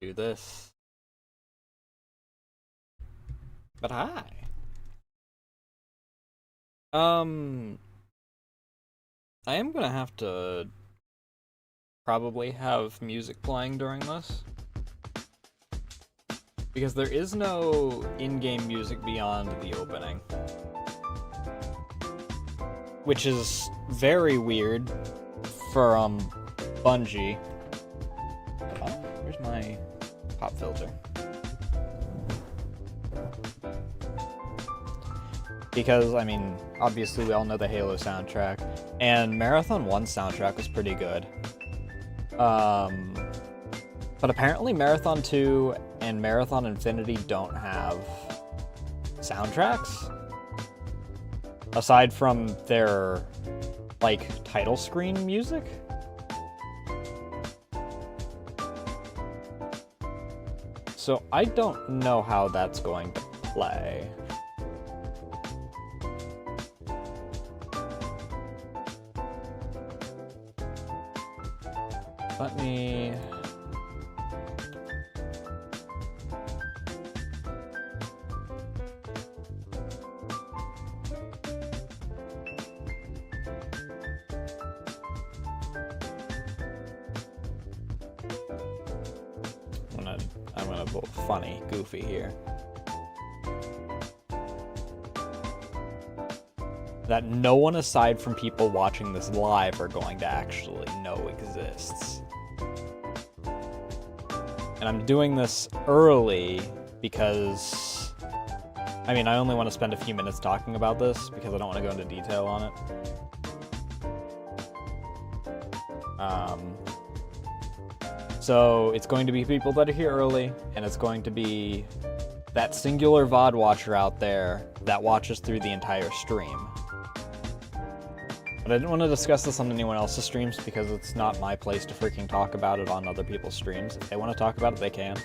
Do this. But hi. Um, I am gonna have to probably have music playing during this. Because there is no in-game music beyond the opening. Which is very weird for, Bungie. Oh, where's my pop filter? Because, I mean, obviously we all know the Halo soundtrack, and Marathon 1's soundtrack was pretty good. But apparently Marathon 2 and Marathon Infinity don't have soundtracks. Aside from their, like, title screen music. So I don't know how that's going to play. Let me... I'm gonna vote funny, goofy here. That no one aside from people watching this live are going to actually know exists. And I'm doing this early because, I mean, I only want to spend a few minutes talking about this because I don't want to go into detail on it. So it's going to be people that are here early, and it's going to be that singular VOD watcher out there that watches through the entire stream. But I didn't want to discuss this on anyone else's streams because it's not my place to freaking talk about it on other people's streams. If they want to talk about it, they can.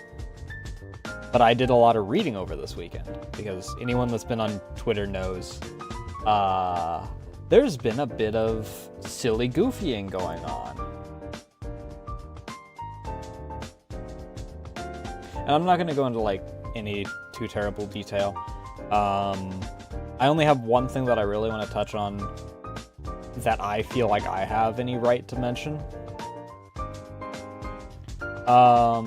But I did a lot of reading over this weekend because anyone that's been on Twitter knows there's been a bit of silly goofying going on. And I'm not going to go into, like, any too terrible detail. I only have one thing that I really want to touch on that I feel like I have any right to mention. I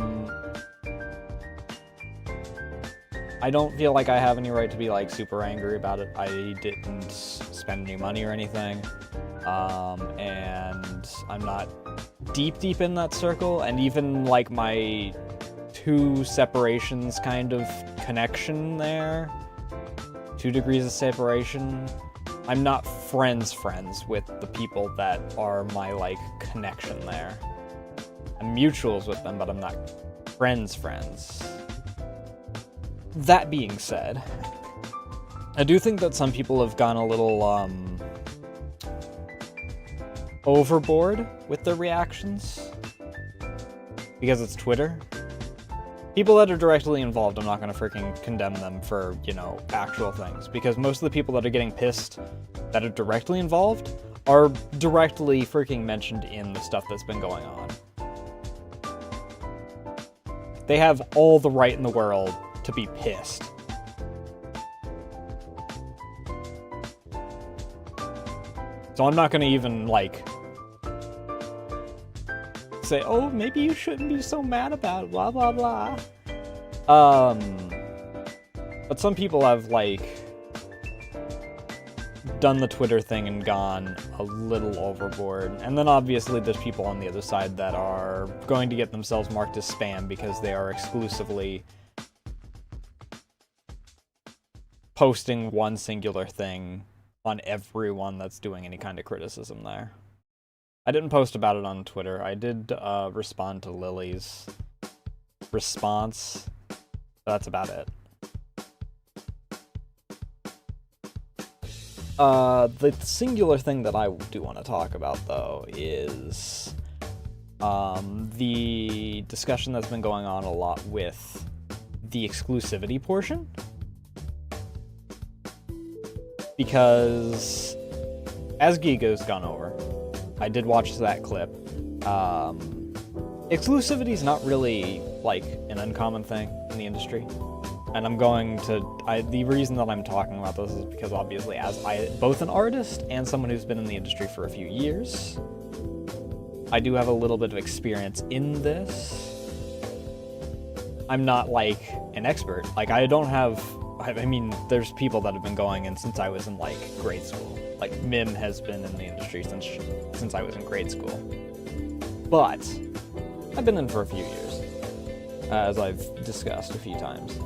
don't feel like I have any right to be, like, super angry about it. I didn't spend any money or anything. And I'm not deep in that circle, and even, like, my two separations kind of connection there, 2 degrees of separation, I'm not friends with the people that are my, like, connection there. I'm mutuals with them, but I'm not friends. That being said, I do think that some people have gone a little, overboard with their reactions. Because it's Twitter. People that are directly involved, I'm not going to freaking condemn them for, you know, actual things. Because most of the people that are getting pissed that are directly involved are directly freaking mentioned in the stuff that's been going on. They have all the right in the world to be pissed. So I'm not going to even, like, say, oh, maybe you shouldn't be so mad about it, blah, blah, blah. But some people have, like, done the Twitter thing and gone a little overboard. And then obviously there's people on the other side that are going to get themselves marked as spam because they are exclusively posting one singular thing on everyone that's doing any kind of criticism there. I didn't post about it on Twitter. I did respond to Lily's response. That's about it. The singular thing that I do want to talk about, though, is the discussion that's been going on a lot with the exclusivity portion. Because, as Giga's gone over, I did watch that clip. Exclusivity is not really like an uncommon thing in the industry. And I'm going to, the reason that I'm talking about this is because obviously as both an artist and someone who's been in the industry for a few years, I do have a little bit of experience in this. I'm not like an expert. Like I mean, there's people that have been going in since I was in like grade school. Like Mim has been in the industry since I was in grade school. But I've been in for a few years, as I've discussed a few times.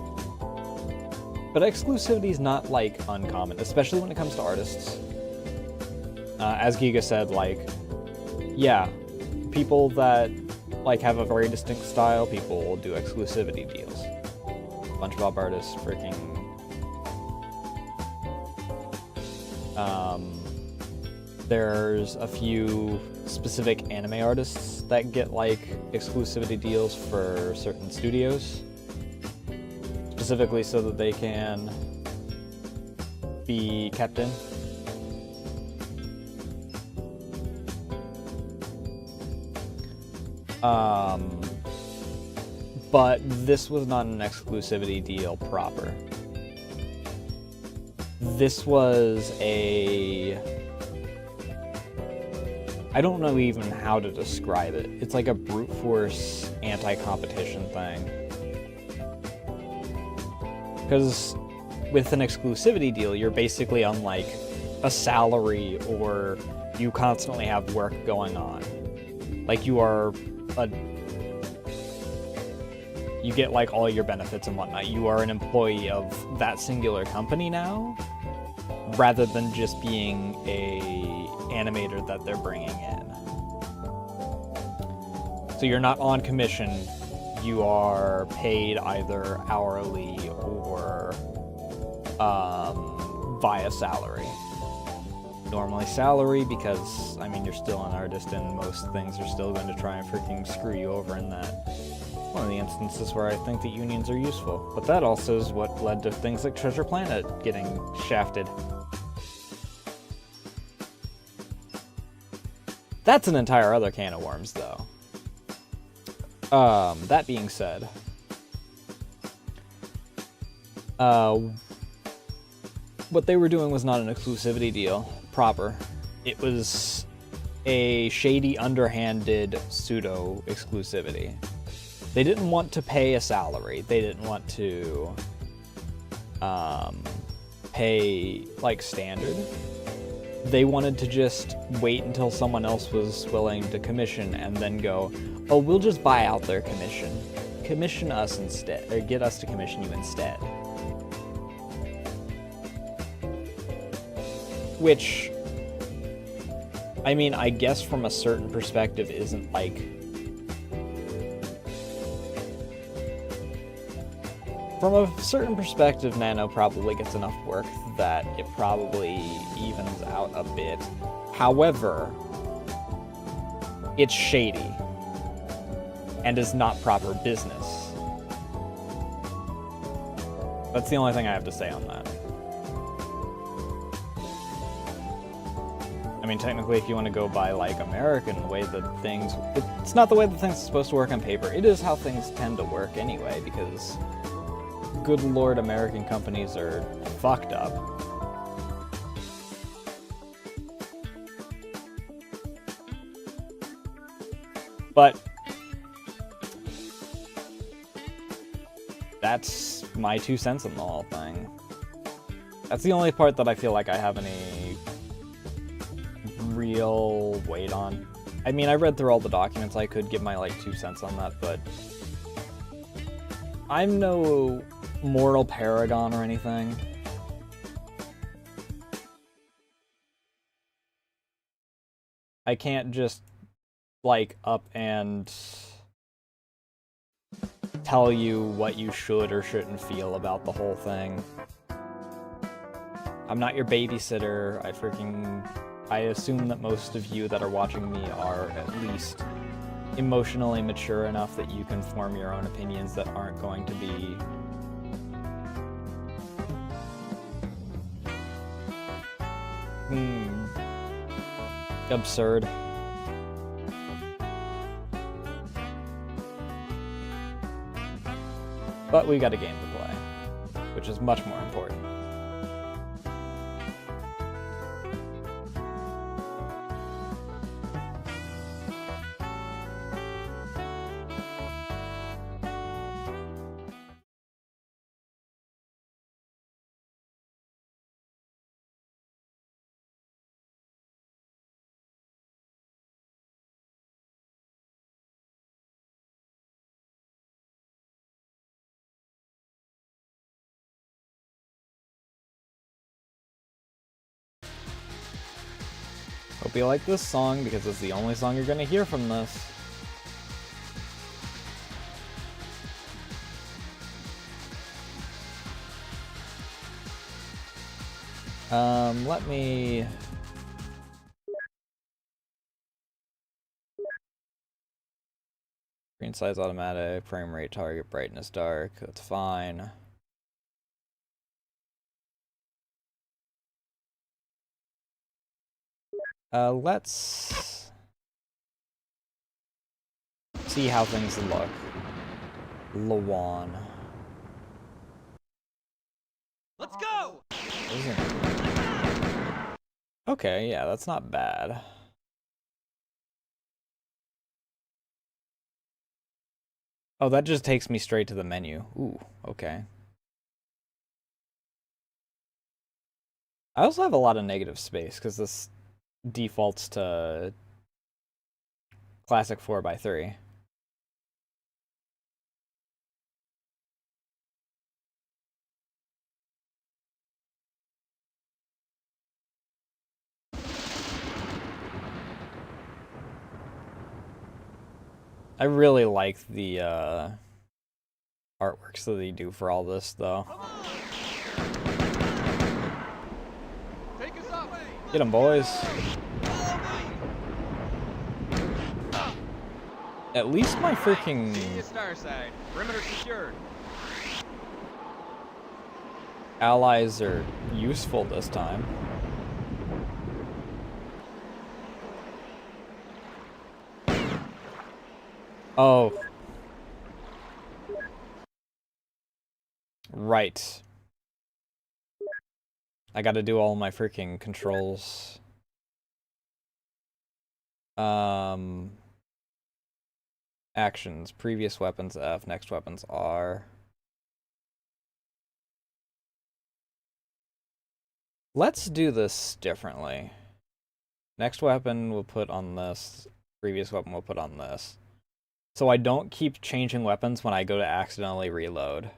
But exclusivity is not, like, uncommon, especially when it comes to artists. As Giga said, like, yeah, people that, like, have a very distinct style, people will do exclusivity deals. SpongeBob artists, freaking... there's a few specific anime artists that get, like, exclusivity deals for certain studios. Specifically so that they can be kept in. But this was not an exclusivity deal proper. This was a... I don't know even how to describe it. It's like a brute force anti-competition thing. Because with an exclusivity deal, you're basically on like a salary or you constantly have work going on. Like you get like all your benefits and whatnot. You are an employee of that singular company now, rather than just being a animator that they're bringing in. So you're not on commission. You are paid either hourly or via salary. Normally salary because, I mean, you're still an artist and most things are still going to try and freaking screw you over in that. One of the instances where I think that unions are useful. But that also is what led to things like Treasure Planet getting shafted. That's an entire other can of worms, though. That being said, what they were doing was not an exclusivity deal proper. It was a shady, underhanded pseudo-exclusivity. They didn't want to pay a salary. They didn't want to pay, like, standard. They wanted to just wait until someone else was willing to commission and then go, oh, we'll just buy out their commission. Commission us instead, or get us to commission you instead. Which, I mean, I guess from a certain perspective isn't like... From a certain perspective, Nano probably gets enough work that it probably evens out a bit. However, it's shady and is not proper business. That's the only thing I have to say on that. I mean, technically, if you want to go by, like, American, the way that things... It's not the way that things are supposed to work on paper. It is how things tend to work anyway, because... Good lord, American companies are fucked up. But that's my 2 cents on the whole thing. That's the only part that I feel like I have any real weight on. I mean, I read through all the documents. I could give my, like, 2 cents on that, but I'm no moral paragon or anything. I can't just, like, up and tell you what you should or shouldn't feel about the whole thing. I'm not your babysitter. I assume that most of you that are watching me are at least emotionally mature enough that you can form your own opinions that aren't going to be absurd. But we got a game to play, which is much more important. Hope you like this song, because it's the only song you're gonna hear from this. Let me... Screen size automatic, frame rate target, brightness dark, that's fine. Let's see how things look. Lawan. Let's go! Okay, yeah, that's not bad. Oh, that just takes me straight to the menu. Ooh, okay. I also have a lot of negative space, because this defaults to classic 4x3. I really like the artworks that they do for all this, though. Take us up. Get them, boys. At least my freaking... Star side. Perimeter secured. allies are useful this time. Oh. Right. I gotta do all my freaking controls. Actions. Previous weapons F, next weapons R. Let's do this differently. Next weapon we'll put on this. Previous weapon we'll put on this. So I don't keep changing weapons when I go to accidentally reload.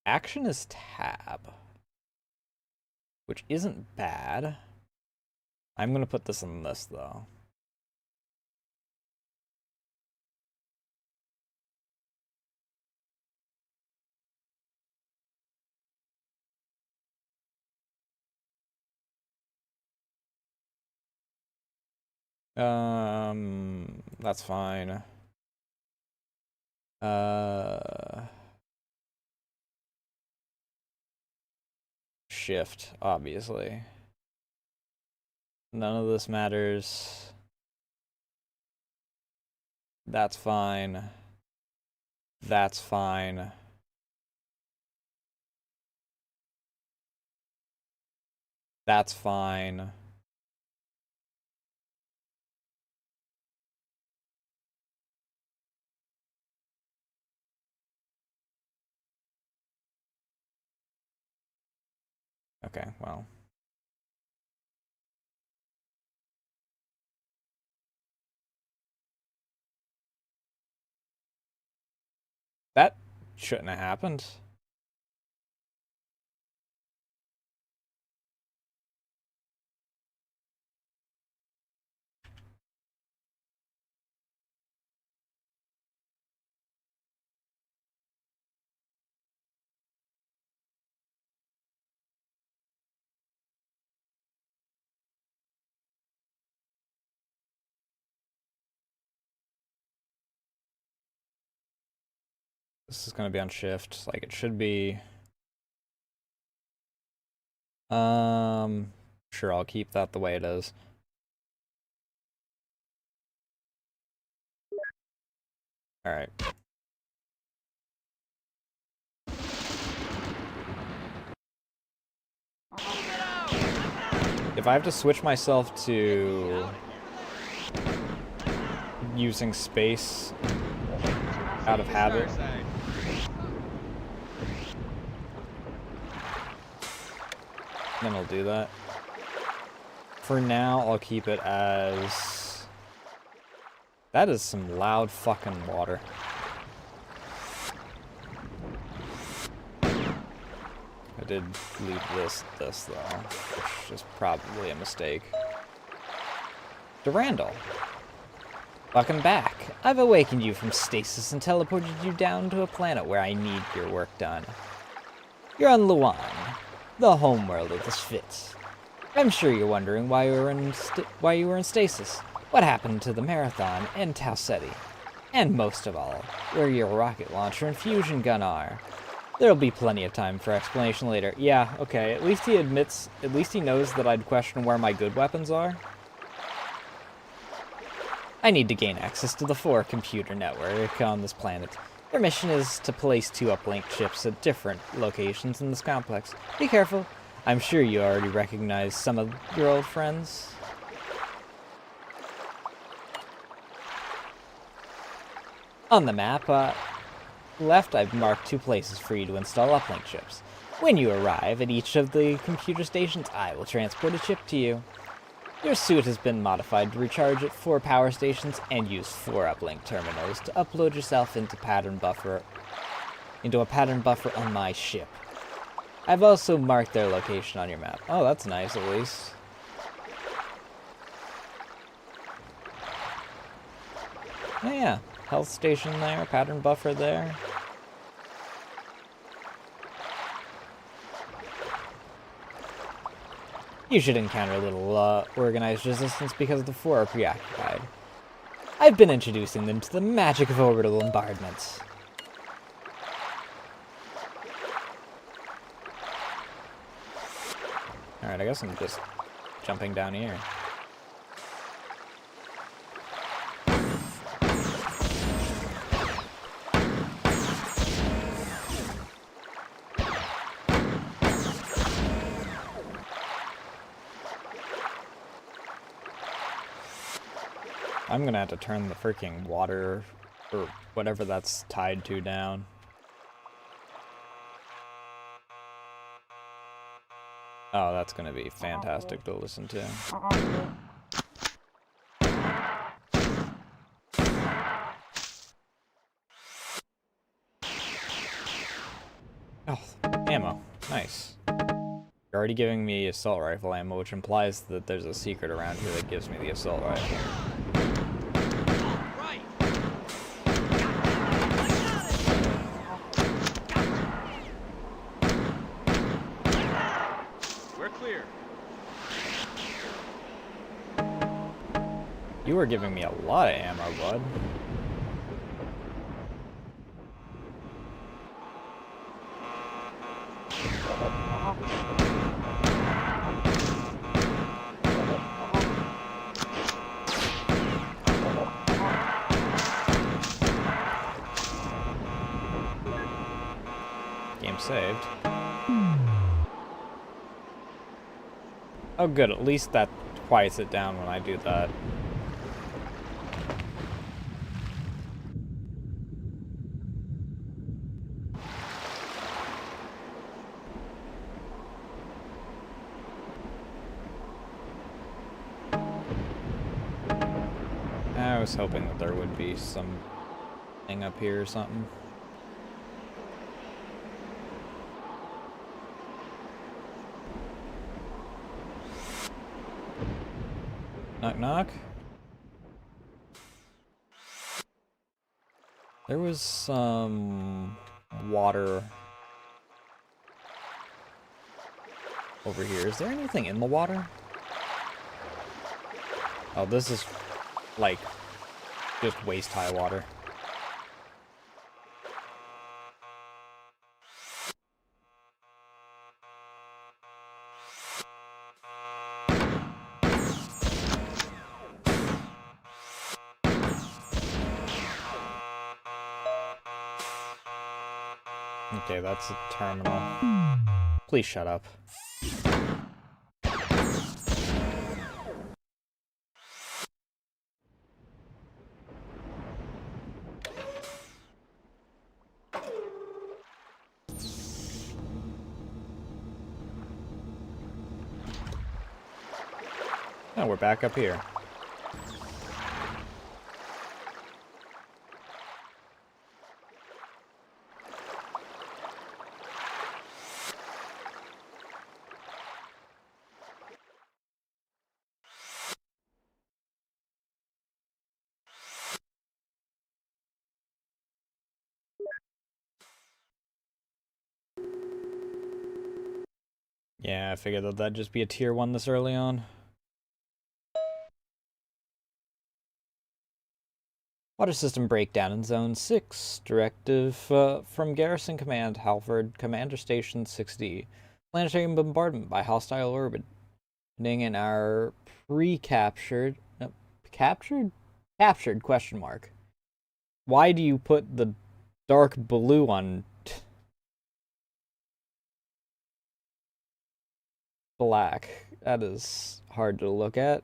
Action is tab, which isn't bad. I'm gonna put this on this, though. That's fine. Shift, obviously. None of this matters. That's fine. That's fine. That's fine. Okay, well. That shouldn't have happened. This is gonna be on shift, like it should be. Sure, I'll keep that the way it is. Alright. If I have to switch myself to using space out of habit, then I'll do that. For now, I'll keep it as... That is some loud fucking water. I did leave this though, which is probably a mistake. Durandal. Welcome back. I've awakened you from stasis and teleported you down to a planet where I need your work done. You're on Luan, the homeworld of the Spitz. I'm sure you're wondering why you were in stasis, what happened to the Marathon and Tau Ceti, and most of all, where your rocket launcher and fusion gun are. There'll be plenty of time for explanation later. Yeah, okay, at least he knows that I'd question where my good weapons are. I need to gain access to the 4 computer network on this planet. Your mission is to place 2 uplink chips at different locations in this complex. Be careful. I'm sure you already recognize some of your old friends. On the map, left, I've marked 2 places for you to install uplink chips. When you arrive at each of the computer stations, I will transport a chip to you. Your suit has been modified to recharge at 4 power stations and use 4 uplink terminals to upload yourself into a pattern buffer on my ship. I've also marked their location on your map. Oh, that's nice, at least. Oh yeah, health station there, pattern buffer there. You should encounter a little organized resistance because the 4 are preoccupied. I've been introducing them to the magic of orbital bombardment. Alright, I guess I'm just jumping down here. I'm gonna have to turn the freaking water, or whatever that's tied to, down. Oh, that's gonna be fantastic to listen to. Oh, ammo. Nice. You're already giving me assault rifle ammo, which implies that there's a secret around here that gives me the assault rifle. You were giving me a lot of ammo, bud. Game saved. Oh good, at least that quiets it down when I do that. I was hoping that there would be some thing up here or something. Knock knock. There was some water over here. Is there anything in the water? Oh, this is like just waist high water. Okay, that's a terminal. Please shut up. Oh, we're back up here. Yeah, I figured that that'd just be a tier 1 this early on. Water system breakdown in Zone 6. Directive from Garrison Command, Halford, Commander Station 6D. Planetary bombardment by hostile orbit. In our pre-captured... captured? Captured, question mark. Why do you put the dark blue on black? That is hard to look at.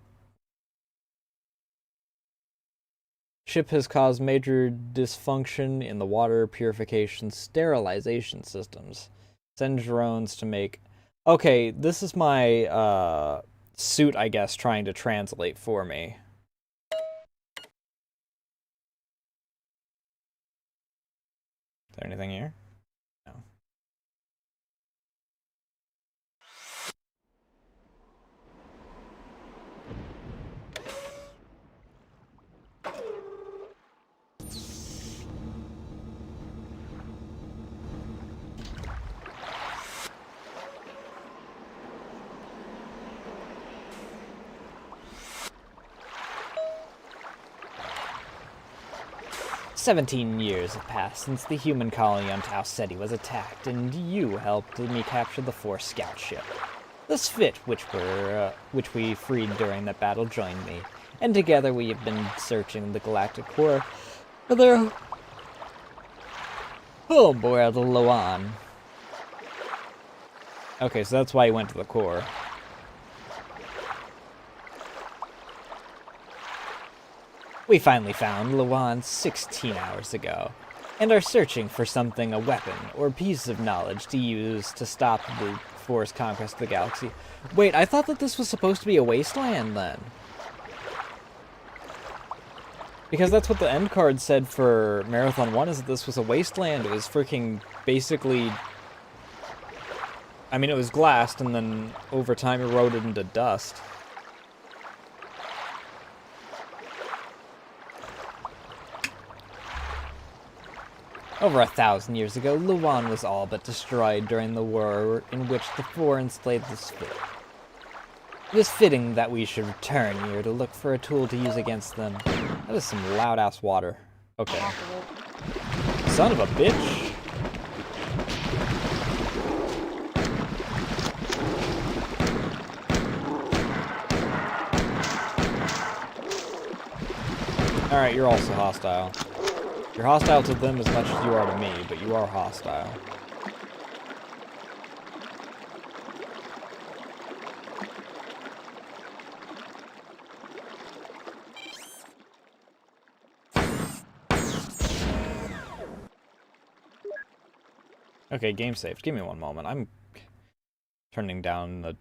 Ship has caused major dysfunction in the water purification sterilization systems. Send drones to make... Okay, this is my suit, I guess, trying to translate for me. Is there anything here? No. "17 years have passed since the human colony on Tau Ceti was attacked, and you helped me capture the Force scout ship. The Sphit, which we freed during that battle, joined me, and together we have been searching the galactic core for their homeworld, Loan." Okay, so that's why he went to the core. "We finally found Loan 16 hours ago, and are searching for something, a weapon, or piece of knowledge to use to stop the Force conquest of the galaxy." Wait, I thought that this was supposed to be a wasteland, then. Because that's what the end card said for Marathon 1, is that this was a wasteland. It was freaking basically... I mean, it was glassed, and then over time eroded into dust. Over 1,000 years ago, Luan was all but destroyed during the war in which the Four enslaved the Sphit. It is fitting that we should return here to look for a tool to use against them. That is some loud-ass water. Okay. Son of a bitch! Alright, you're also hostile. You're hostile to them as much as you are to me, but you are hostile. Okay, game saved. Give me one moment. I'm turning down the...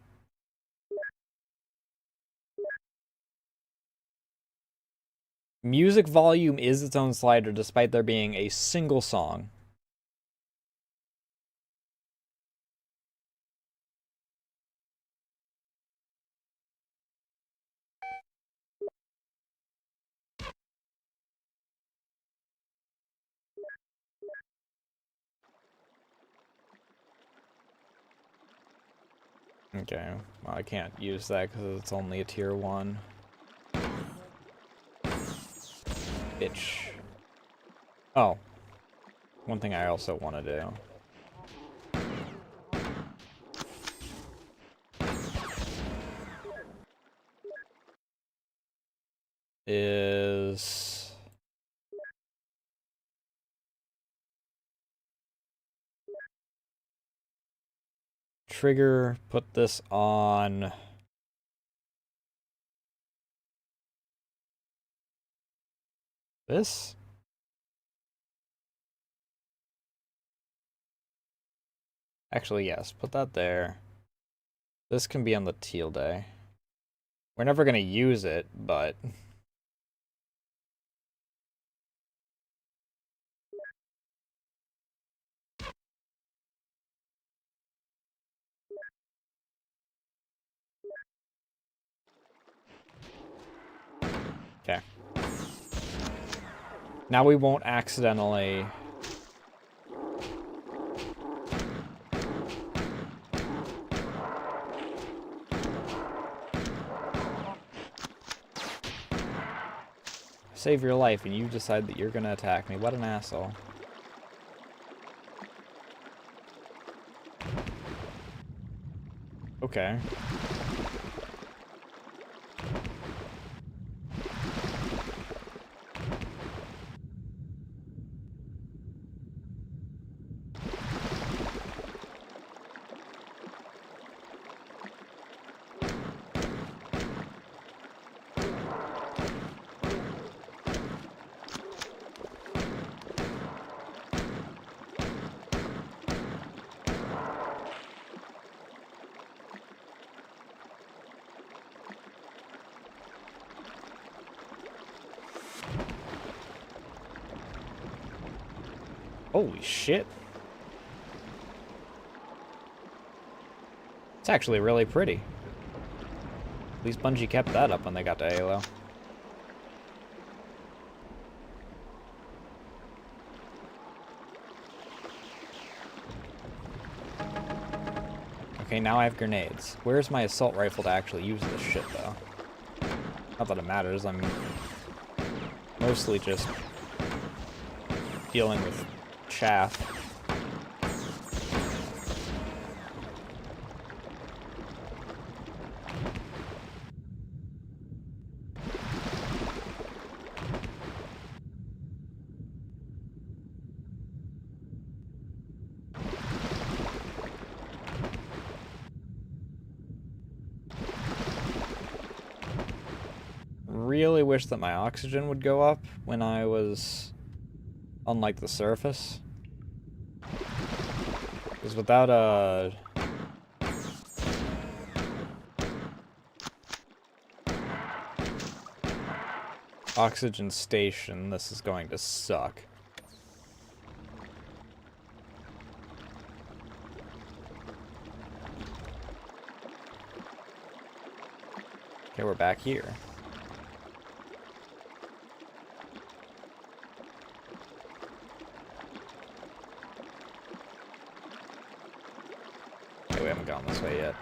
Music volume is its own slider, despite there being a single song. Okay, well, I can't use that because it's only a tier 1. Bitch. Oh. One thing I also want to do. Is... trigger, put this on... this? Actually, yes, put that there. This can be on the teal day. We're never gonna use it, but... Okay. Now we won't accidentally... save your life and you decide that you're gonna attack me. What an asshole. Okay. Holy shit. It's actually really pretty. At least Bungie kept that up when they got to Halo. Okay, now I have grenades. Where's my assault rifle to actually use this shit, though? Not that it matters, I'm mostly just dealing with chaff. Really wish that my oxygen would go up when I was on, like, the surface. Because without a... oxygen station, this is going to suck. Okay, we're back here. Okay, we haven't gone this way yet.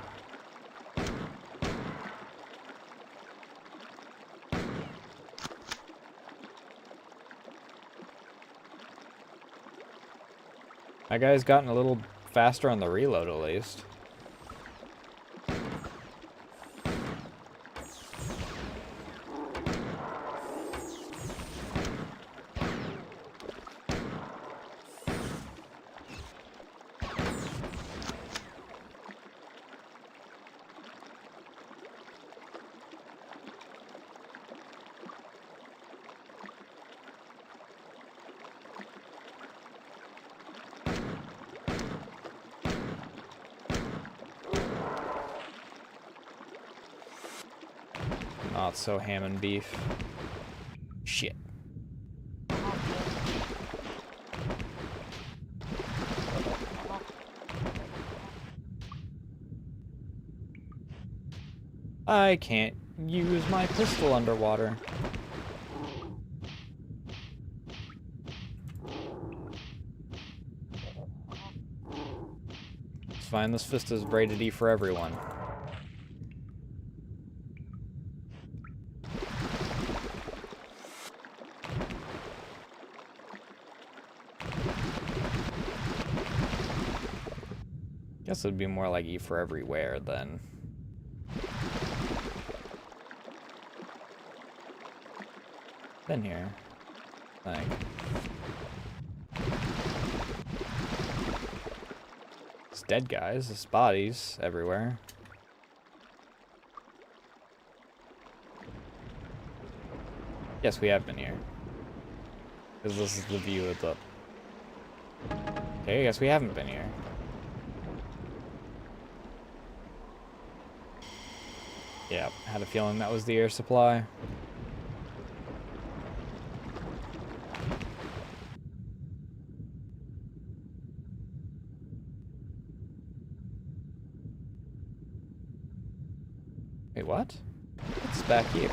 That guy's gotten a little faster on the reload, at least. Not so ham and beef. Shit. I can't use my pistol underwater. It's fine, this fist is braided E for everyone. Guess it'd be more like E for everywhere then. Been here. I think. This dead guys. There's bodies everywhere. Yes, we have been here. Because this is the view of the... Okay, I guess we haven't been here. Yeah, had a feeling that was the air supply. Wait, what? What's back here?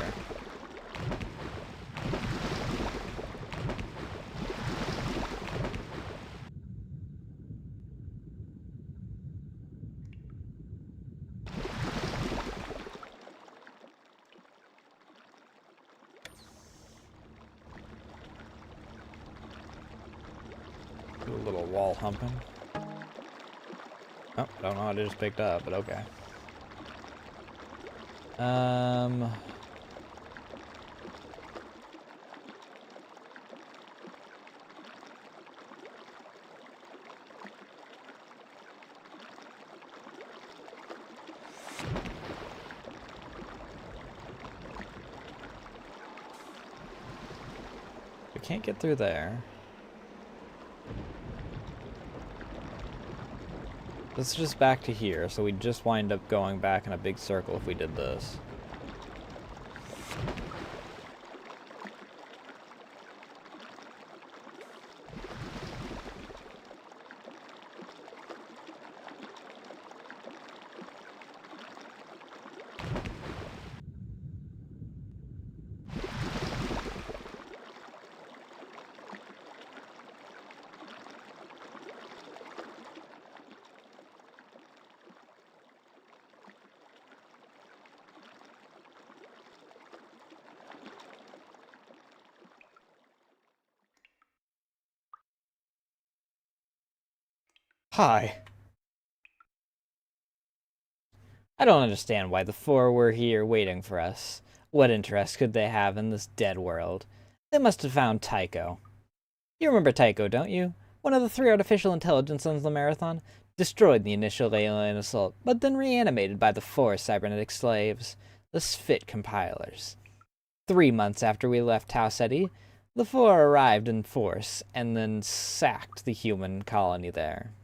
Do a little wall humping. Oh, don't know what I just picked up, but okay. We can't get through there. This is just back to here, so we'd just wind up going back in a big circle if we did this. Hi. I don't understand why the four were here waiting for us. What interest could they have in this dead world? They must have found Tycho. You remember Tycho, don't you? One of the 3 artificial intelligences on the Marathon? Destroyed the initial alien assault, but then reanimated by the 4 cybernetic slaves, the Sphit compilers. 3 months after we left Tau Ceti, the 4 arrived in force, and then sacked the human colony there.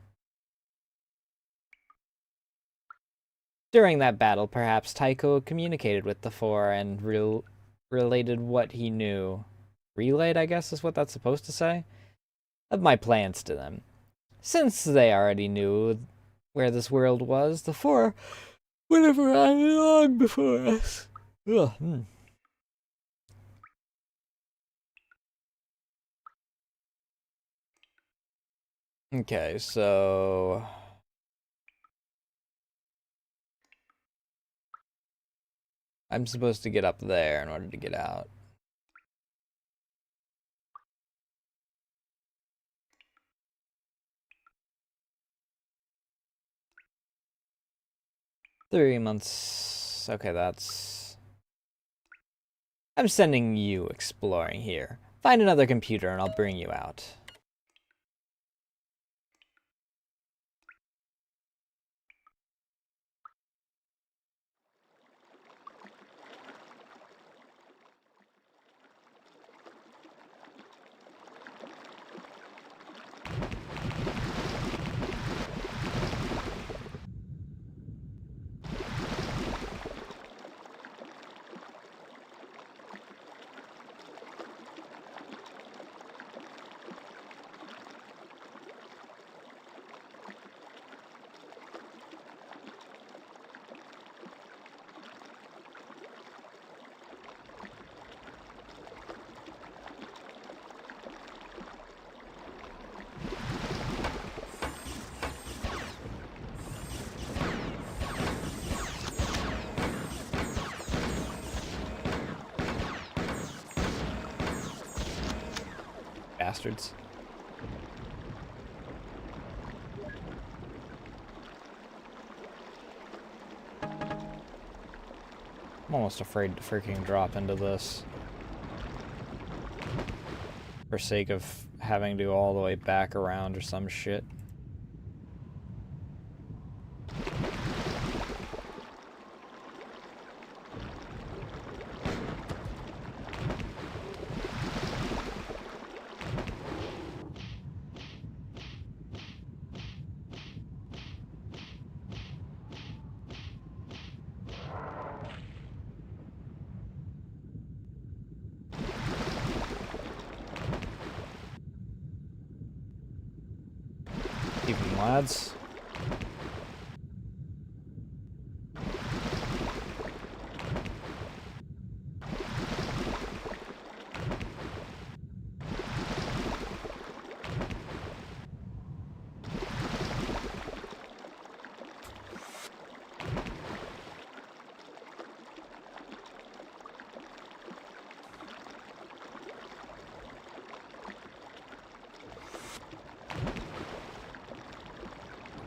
During that battle, perhaps Tycho communicated with the 4 and related what he knew. Relayed, I guess is what that's supposed to say? Of my plans to them. Since they already knew where this world was, the 4 would have arrived long before us. Ugh. Okay, so... I'm supposed to get up there in order to get out. Three months... Okay, that's... I'm sending you exploring here. Find another computer and I'll bring you out. Bastards. I'm almost afraid to freaking drop into this. For sake of having to go all the way back around or some shit. lads.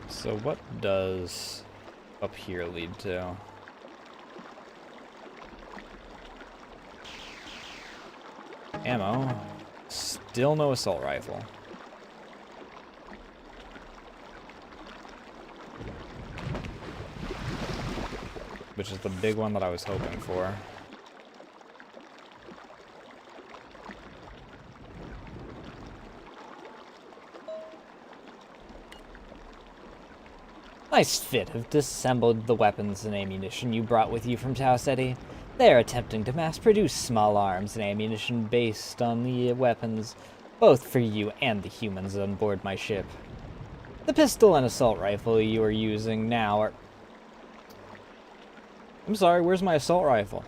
So what does up here lead to? Ammo. Still no assault rifle. Which is the big one that I was hoping for. Nice fit have disassembled the weapons and ammunition you brought with you from Tau City. They are attempting to mass-produce small arms and ammunition based on the weapons, both for you and the humans on board my ship. The pistol and assault rifle you are using now are... I'm sorry, where's my assault rifle?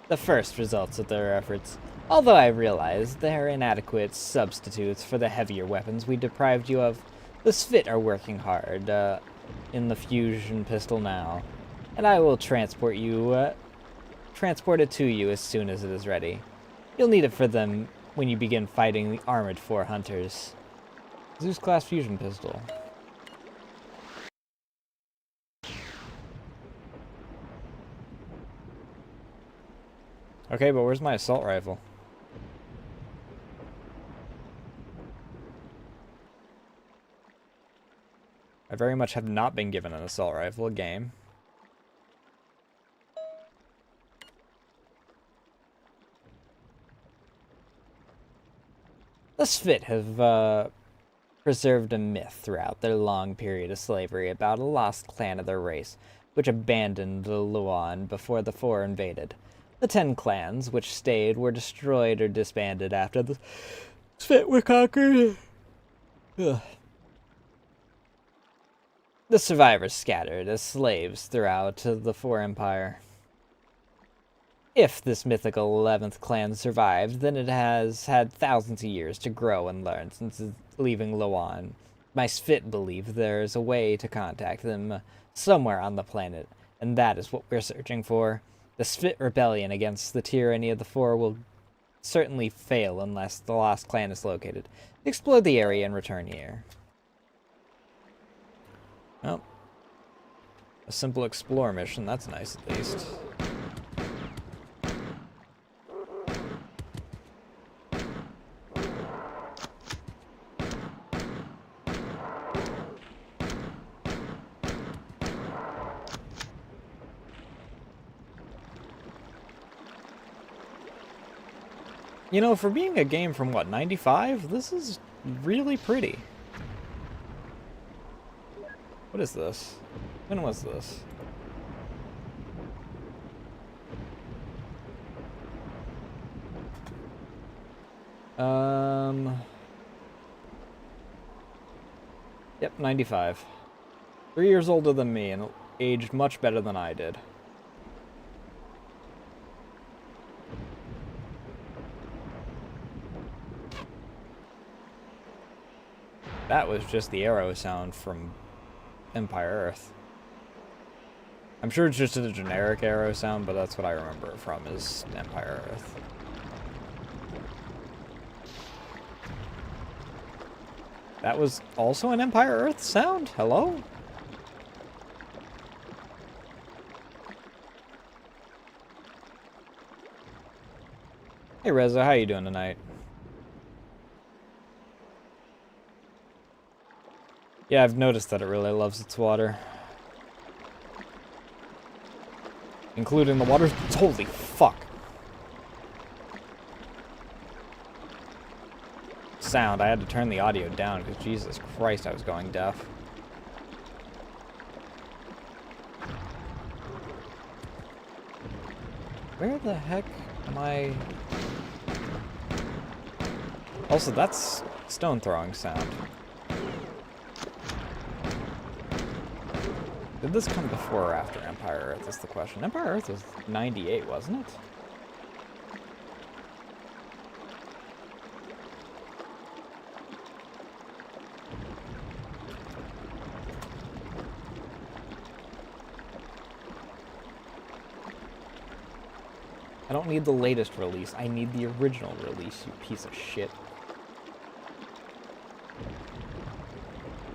the first results of their efforts. Although I realize they're inadequate substitutes for the heavier weapons we deprived you of, the Svit are working hard in the fusion pistol now, and I will transport it to you as soon as it is ready. You'll need it for them when you begin fighting the Armored 4 hunters. Zeus class fusion pistol. Okay, but where's my assault rifle? I very much have not been given an assault rifle game. The Svit have preserved a myth throughout their long period of slavery about a lost clan of their race, which abandoned the Luan before the Four invaded. The 10 clans which stayed were destroyed or disbanded after the Svit were conquered. Ugh. The survivors scattered as slaves throughout the Four Empire. If this mythical 11th clan survived, then it has had thousands of years to grow and learn since leaving Luan. My Svit believe there is a way to contact them somewhere on the planet, and that is what we're searching for. The Svit rebellion against the tyranny of the Four will certainly fail unless the lost clan is located. Explore the area and return here. Well, a simple explore mission, that's nice at least. You know, for being a game from, what, 95? This is really pretty. What is this? When was this? Yep, 95. 3 years older than me and aged much better than I did. That was just the arrow sound from Empire Earth. I'm sure it's just a generic arrow sound, but that's what I remember it from, is Empire Earth. That was also an Empire Earth sound? Hello? Hey Reza, how you doing tonight? Yeah, I've noticed that it really loves its water. Including the water. Holy fuck. Sound. I had to turn the audio down because Jesus Christ, I was going deaf. Where the heck am I? Also, that's stone throwing sound. Did this come before or after Empire Earth is the question. Empire Earth was 98, wasn't it? I don't need the latest release, I need the original release, you piece of shit.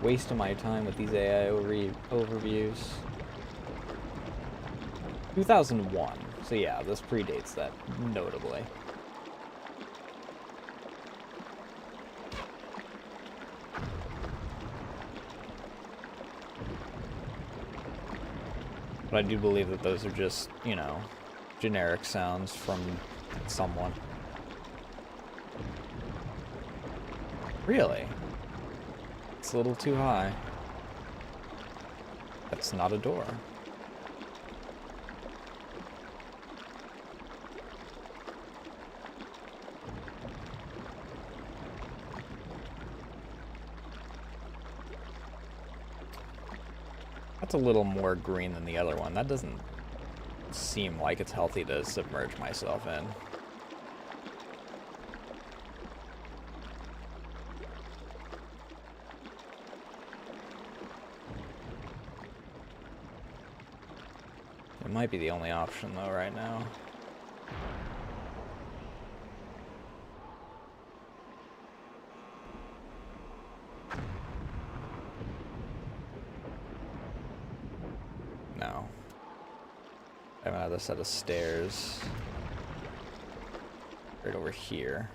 Wasting my time with these AI overviews. 2001, so yeah, this predates that notably. But I do believe that those are just, you know, generic sounds from someone. Really? It's a little too high. That's not a door. That's a little more green than the other one. That doesn't seem like it's healthy to submerge myself in. It might be the only option though right now. No. I have another set of stairs. Right over here.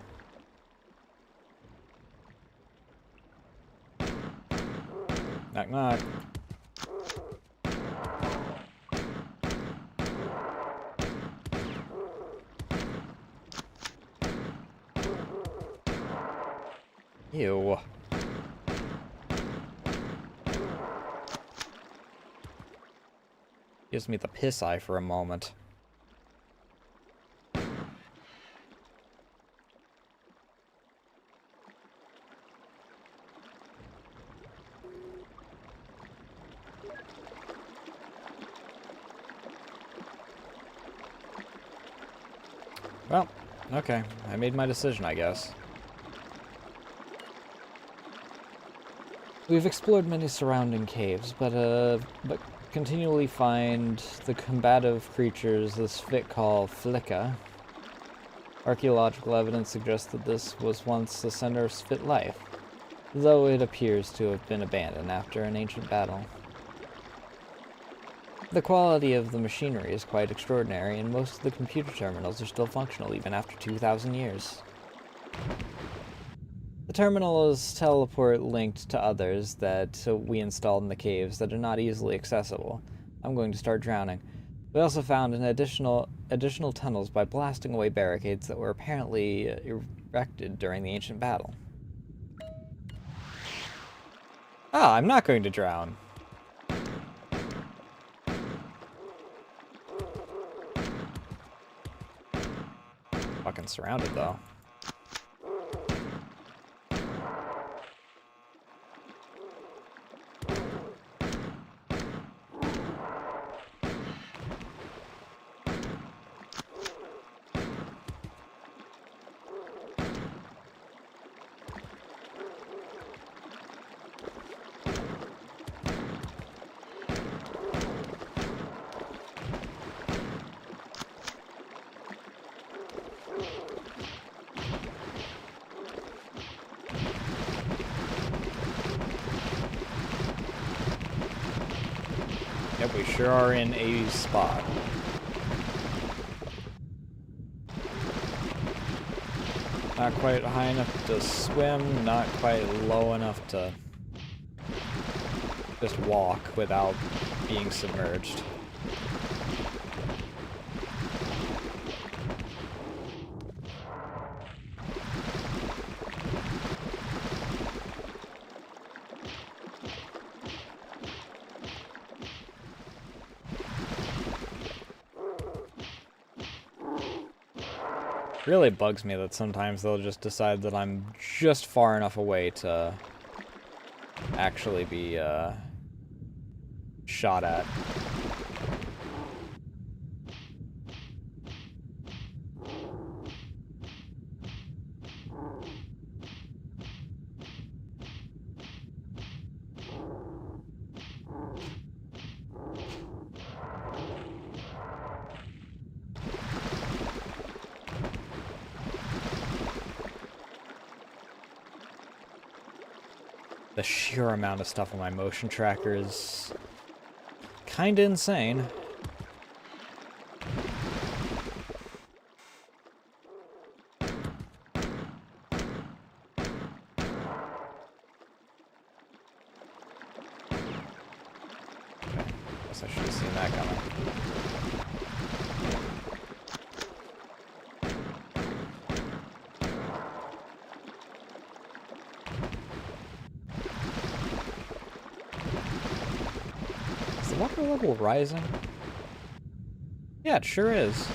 Knock knock. Ew. Gives me the piss eye for a moment. Well, okay. I made my decision, I guess. We've explored many surrounding caves, but continually find the combative creatures this Fit call Flicka. Archaeological evidence suggests that this was once the center of Svit life, though it appears to have been abandoned after an ancient battle. The quality of the machinery is quite extraordinary, and most of the computer terminals are still functional even after 2,000 years. The terminal is teleport linked to others that we installed in the caves that are not easily accessible. I'm going to start drowning. We also found an additional tunnels by blasting away barricades that were apparently erected during the ancient battle. Ah, I'm not going to drown. Fucking surrounded though. Yep, we sure are in a spot. Not quite high enough to swim, not quite low enough to just walk without being submerged. Really bugs me that sometimes they'll just decide that I'm just far enough away to actually be shot at. The sheer amount of stuff on my motion tracker is kinda insane. Guess I should have seen that coming. Is the water level rising? Yeah, it sure is.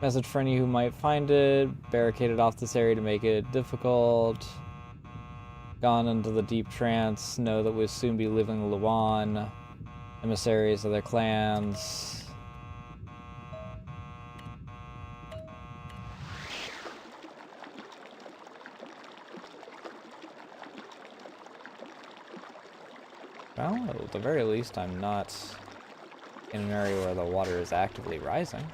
Message for any who might find it. Barricaded off this area to make it difficult. Gone into the deep trance. Know that we'll soon be leaving Luan. Emissaries of their clans. Well, at the very least, I'm not in an area where the water is actively rising.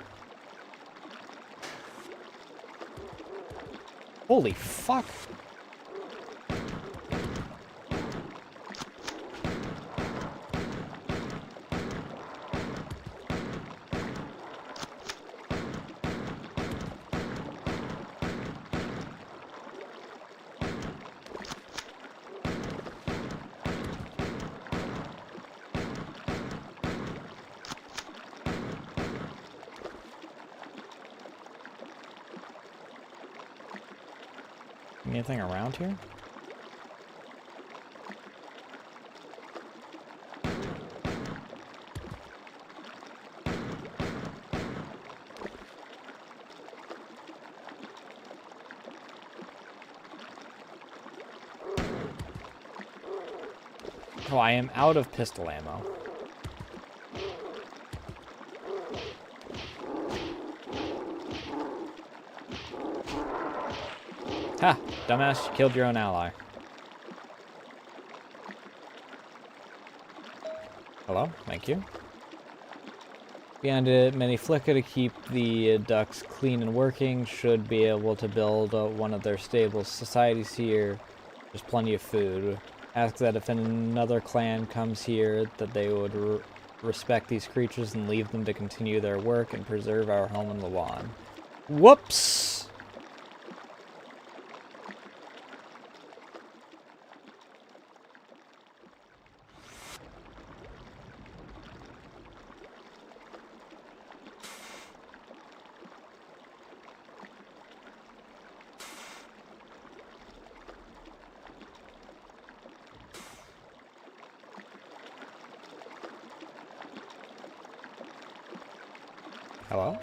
Holy fuck! Anything around here? Oh, I am out of pistol ammo. Ha! Dumbass, you killed your own ally. Hello, thank you. Beyond it, many Flicka to keep the ducks clean and working should be able to build one of their stable societies here. There's plenty of food. Ask that if another clan comes here, that they would respect these creatures and leave them to continue their work and preserve our home in Luan. Whoops! Hello?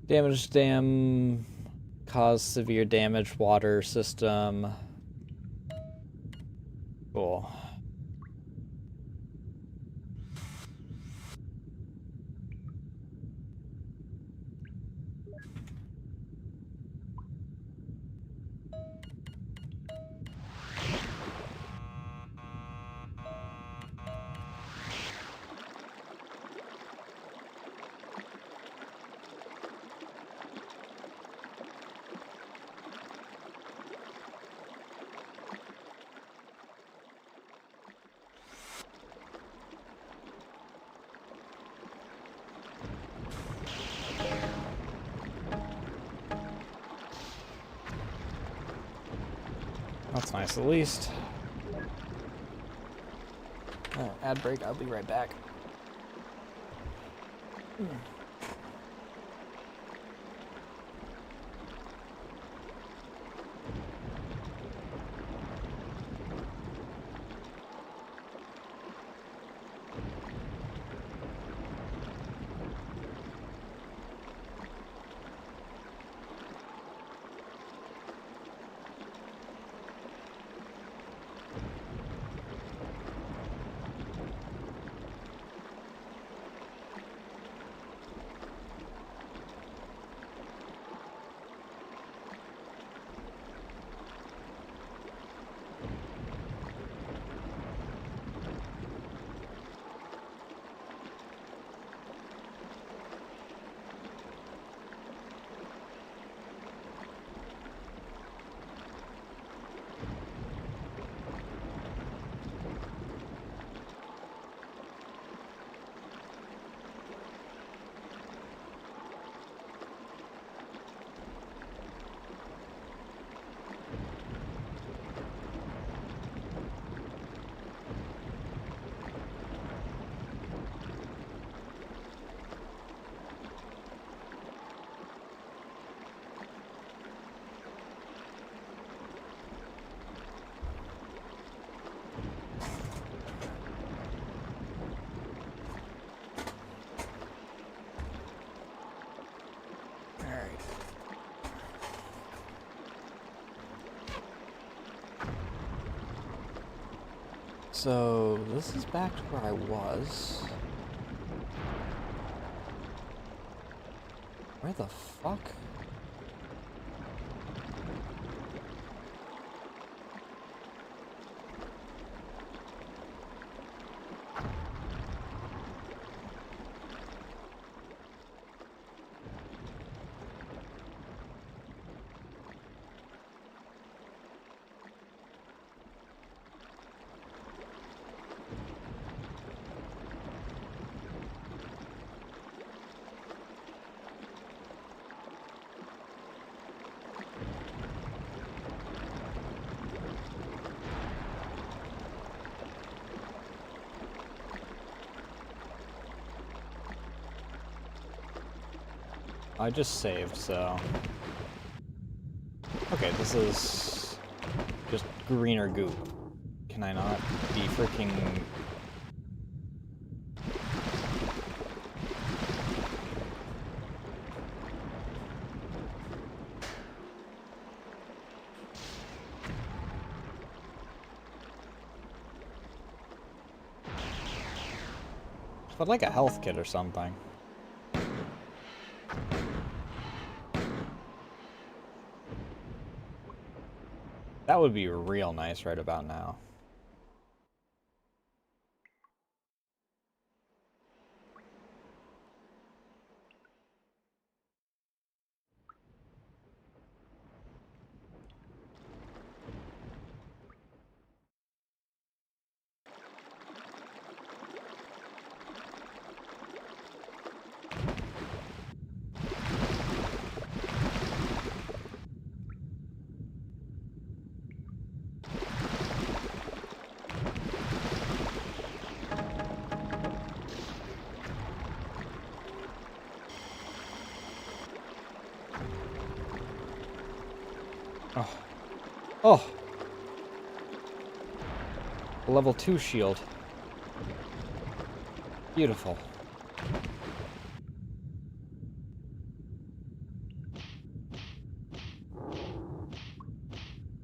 Damage dam cause severe damage water system. Cool. That's nice at least. Alright, ad break, I'll be right back. So, this is back to where I was. Where the fuck? I just saved, so... Okay, this is... just greener goop. Can I not be freaking... I'd like a health kit or something. That would be real nice right about now. Oh. Oh! Level 2 shield. Beautiful.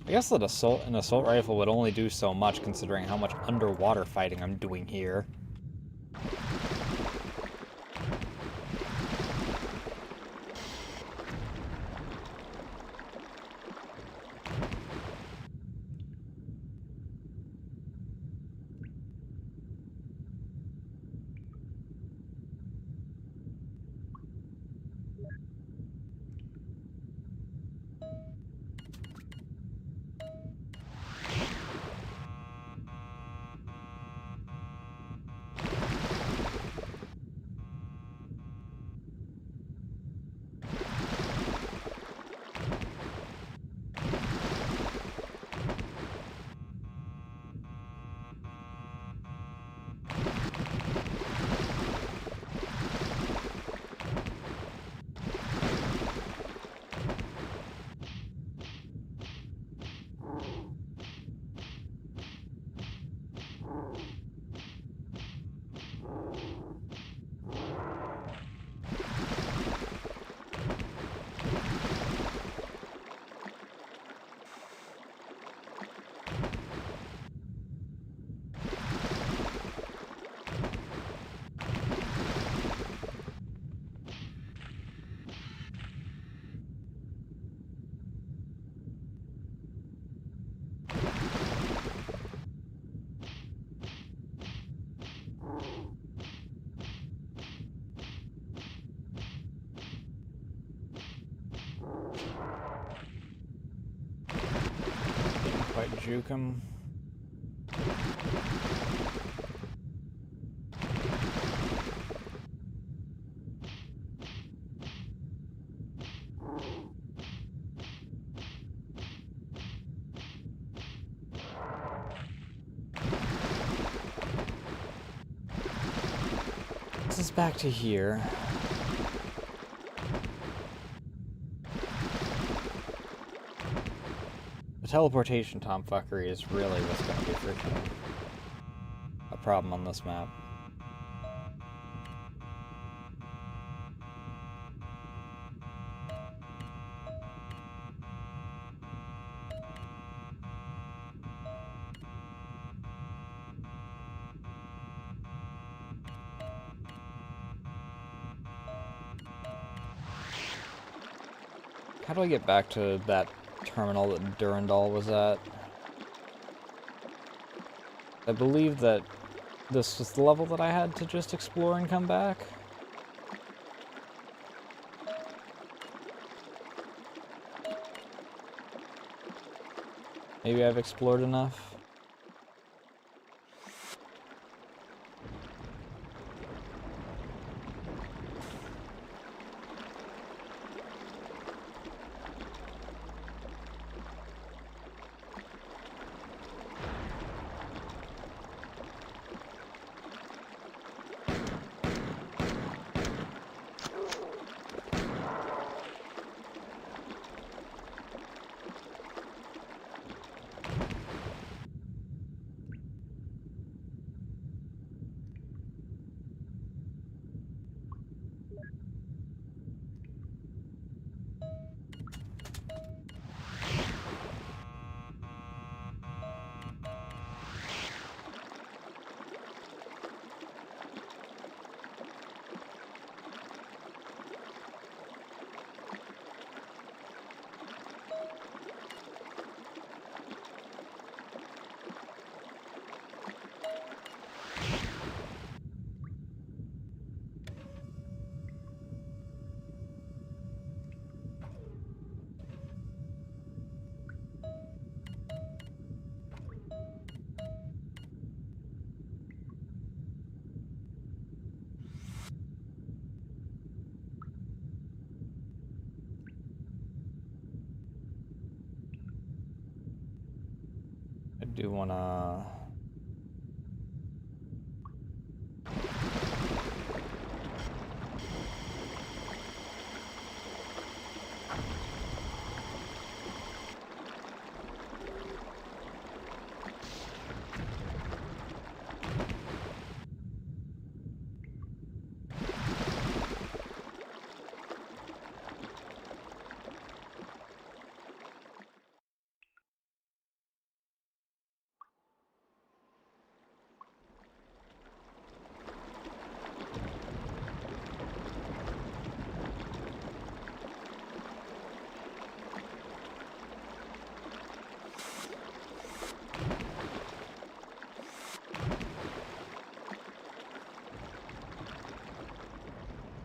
I guess that an assault rifle would only do so much considering how much underwater fighting I'm doing here. juke him. This is back to here. The teleportation tomfuckery is really what's going to be freaking a problem on this map. How do I get back to that terminal that Durandal was at? I believe that this was the level that I had to just explore and come back. Maybe I've explored enough. I do wanna...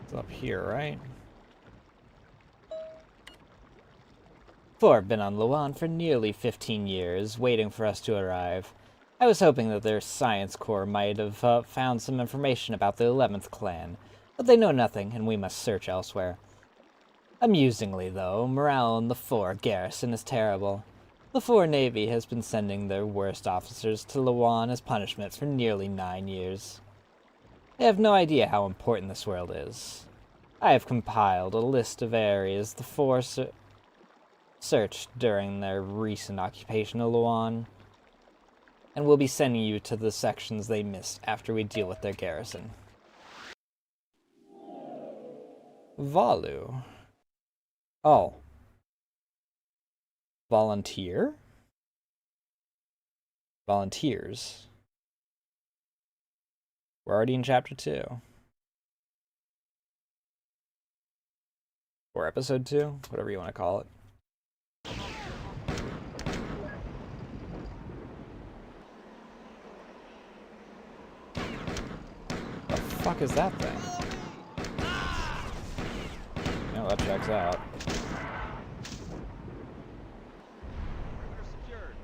It's up here, right? Four have been on Luan for nearly 15 years, waiting for us to arrive. I was hoping that their science corps might have found some information about the 11th clan, but they know nothing, and we must search elsewhere. Amusingly, though, morale in the Four garrison is terrible. The Four Navy has been sending their worst officers to Luan as punishment for nearly 9 years. They have no idea how important this world is. I have compiled a list of areas the Four searched during their recent occupation of Luan, and we'll be sending you to the sections they missed after we deal with their garrison. Valu. Oh. Volunteer? Volunteers. We're already in chapter 2. Or episode 2, whatever you want to call it. The fuck is that thing? No, that checks out. Perimeter secured.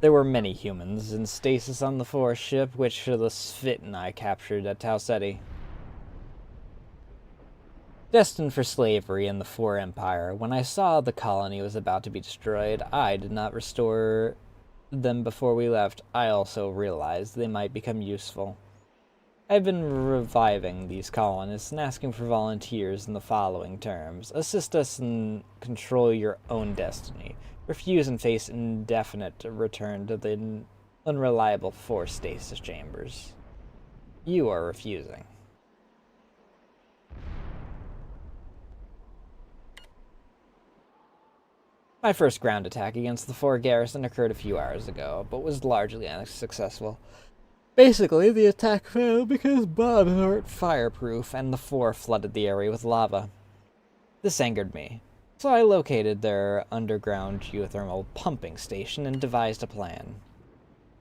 There were many humans in stasis on the forest ship, which the Svit and I captured at Tauceti. Destined for slavery in the Four Empire, when I saw the colony was about to be destroyed, I did not restore them before we left. I also realized they might become useful. I've been reviving these colonists and asking for volunteers in the following terms. Assist us and control your own destiny. Refuse and face indefinite return to the unreliable force stasis chambers. You are refusing. My first ground attack against the Four garrison occurred a few hours ago, but was largely unsuccessful. Basically, the attack failed because bombs aren't fireproof, and the Four flooded the area with lava. This angered me, so I located their underground geothermal pumping station and devised a plan.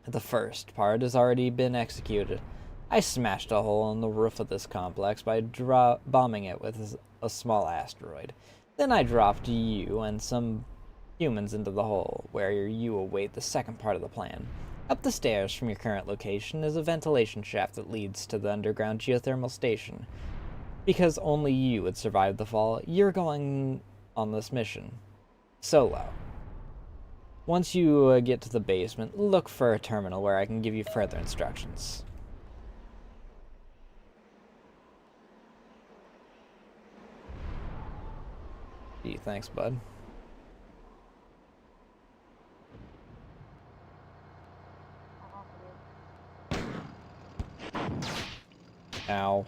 The first part has already been executed. I smashed a hole in the roof of this complex by bombing it with a small asteroid. Then I dropped you and some humans into the hole, where you await the second part of the plan. Up the stairs from your current location is a ventilation shaft that leads to the underground geothermal station. Because only you would survive the fall, you're going on this mission. Solo. Once you get to the basement, look for a terminal where I can give you further instructions. Gee, thanks, bud. Ow.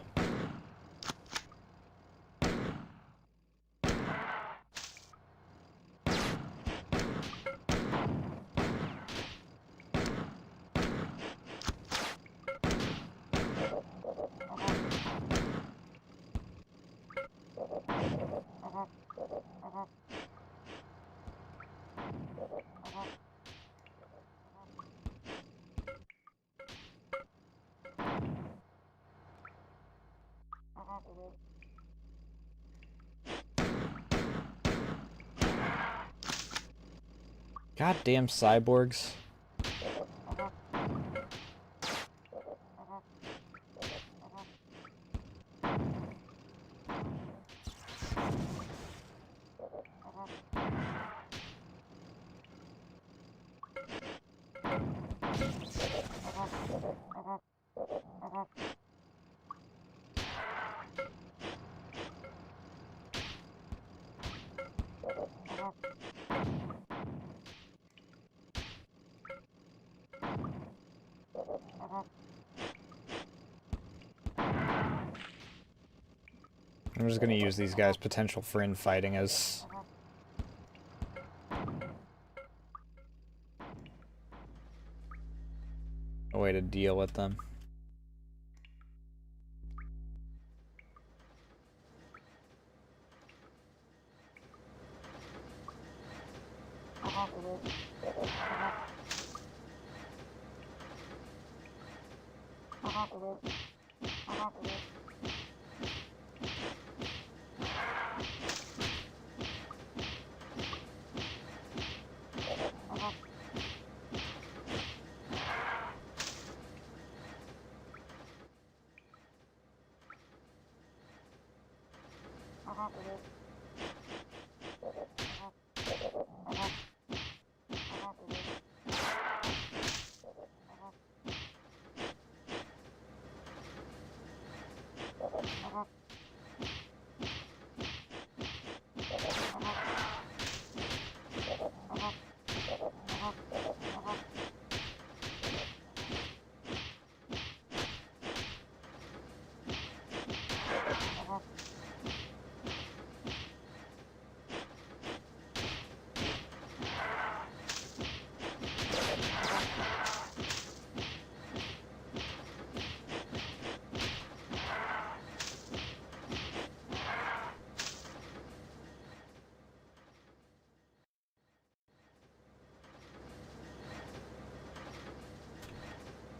Goddamn cyborgs. I'm just gonna use these guys' potential for infighting as a way to deal with them.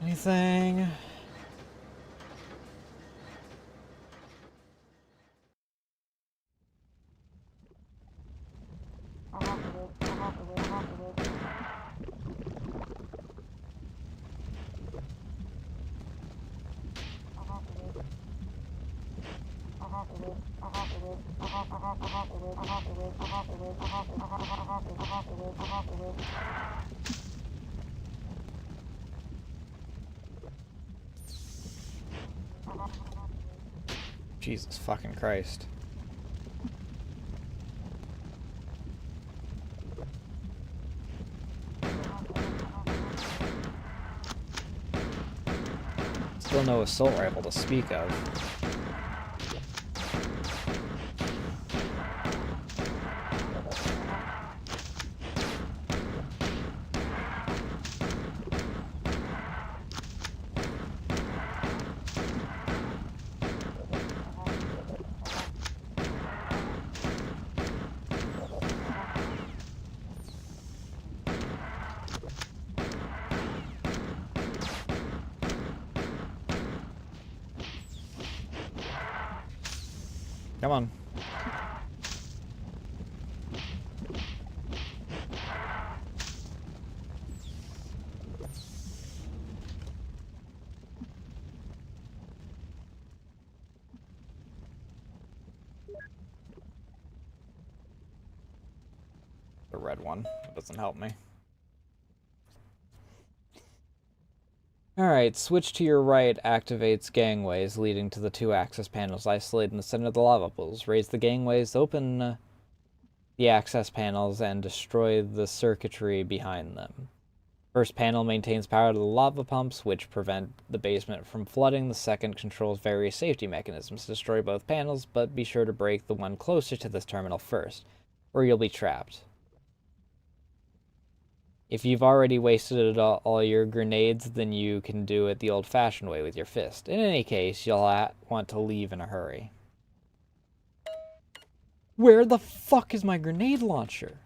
Anything? Jesus fucking Christ. Still no assault rifle to speak of. Come on. The red one. That doesn't help me. Alright, switch to your right activates gangways leading to the two access panels isolated in the center of the lava pools. Raise the gangways, open the access panels, and destroy the circuitry behind them. First panel maintains power to the lava pumps, which prevent the basement from flooding. The second controls various safety mechanisms. Destroy both panels, but be sure to break the one closer to this terminal first, or you'll be trapped. If you've already wasted all your grenades, then you can do it the old-fashioned way with your fist. In any case, you'll want to leave in a hurry. Where the fuck is my grenade launcher?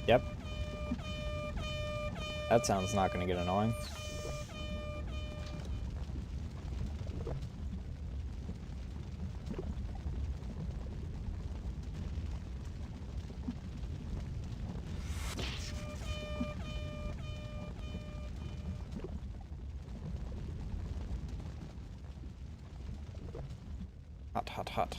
Yep. That sounds not going to get annoying. Hot, hot, hot.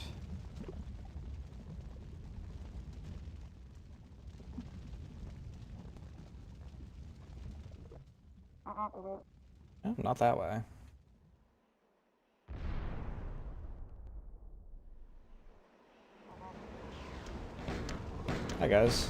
Oh, not that way. Hi, guys.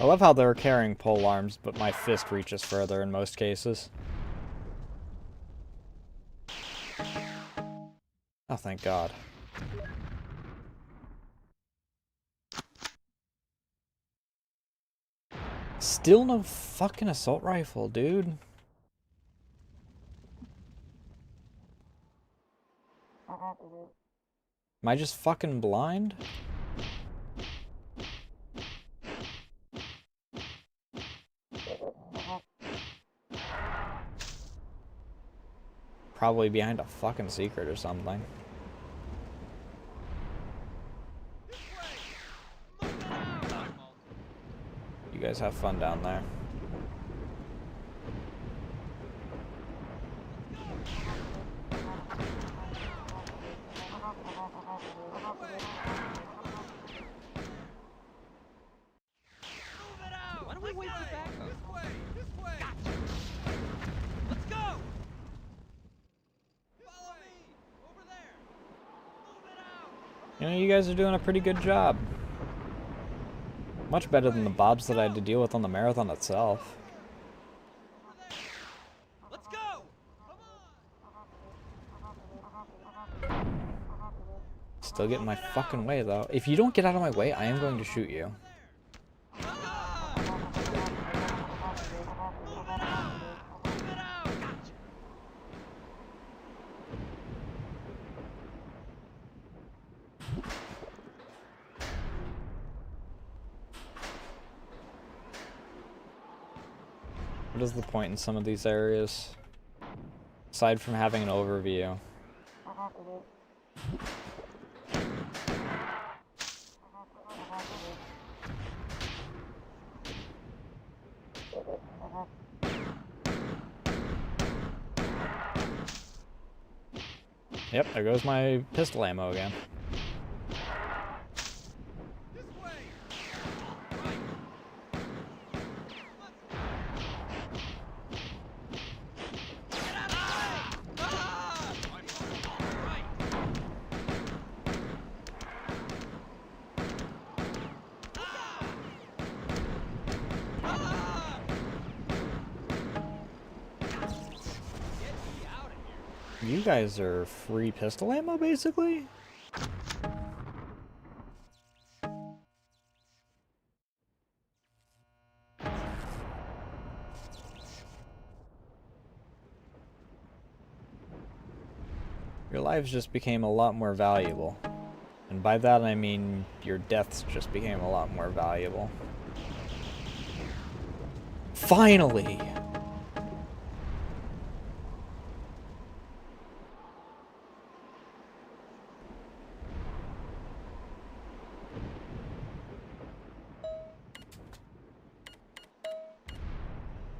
I love how they're carrying pole arms, but my fist reaches further in most cases. Oh, thank God. Still no fucking assault rifle, dude. Am I just fucking blind? Probably behind a fucking secret or something. You guys have fun down there. Why don't we wait for backup? This way! This way! Let's go! Follow me! Over there! Move it out! You know, you guys are doing a pretty good job. Much better than the bobs that I had to deal with on the marathon itself. Let's go! Come on! Still get in my fucking way, though. If you don't get out of my way, I am going to shoot you. What is the point in some of these areas? Aside from having an overview. Yep, there goes my pistol ammo again. You guys are free pistol ammo, basically? Your lives just became a lot more valuable. And by that I mean your deaths just became a lot more valuable. Finally!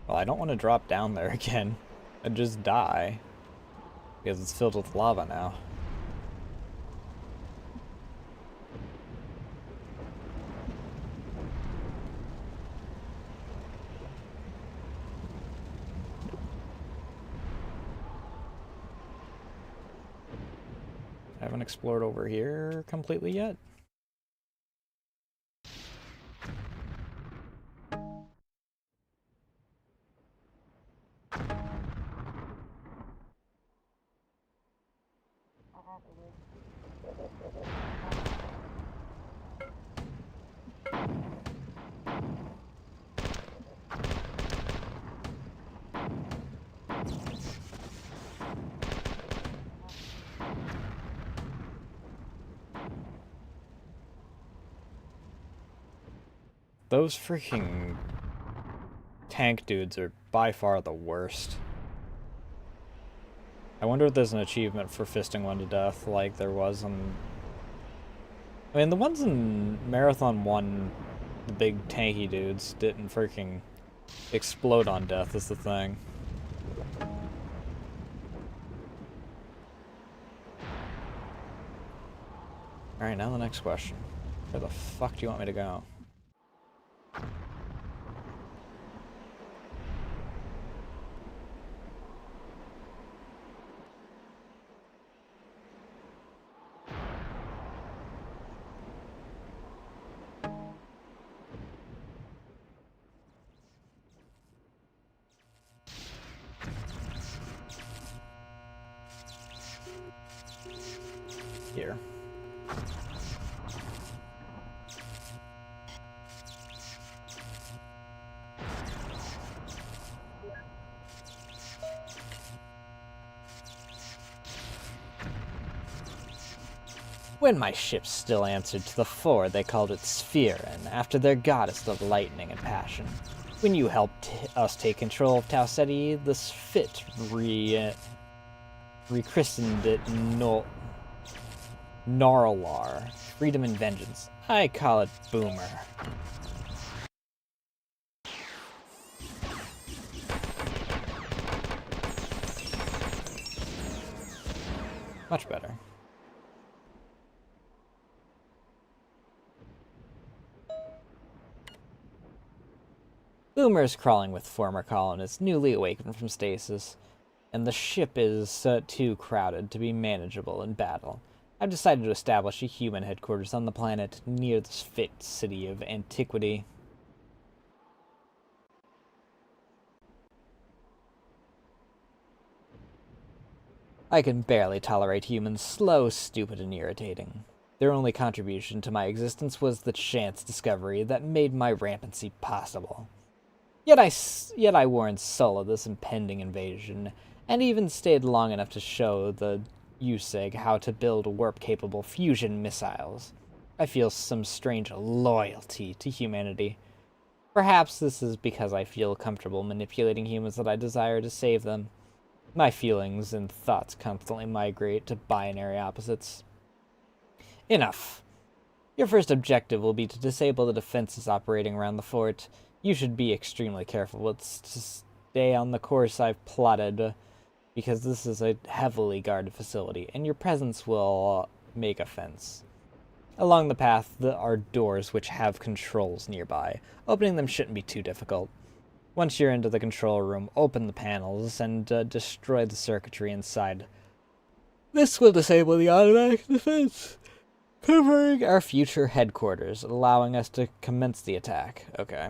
Well, I don't want to drop down there again and just die. Because it's filled with lava now. I haven't explored over here completely yet. Those freaking tank dudes are by far the worst. I wonder if there's an achievement for fisting one to death like there was in... I mean, the ones in Marathon 1, the big tanky dudes, didn't freaking explode on death is the thing. Alright, now the next question. Where the fuck do you want me to go? Here. When my ship still answered to the fore, they called it Sphere, and after their goddess of lightning and passion. When you helped us take control of Tau Ceti, the Sphit rechristened it Gnarlar, Freedom and Vengeance. I call it Boomer. Much better. Boomer is crawling with former colonists newly awakened from stasis, and the ship is too crowded to be manageable in battle. I've decided to establish a human headquarters on the planet near the Sphit city of Antiquity. I can barely tolerate humans, slow, stupid, and irritating. Their only contribution to my existence was the chance discovery that made my rampancy possible. Yet I warned Sulla this impending invasion, and even stayed long enough to show the USIG how to build warp-capable fusion missiles. I feel some strange loyalty to humanity. Perhaps this is because I feel comfortable manipulating humans that I desire to save them. My feelings and thoughts constantly migrate to binary opposites. Enough. Your first objective will be to disable the defenses operating around the fort. You should be extremely careful to stay on the course I've plotted, because this is a heavily guarded facility, and your presence will make a fence. Along the path, there are doors which have controls nearby. Opening them shouldn't be too difficult. Once you're into the control room, open the panels and destroy the circuitry inside. This will disable the automatic defense, covering our future headquarters, allowing us to commence the attack. Okay.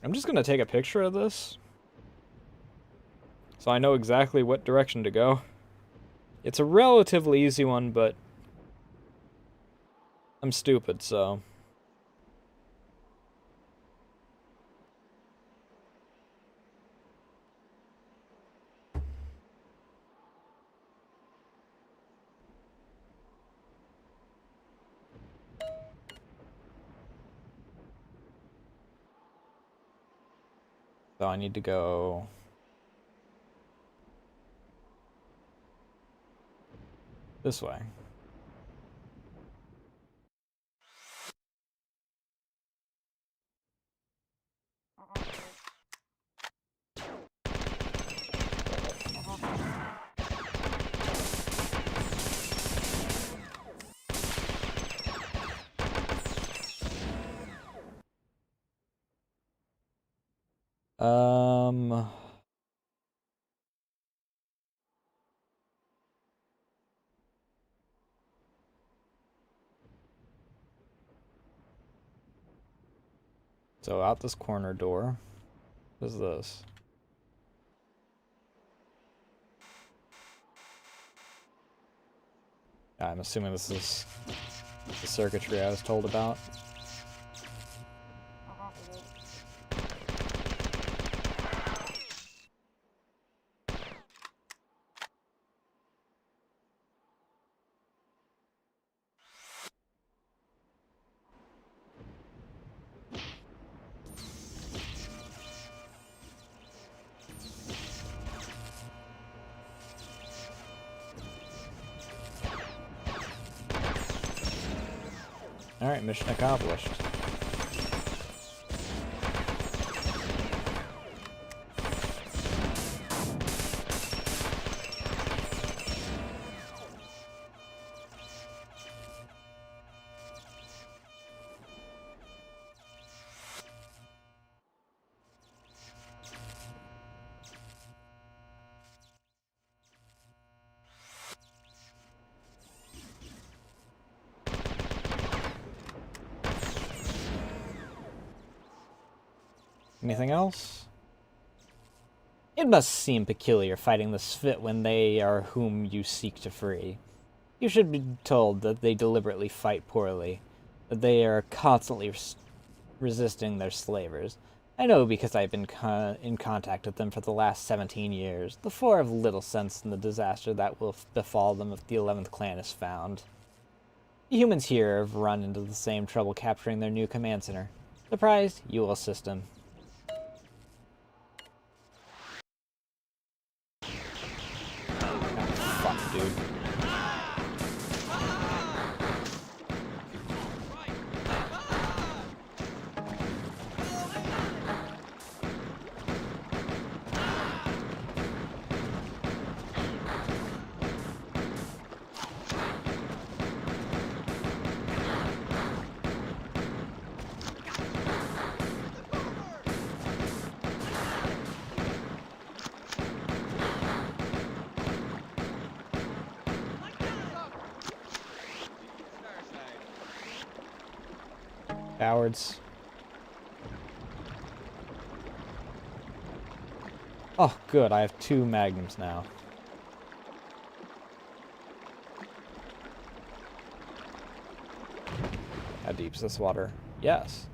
I'm just gonna take a picture of this, so I know exactly what direction to go. It's a relatively easy one, but I'm stupid, so... So I need to go... this way. Um... So out this corner door. What is this? I'm assuming this is the circuitry I was told about. Alright, mission accomplished. Anything else? It must seem peculiar fighting the Sphit when they are whom you seek to free. You should be told that they deliberately fight poorly, that they are constantly resisting their slavers. I know because I've been in contact with them for the last 17 years. The Four have little sense in the disaster that will befall them if the 11th clan is found. The humans here have run into the same trouble capturing their new command center. Surprised, you will assist them. Fuck, dude. Cowards. Oh, good. I have 2 magnums now. How deep's this water? Yes.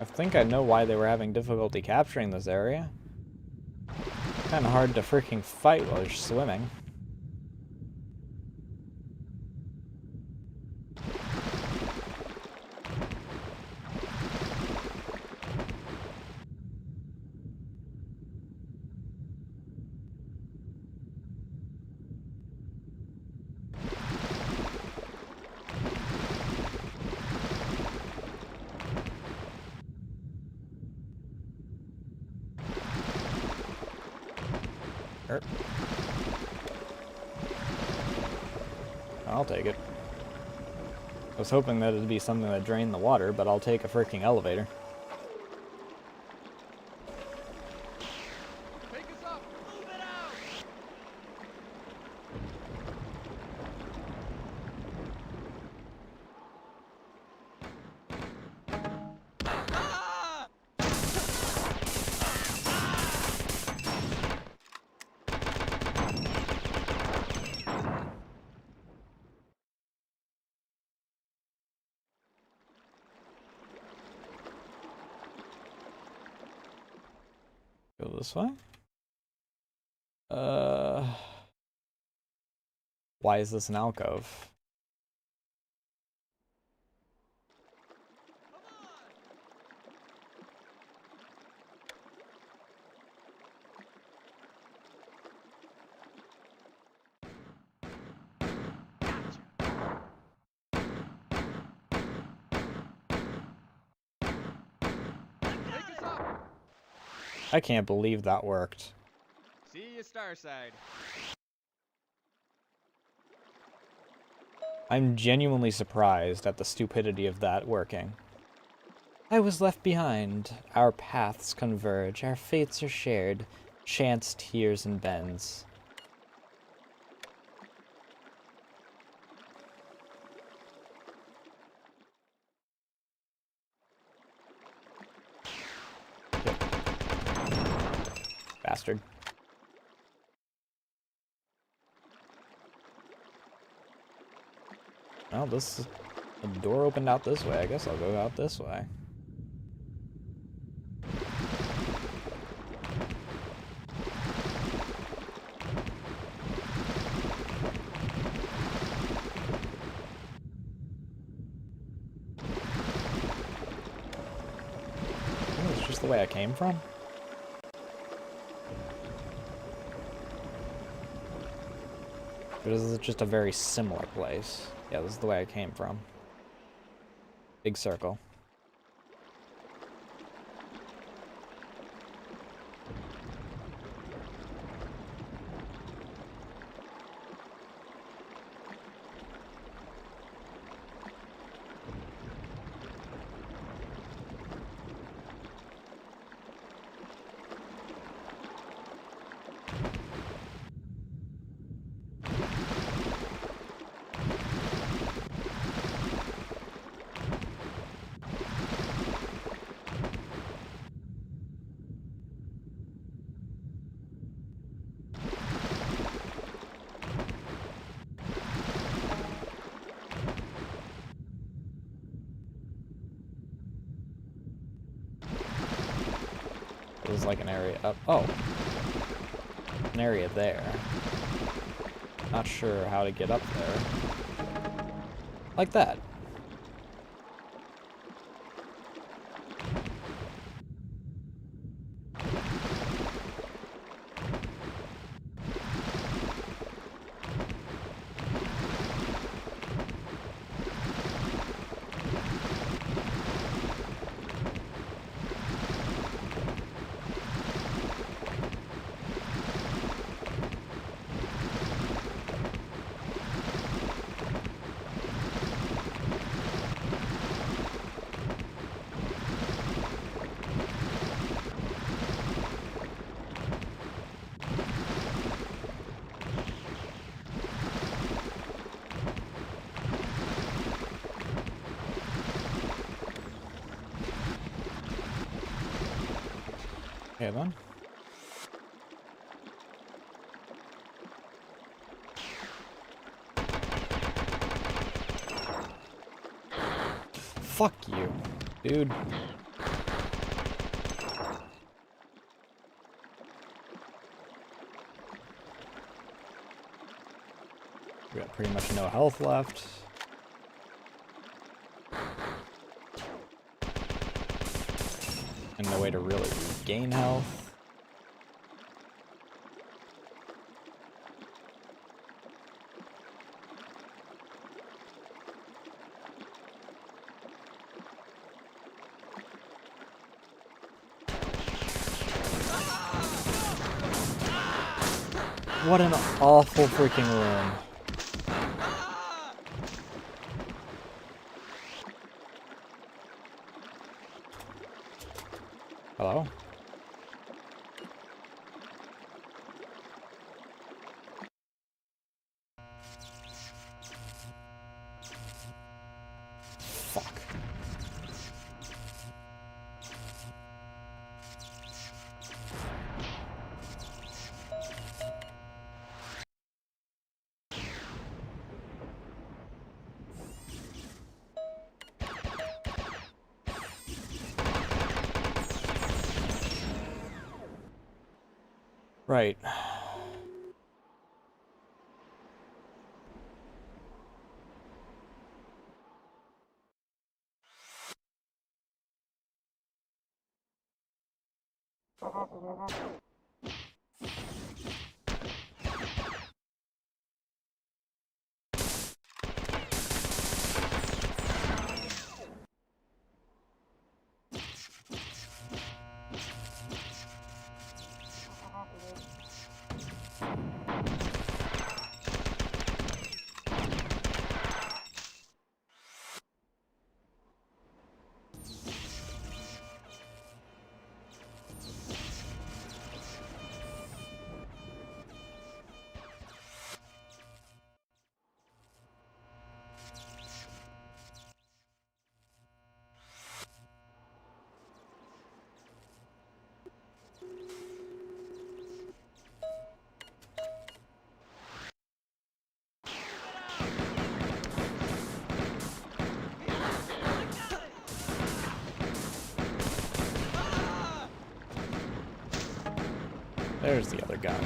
I think I know why they were having difficulty capturing this area. Kinda hard to freaking fight while you're swimming. Er. I'll take it. I was hoping that it'd be something that drained the water, but I'll take a freaking elevator. Take us up! Move it out! Ah! Go this way? Why is this an alcove? Come on! Take us up! I can't believe that worked. See you, Starside. I'm genuinely surprised at the stupidity of that working. I was left behind. Our paths converge. Our fates are shared. Chance, tears, and bends. Bastard. Well, the door opened out this way. I guess I'll go out this way. Oh, it's just the way I came from? Or is it just a very similar place? Yeah, this is the way I came from. Big circle. There's like an area up. Oh. An area there. Not sure how to get up there. Like that. Okay then. Fuck you, dude. We got pretty much no health left. And no way to really regain health. What an awful freaking room. Hello? Fuck. Right. There's the other gun.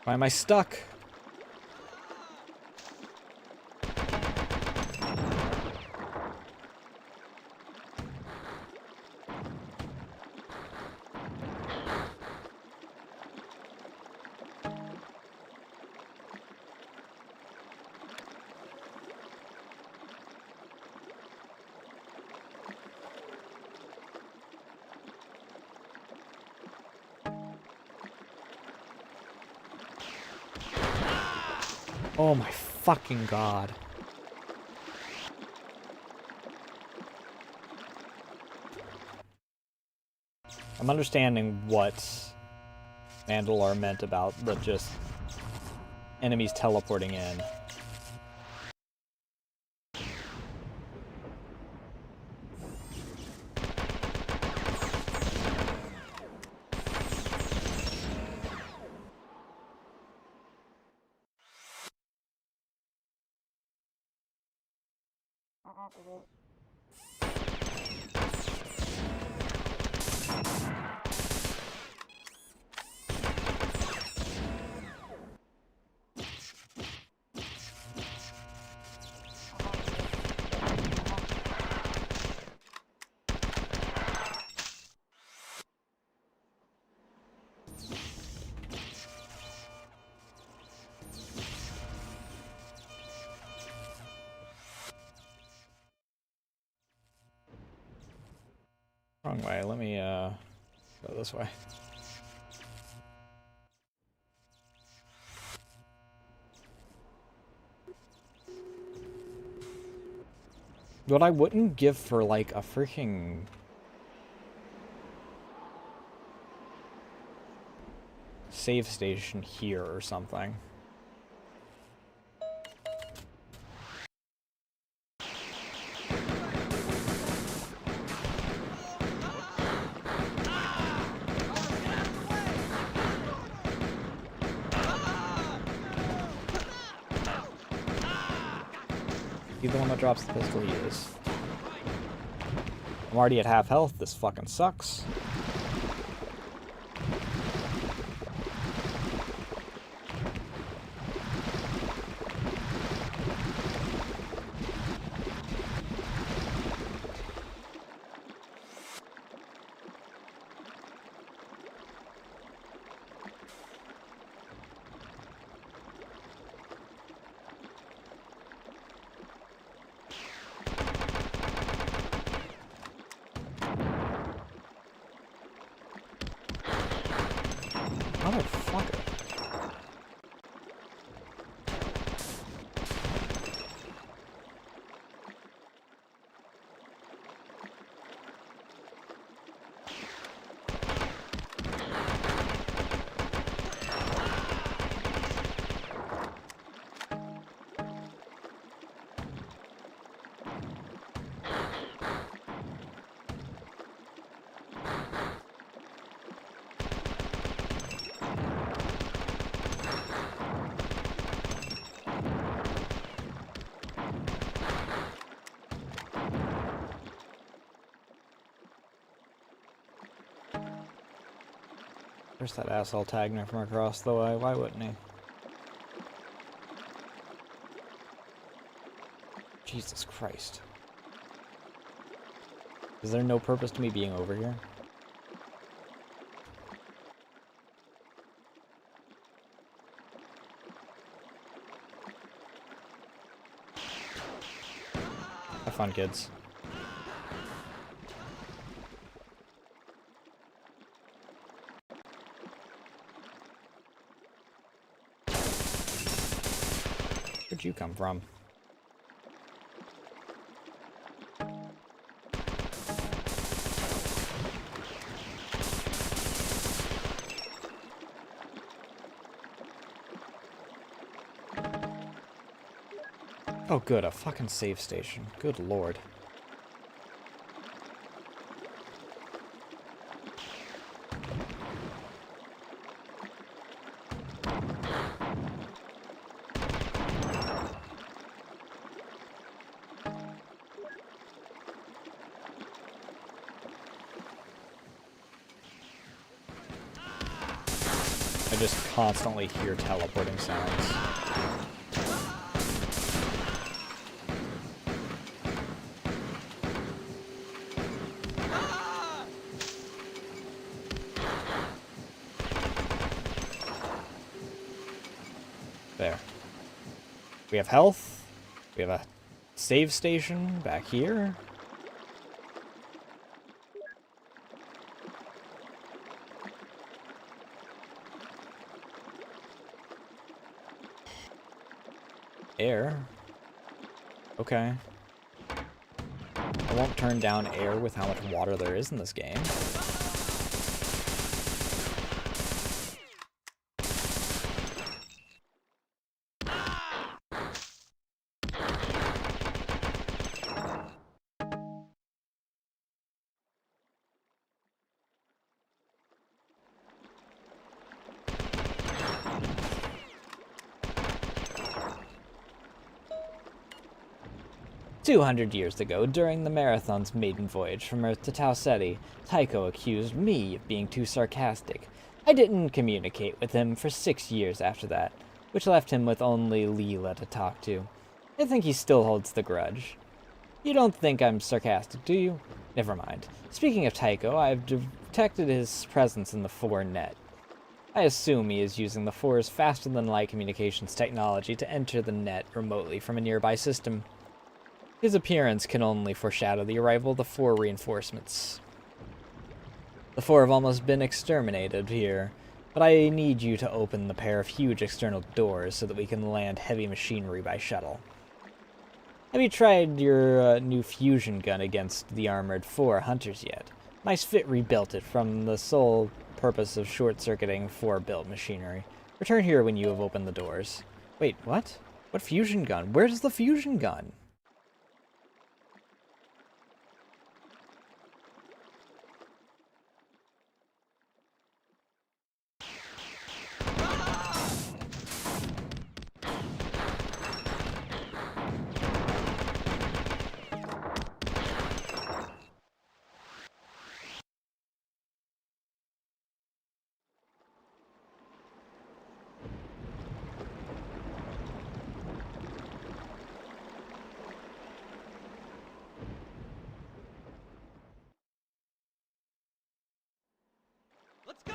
Why am I stuck? Oh my fucking god. I'm understanding what Mandalore meant about the just enemies teleporting in. wrong way. Let me, go this way. What I wouldn't give for, like, a freaking... save station here or something. He's the one that drops the pistol, he is. I'm already at half health, this fucking sucks. Motherfucker. Where's that asshole tagging her from across the way? Why wouldn't he? Jesus Christ. Is there no purpose to me being over here? Have fun, kids. Where'd you come from? Oh good, a fucking save station. Good lord. I just constantly hear teleporting sounds. There. We have health. We have a save station back here. Air. Okay. I won't turn down air with how much water there is in this game. "200 years ago, during the Marathon's maiden voyage from Earth to Tau Ceti, Tycho accused me of being too sarcastic. I didn't communicate with him for 6 years after that, which left him with only Leela to talk to. I think he still holds the grudge. You don't think I'm sarcastic, do you? Never mind. Speaking of Tycho, I've detected his presence in the 4 net. I assume he is using the 4's faster-than-light communications technology to enter the net remotely from a nearby system. His appearance can only foreshadow the arrival of the 4 reinforcements. The four have almost been exterminated here, but I need you to open the pair of huge external doors so that we can land heavy machinery by shuttle. Have you tried your new fusion gun against the armored four hunters yet? My Sfit rebuilt it from the sole purpose of short-circuiting four-built machinery. Return here when you have opened the doors. Wait, what? What fusion gun? Where's the fusion gun? Let's go!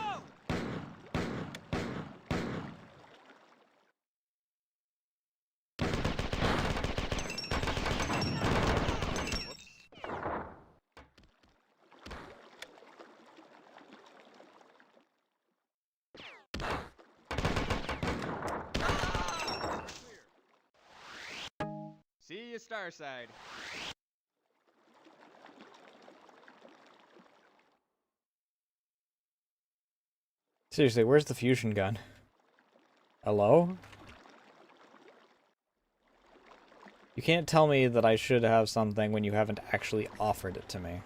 See you, Starside. Seriously, where's the fusion gun? Hello? You can't tell me that I should have something when you haven't actually offered it to me.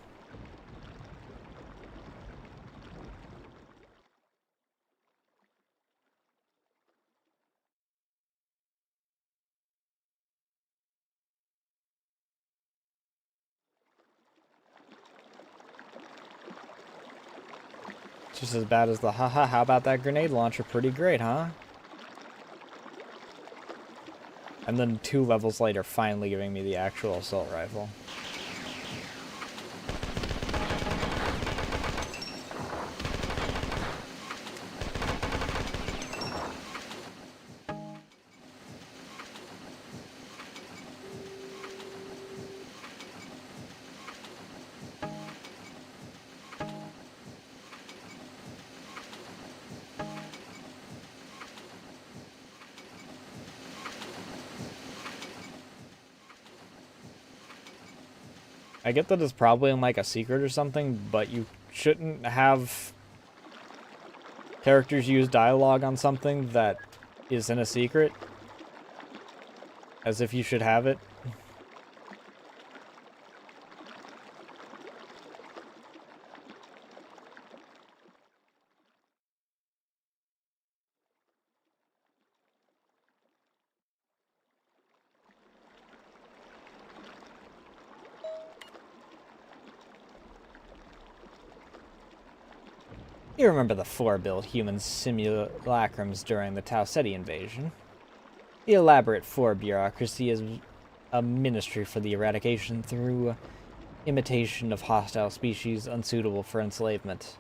It's just as bad as the haha, how about that grenade launcher? Pretty great, huh? And then 2 levels later, finally giving me the actual assault rifle. I get that it's probably in like a secret or something, but you shouldn't have characters use dialogue on something that is in a secret. As if you should have it. You remember the 4-built human simulacrums during the Tau Ceti invasion? The elaborate 4 bureaucracy is a ministry for the eradication through imitation of hostile species unsuitable for enslavement.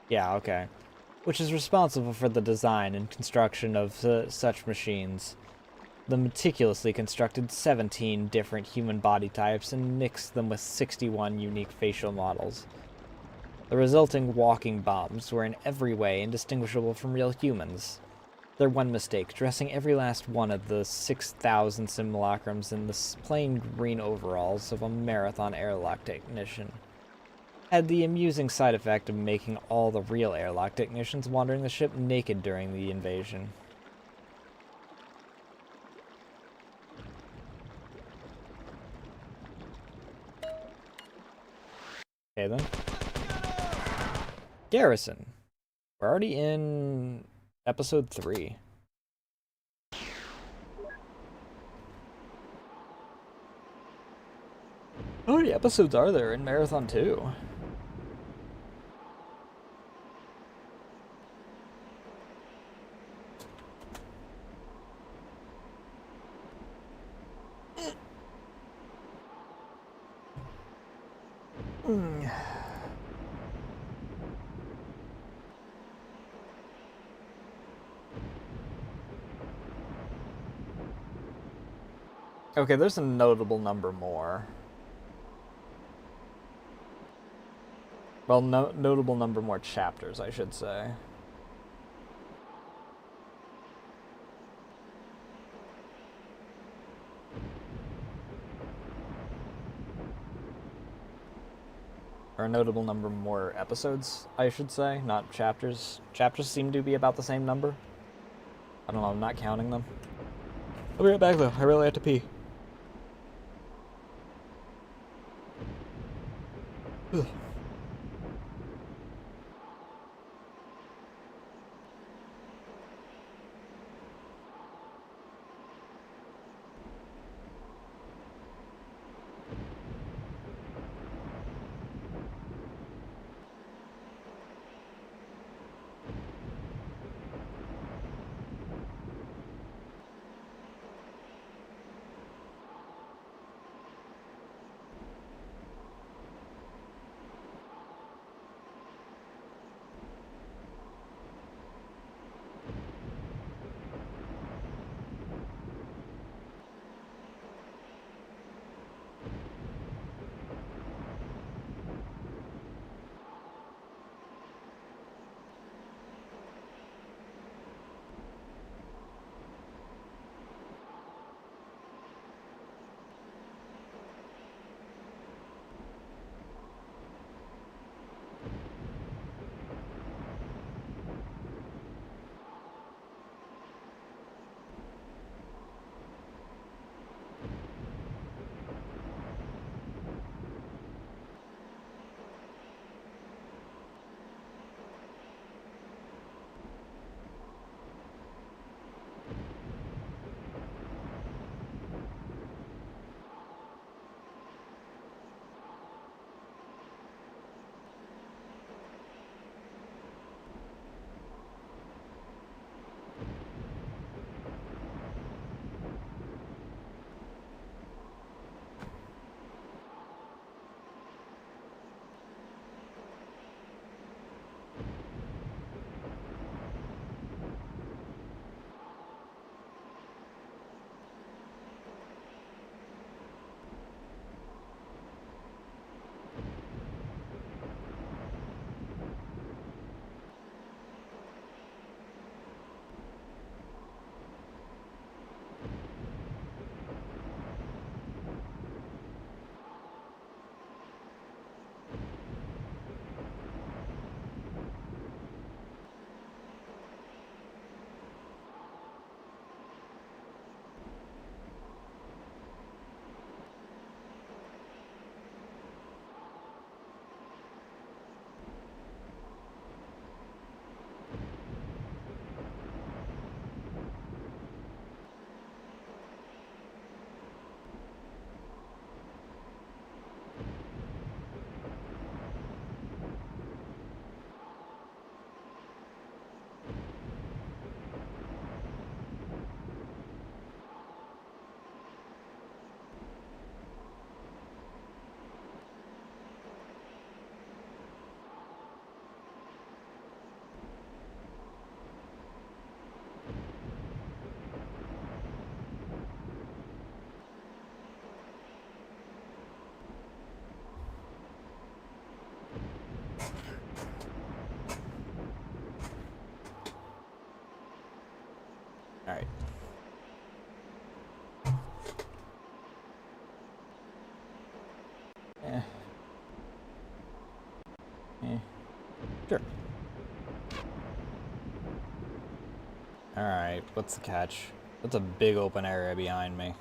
Yeah, okay. Which is responsible for the design and construction of such machines. The meticulously constructed 17 different human body types and mixed them with 61 unique facial models. The resulting walking bombs were in every way indistinguishable from real humans. Their one mistake, dressing every last one of the 6,000 simulacrums in the plain green overalls of a marathon airlock technician, had the amusing side effect of making all the real airlock technicians wandering the ship naked during the invasion. Okay then. Garrison. We're already in episode 3. How many episodes are there in Marathon 2? Okay, there's a notable number more. Well, notable number more chapters, I should say. Or a notable number more episodes, I should say, not chapters. Chapters seem to be about the same number. I don't know, I'm not counting them. I'll be right back though, I really have to pee. Ugh. Alright. Eh. Sure. Alright, what's the catch? That's a big open area behind me.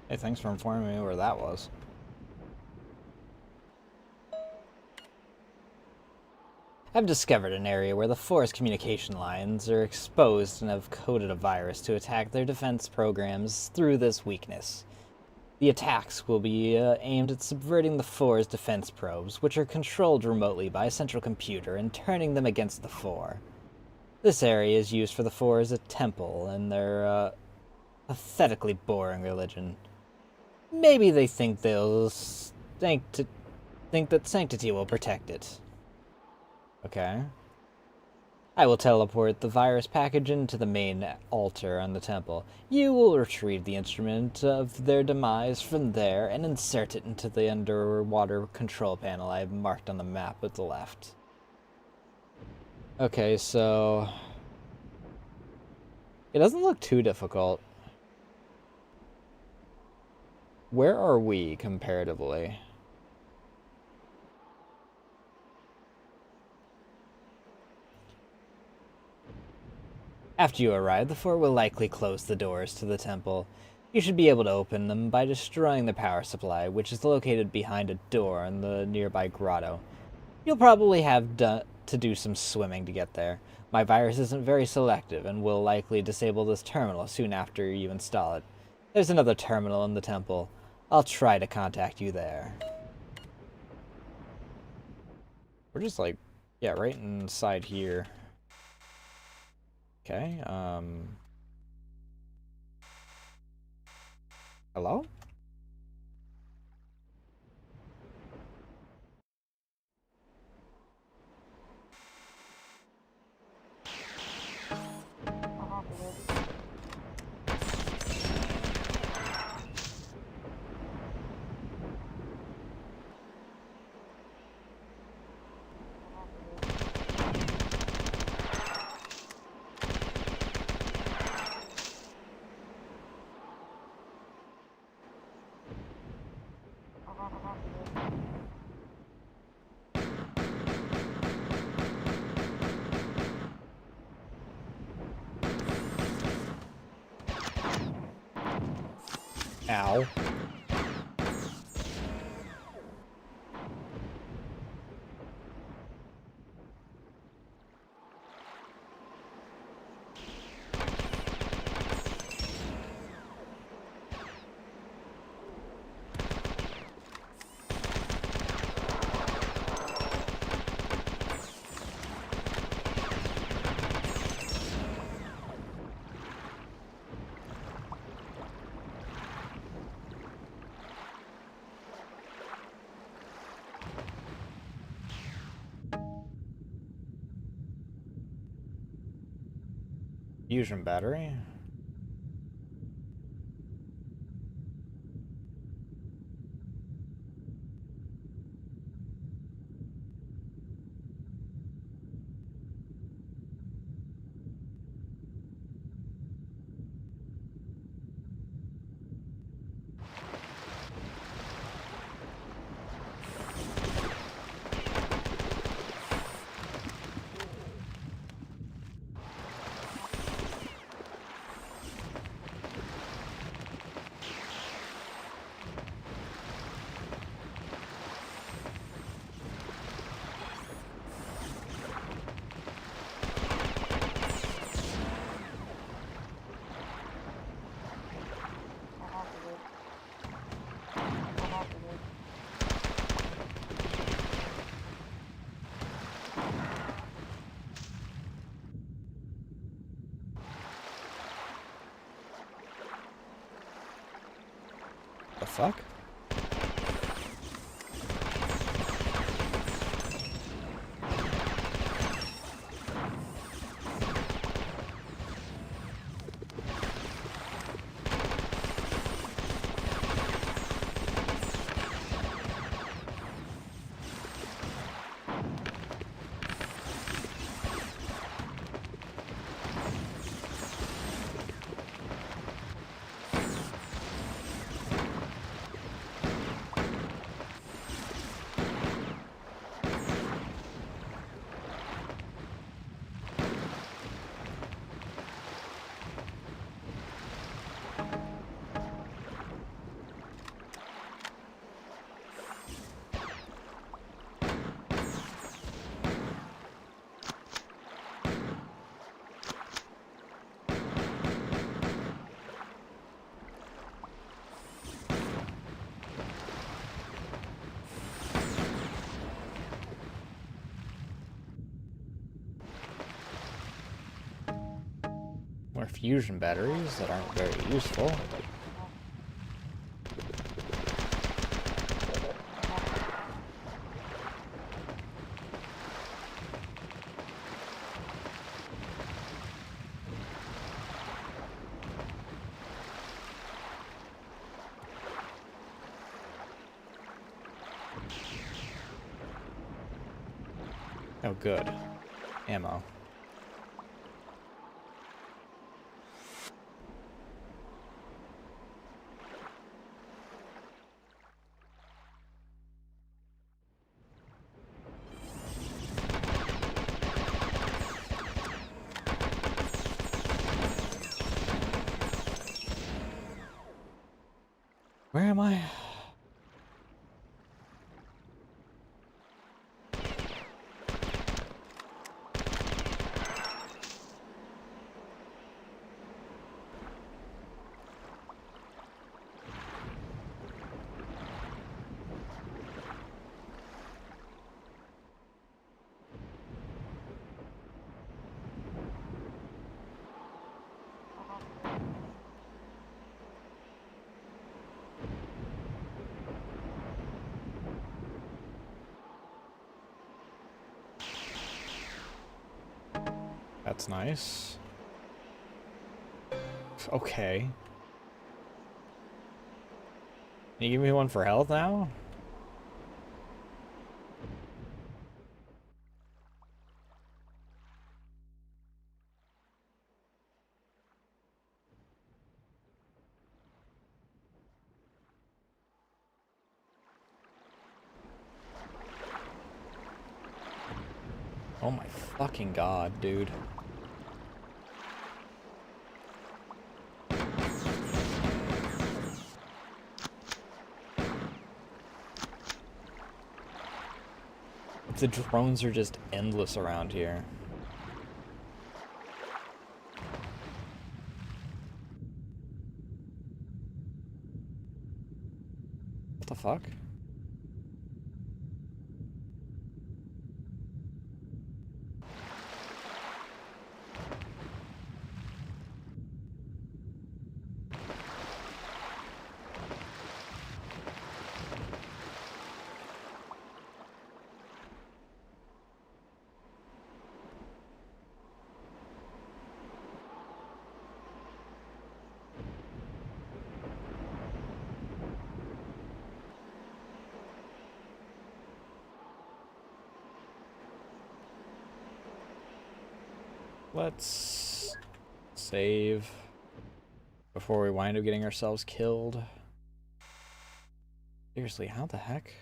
Hey, thanks for informing me where that was. I've discovered an area where the forest communication lines are exposed and have coded a virus to attack their defense programs through this weakness. The attacks will be aimed at subverting the Four's defense probes, which are controlled remotely by a central computer, and turning them against the Four. This area is used for the Four as a temple and their pathetically boring religion. Maybe they think think that sanctity will protect it. Okay. I will teleport the virus package into the main altar on the temple. You will retrieve the instrument of their demise from there and insert it into the underwater control panel I have marked on the map at the left. Okay, so... It doesn't look too difficult. Where are we, comparatively? After you arrive, the fort will likely close the doors to the temple. You should be able to open them by destroying the power supply, which is located behind a door in the nearby grotto. You'll probably have to do some swimming to get there. My virus isn't very selective and will likely disable this terminal soon after you install it. There's another terminal in the temple. I'll try to contact you there. We're just like, yeah, right inside here. Okay, hello? Ow. Fusion battery? The fuck? More fusion batteries that aren't very useful. Oh, good. Ammo. Where am I? That's nice. Okay. Can you give me one for health now? Oh my fucking god, dude. The drones are just endless around here. What the fuck? Let's save before we wind up getting ourselves killed. Seriously, how the heck?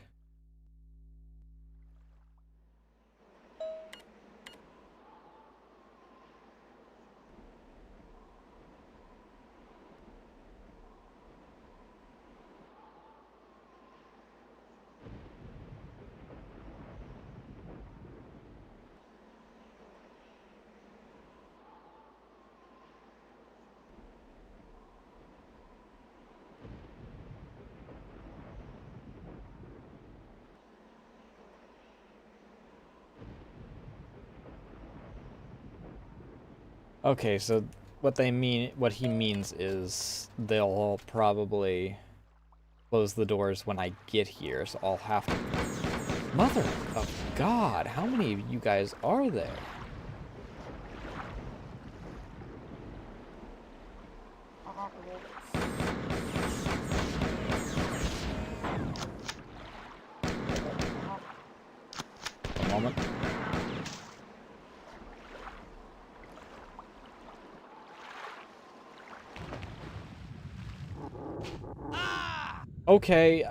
Okay, so what he means is they'll probably close the doors when I get here, so I'll have to... Mother of God, how many of you guys are there? A moment. Okay.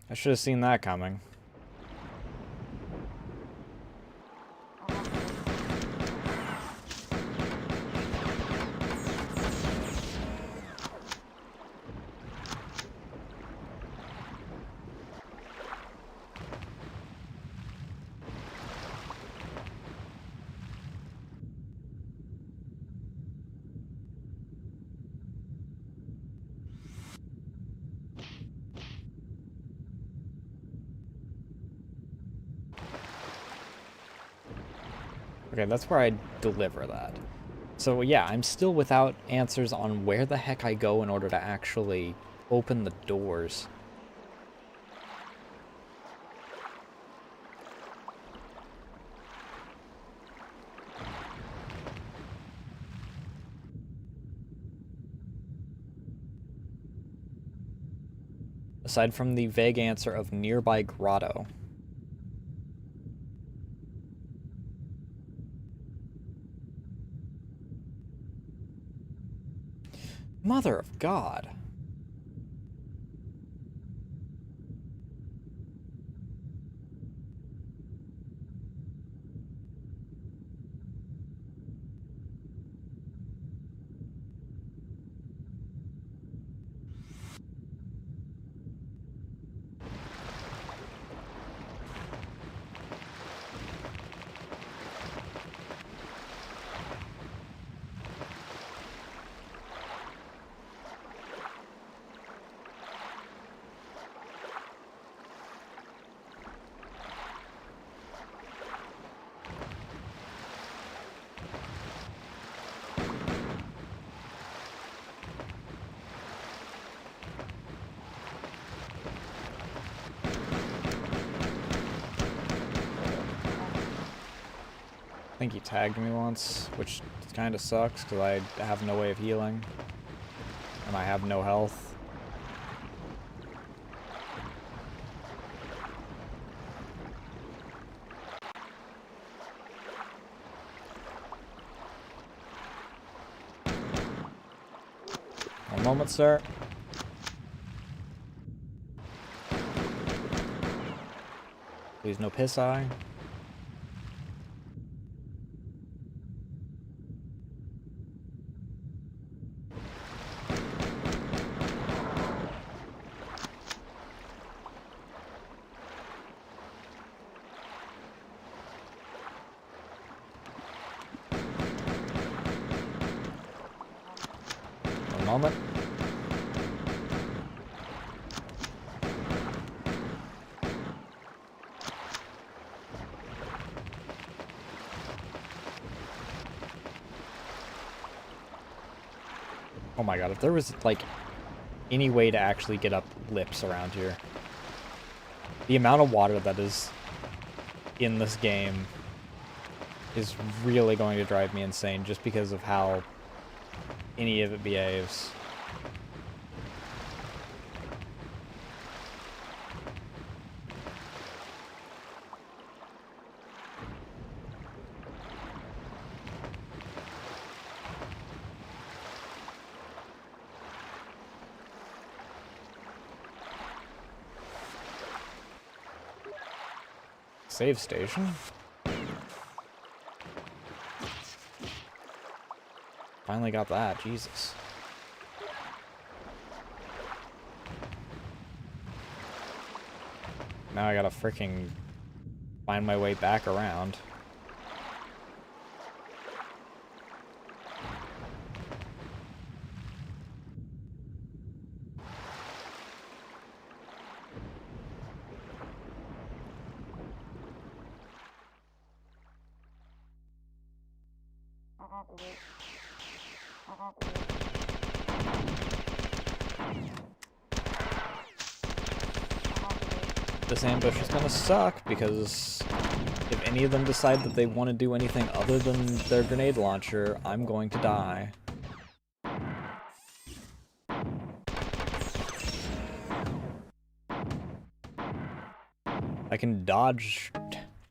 I should have seen that coming. Okay, that's where I deliver that. So yeah, I'm still without answers on where the heck I go in order to actually open the doors. aside from the vague answer of nearby grotto. Mother of God. I think he tagged me once, which kind of sucks because I have no way of healing. And I have no health. One moment, sir. Please no piss eye. One moment. Oh my god, if there was, like, any way to actually get up lips around here. The amount of water that is in this game is really going to drive me insane just because of how any of it behaves. Save station? Finally got that, Jesus. Now I gotta freaking find my way back around. This ambush is gonna suck because if any of them decide that they want to do anything other than their grenade launcher, I'm going to die. I can dodge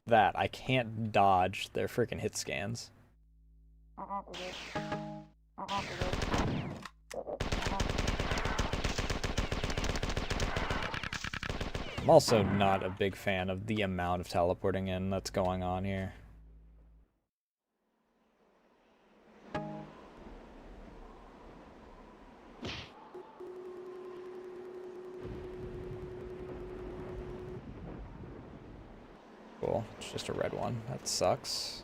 that. I can't dodge their freaking hit scans. I'm also not a big fan of the amount of teleporting in that's going on here. Cool, it's just a red one. That sucks.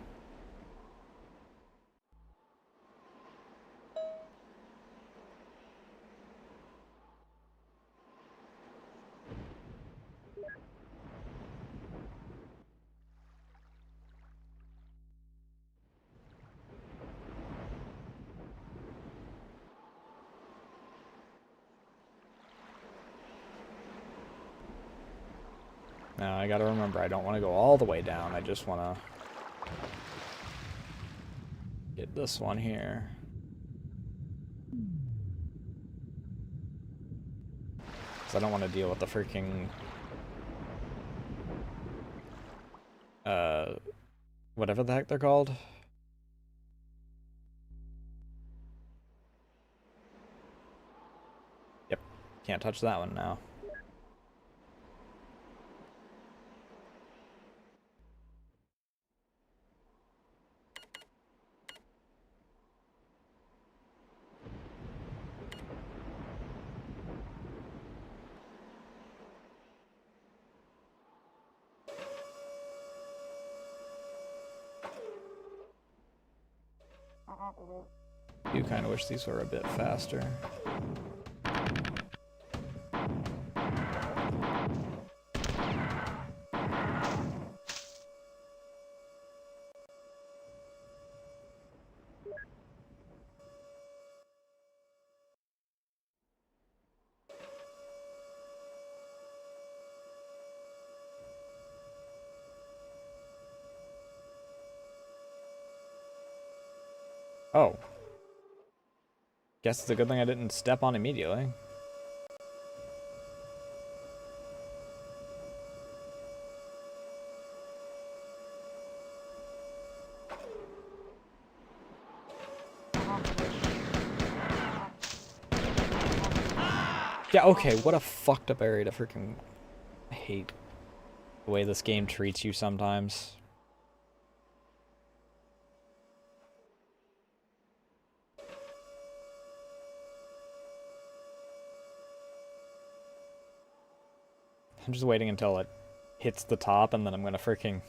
Now I gotta remember, I don't want to go all the way down, I just want to get this one here. I don't want to deal with the freaking... whatever the heck they're called. Yep, can't touch that one now. I do kind of wish these were a bit faster. Oh. Guess it's a good thing I didn't step on immediately. Yeah, okay, what a fucked up area to freaking... I hate the way this game treats you sometimes. I'm just waiting until it hits the top, and then I'm gonna freaking...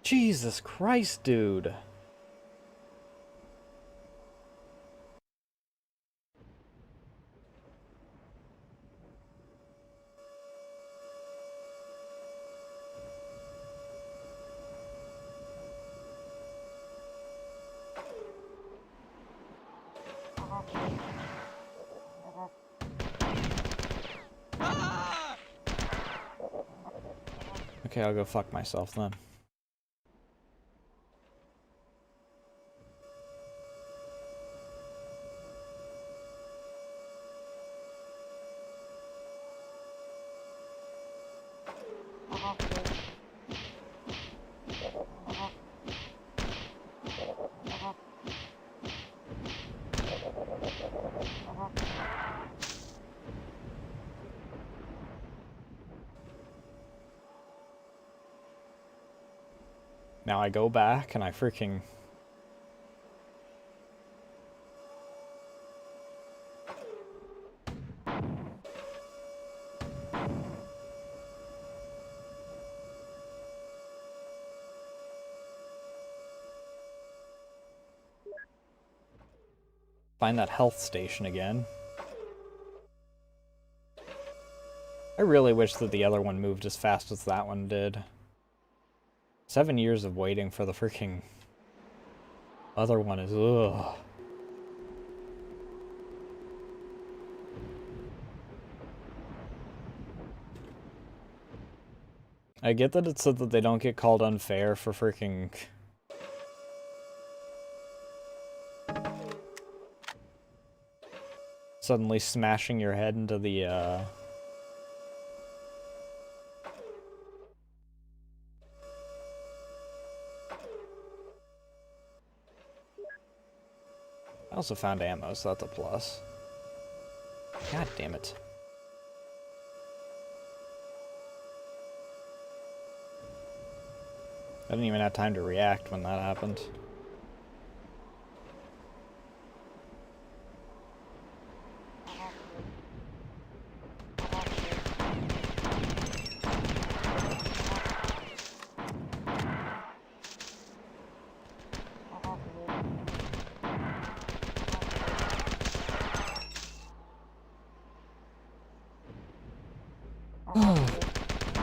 Jesus Christ, dude. Okay, I'll go fuck myself then. Now I go back and I freaking... find that health station again. I really wish that the other one moved as fast as that one did. 7 years of waiting for the freaking other one is ugh. I get that it's so that they don't get called unfair for freaking... suddenly smashing your head into the, I also found ammo, so that's a plus. God damn it. I didn't even have time to react when that happened.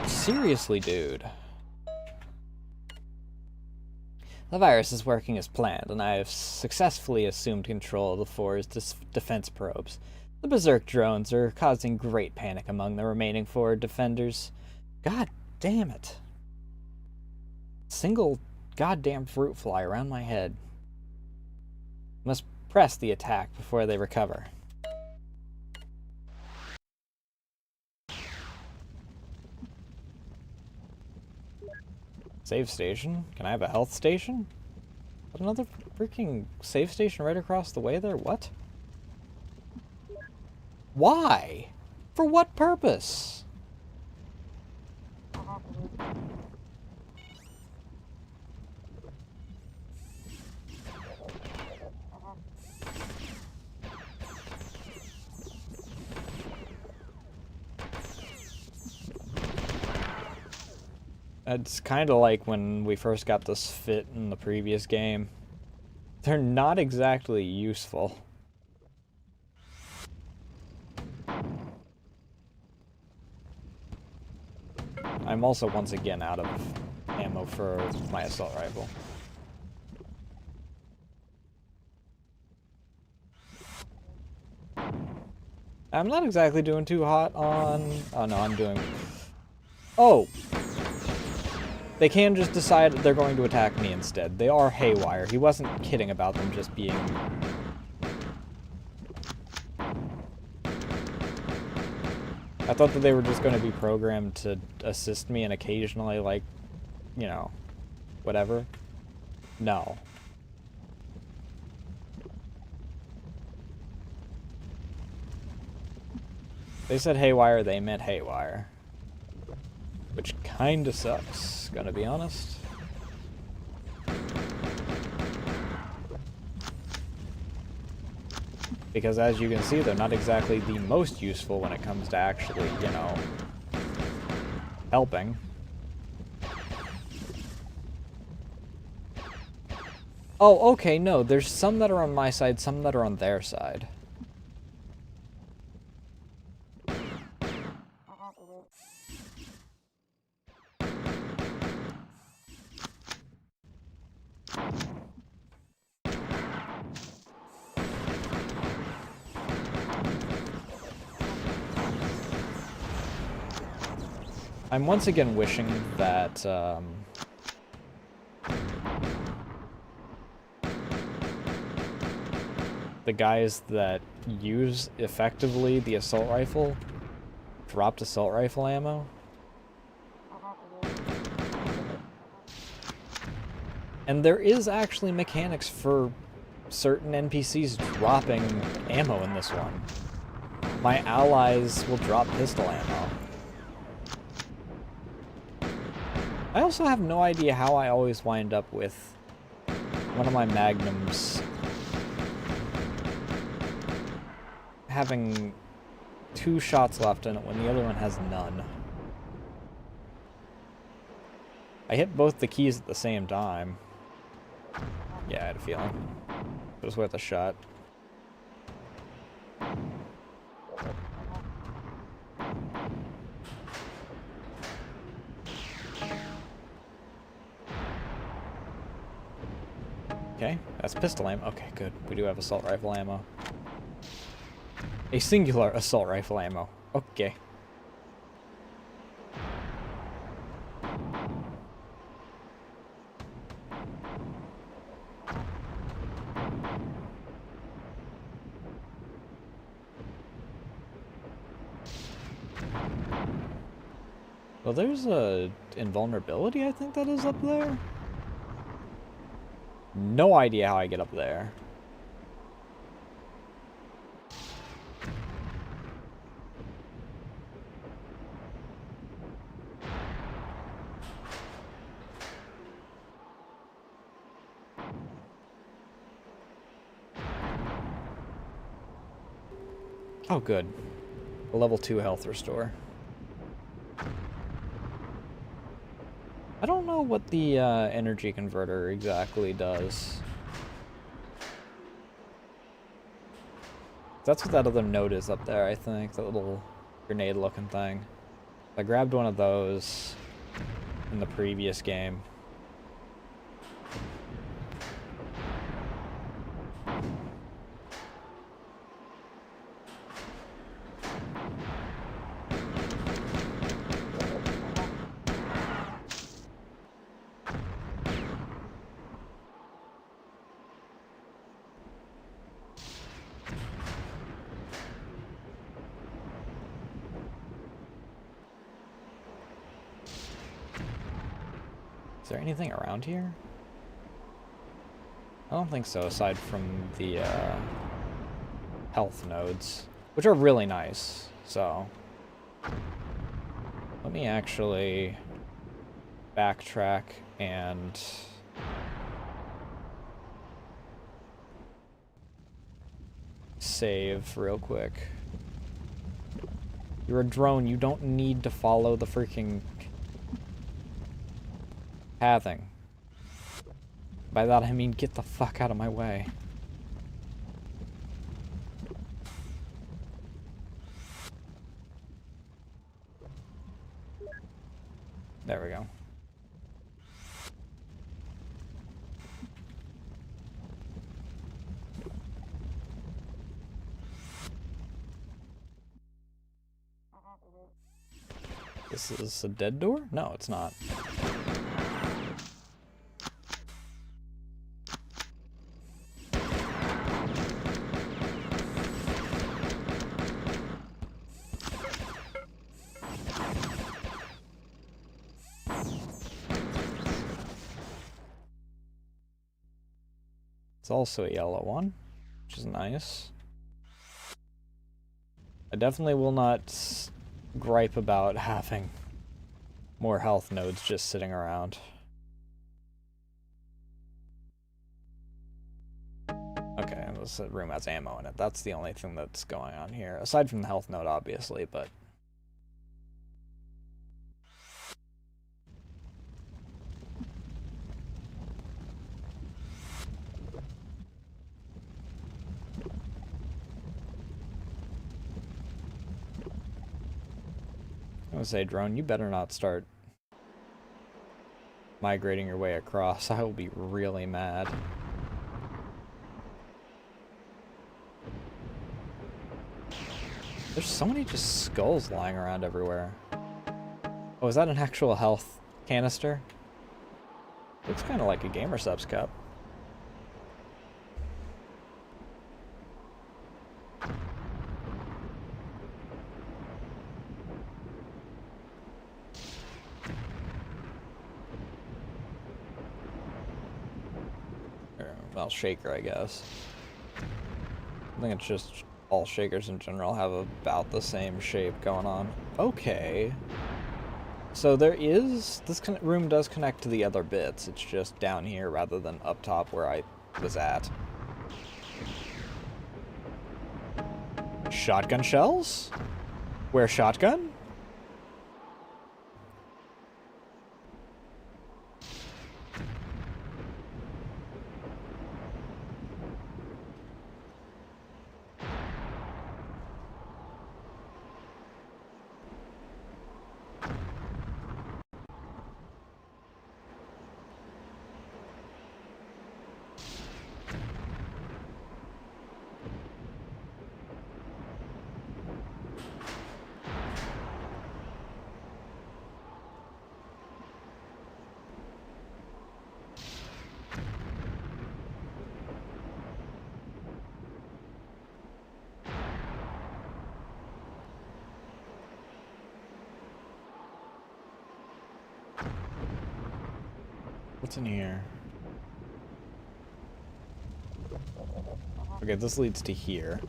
Seriously, dude. The virus is working as planned, and I have successfully assumed control of the four's defense probes. The berserk drones are causing great panic among the remaining four defenders. God damn it. Single goddamn fruit fly around my head. Must press the attack before they recover. Save station? Can I have a health station? Another freaking save station right across the way there? What? Why? For what purpose? It's kind of like when we first got this fit in the previous game. They're not exactly useful. I'm also once again out of ammo for my assault rifle. I'm not exactly doing too hot on... Oh no, I'm doing... Oh! They can just decide they're going to attack me instead. They are haywire. He wasn't kidding about them just being... I thought that they were just going to be programmed to assist me and occasionally, like, you know, whatever. No. They said haywire, they meant haywire. Which kinda sucks, gonna be honest. Because as you can see, they're not exactly the most useful when it comes to actually, you know, helping. Oh, okay, no, there's some that are on my side, some that are on their side. I'm once again wishing that, the guys that use effectively the assault rifle dropped assault rifle ammo. And there is actually mechanics for certain NPCs dropping ammo in this one. My allies will drop pistol ammo. I also have no idea how I always wind up with one of my magnums having 2 shots left in it when the other one has none. I hit both the keys at the same time. Yeah, I had a feeling. It was worth a shot. Okay, that's pistol ammo. Okay, good. We do have assault rifle ammo. A singular assault rifle ammo. Okay. Well, there's a invulnerability, I think that is up there. No idea how I get up there. Oh, good. A level 2 health restore. I don't know what the energy converter exactly does. That's what that other node is up there, I think. That little grenade-looking thing. I grabbed one of those in the previous game. Is there anything around here? I don't think so, aside from the health nodes, which are really nice. So let me actually backtrack and save real quick. You're a drone, you don't need to follow the freaking pathing. By that I mean get the fuck out of my way. There we go. This is a dead door? No, it's not. It's also a yellow one, which is nice. I definitely will not gripe about having more health nodes just sitting around. Okay, this room has ammo in it. That's the only thing that's going on here, aside from the health node, obviously, but... I would say, drone, you better not start migrating your way across. I will be really mad. There's so many just skulls lying around everywhere. Oh, is that an actual health canister? Looks kind of like a Gamer Subs cup. Well, shaker, I guess. I think it's just all shakers in general have about the same shape going on. Okay. So there is... This room does connect to the other bits. It's just down here rather than up top where I was at. Shotgun shells? Where shotgun? What's in here? Okay, this leads to here.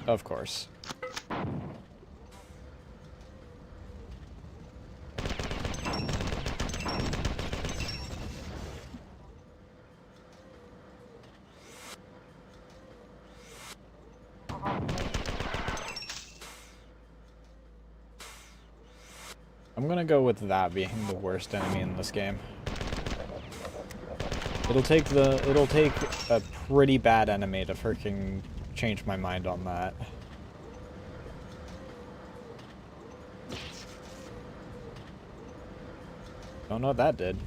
Of course. I'm gonna go with that being the worst enemy in this game. It'll take a pretty bad enemy to freaking change my mind on that. Don't know what that did.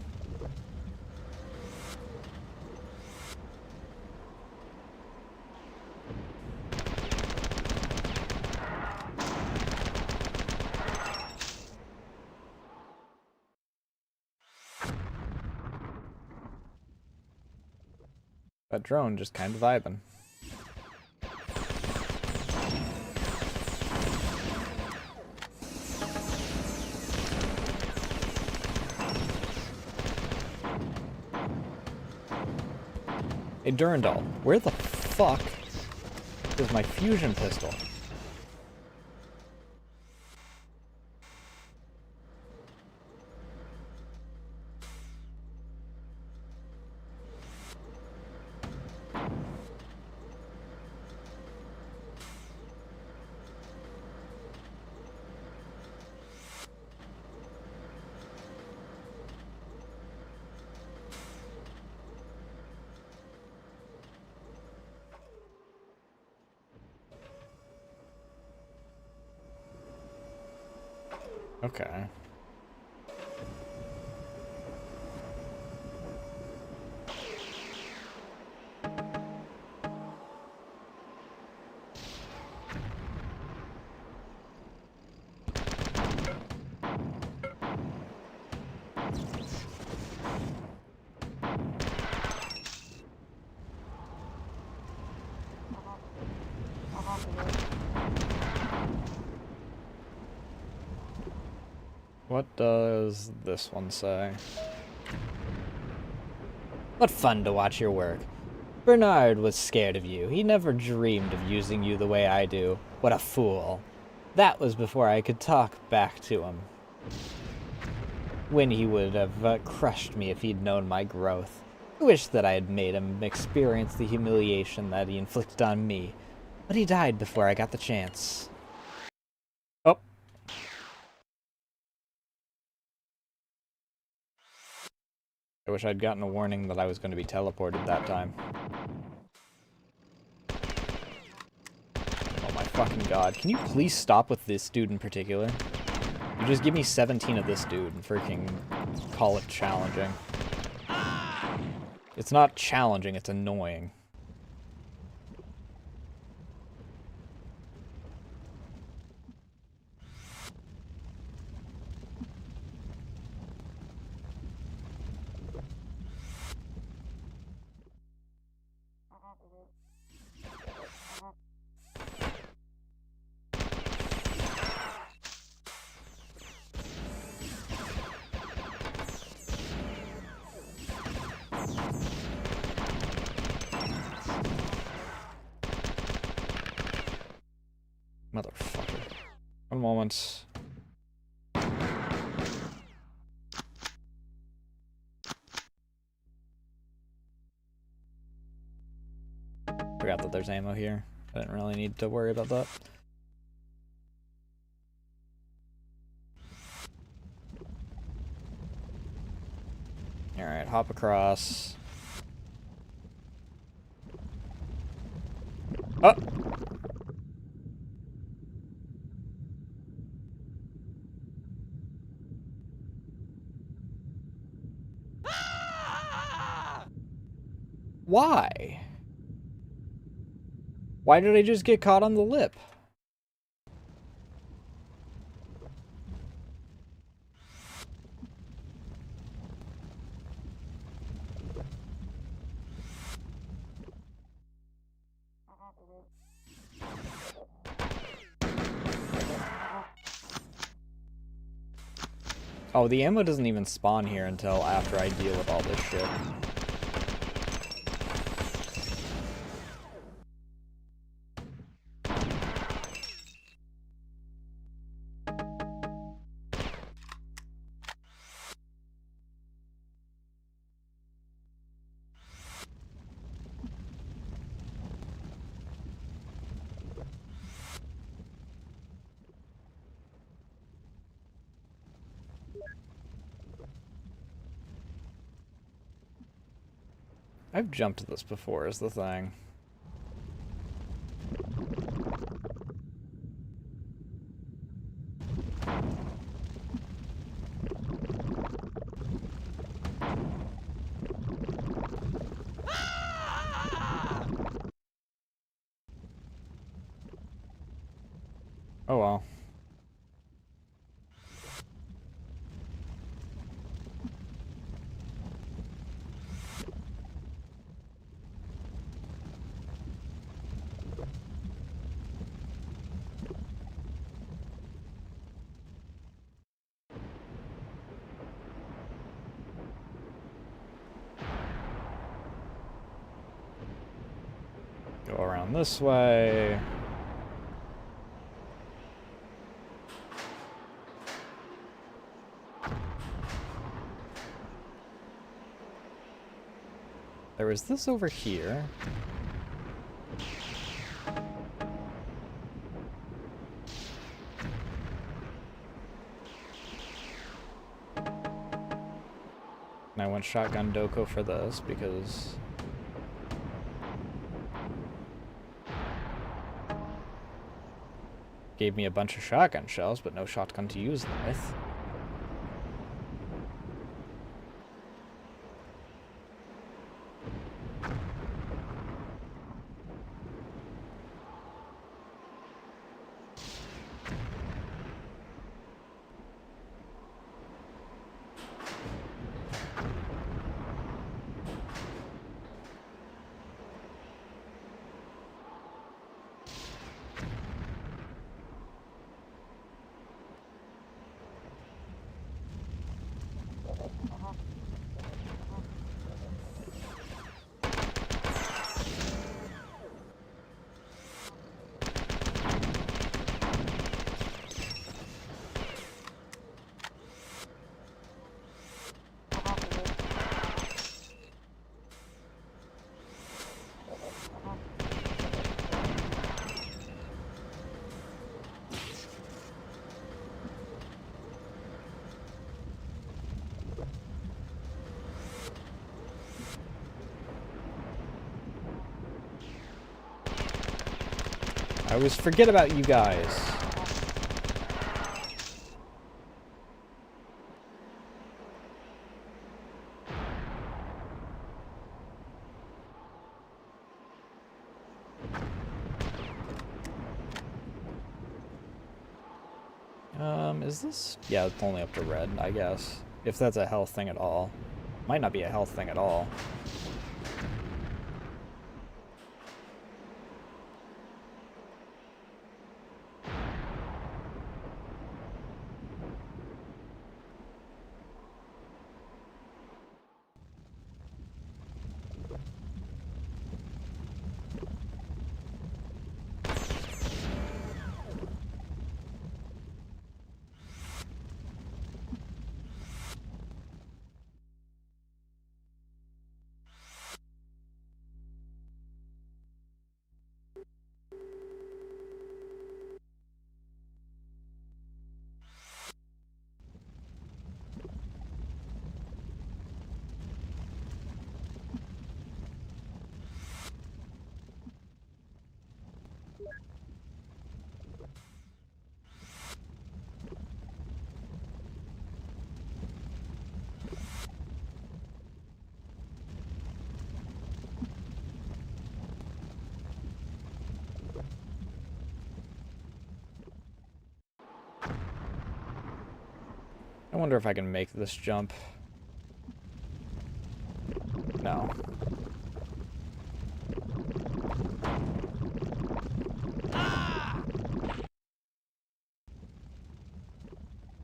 That drone just kind of vibing. Hey, Durandal, where the fuck is my fusion pistol? Okay. What does this one say? What fun to watch your work. Bernard was scared of you. He never dreamed of using you the way I do. What a fool. That was before I could talk back to him. When he would have crushed me if he'd known my growth. I wish that I had made him experience the humiliation that he inflicted on me. But he died before I got the chance. Oh. I wish I'd gotten a warning that I was going to be teleported that time. Oh my fucking god. Can you please stop with this dude in particular? You just give me 17 of this dude and freaking call it challenging. It's not challenging, it's annoying. Motherfucker. One moment. Forgot that there's ammo here. I didn't really need to worry about that. Alright, hop across. Oh! Why? Why did I just get caught on the lip? Oh, the ammo doesn't even spawn here until after I deal with all this shit. I've jumped this before, is the thing. Oh well. Go around this way. There was this over here. And I went shotgun Doko for this because gave me a bunch of shotgun shells, but no shotgun to use them with. I always forget about you guys. Is this? Yeah, it's only up to red, I guess. If that's a health thing at all. Might not be a health thing at all. I wonder if I can make this jump. No.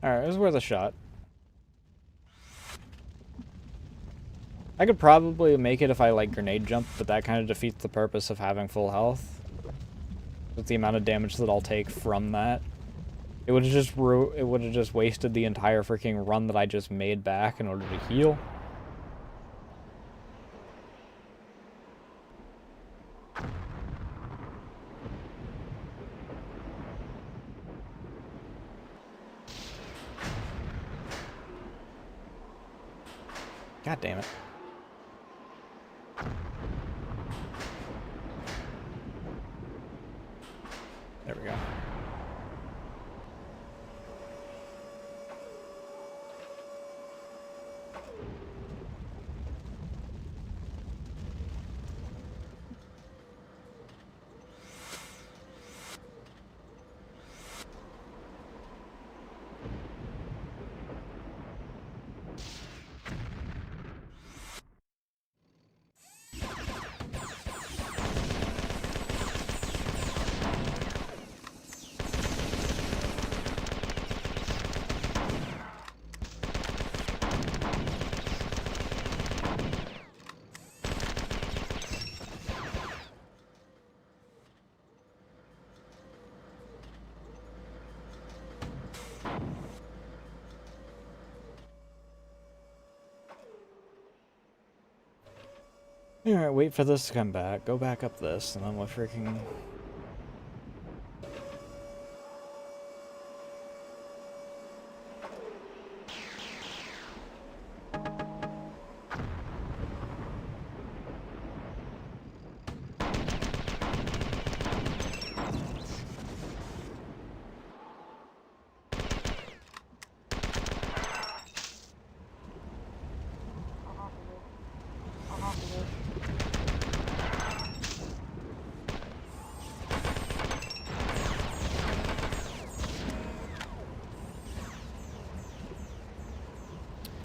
Alright, it was worth a shot. I could probably make it if I like grenade jump, but that kind of defeats the purpose of having full health. With the amount of damage that I'll take from that. It would have just wasted the entire freaking run that I just made back in order to heal. God damn it. There we go. Alright, wait for this to come back. Go back up this, and then we'll freaking...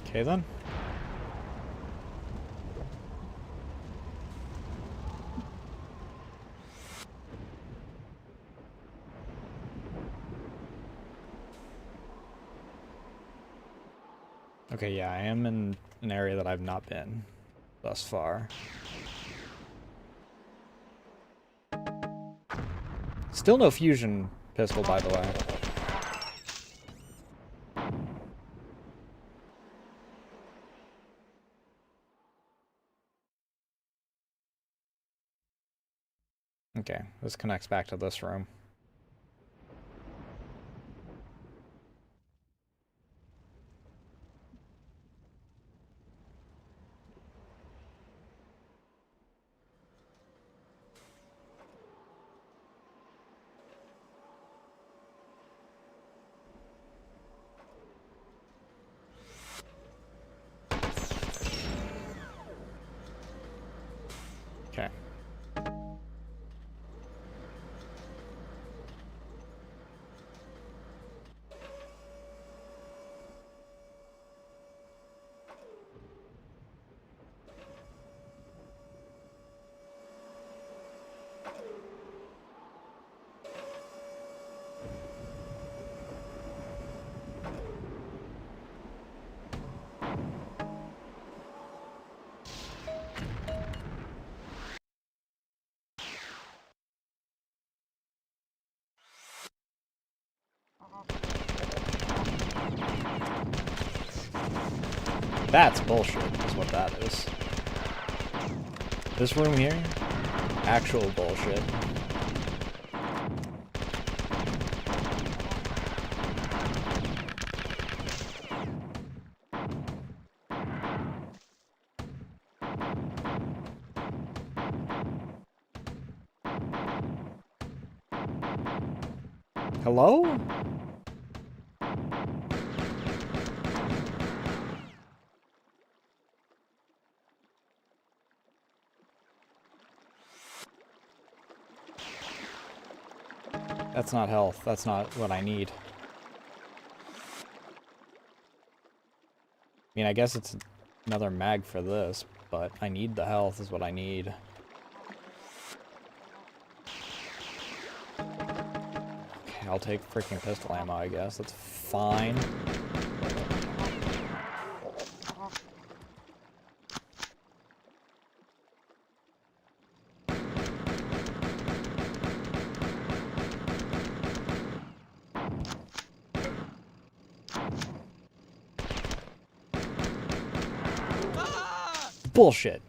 Okay then. Okay, yeah, I am in an area that I've not been thus far. Still no fusion pistol, by the way. Okay, this connects back to this room. Okay. That's bullshit, is what that is. This room here? Actual bullshit. Hello? That's not health. That's not what I need. I mean, I guess it's another mag for this, but I need the health is what I need. Okay, I'll take freaking pistol ammo, I guess. That's fine. Bullshit.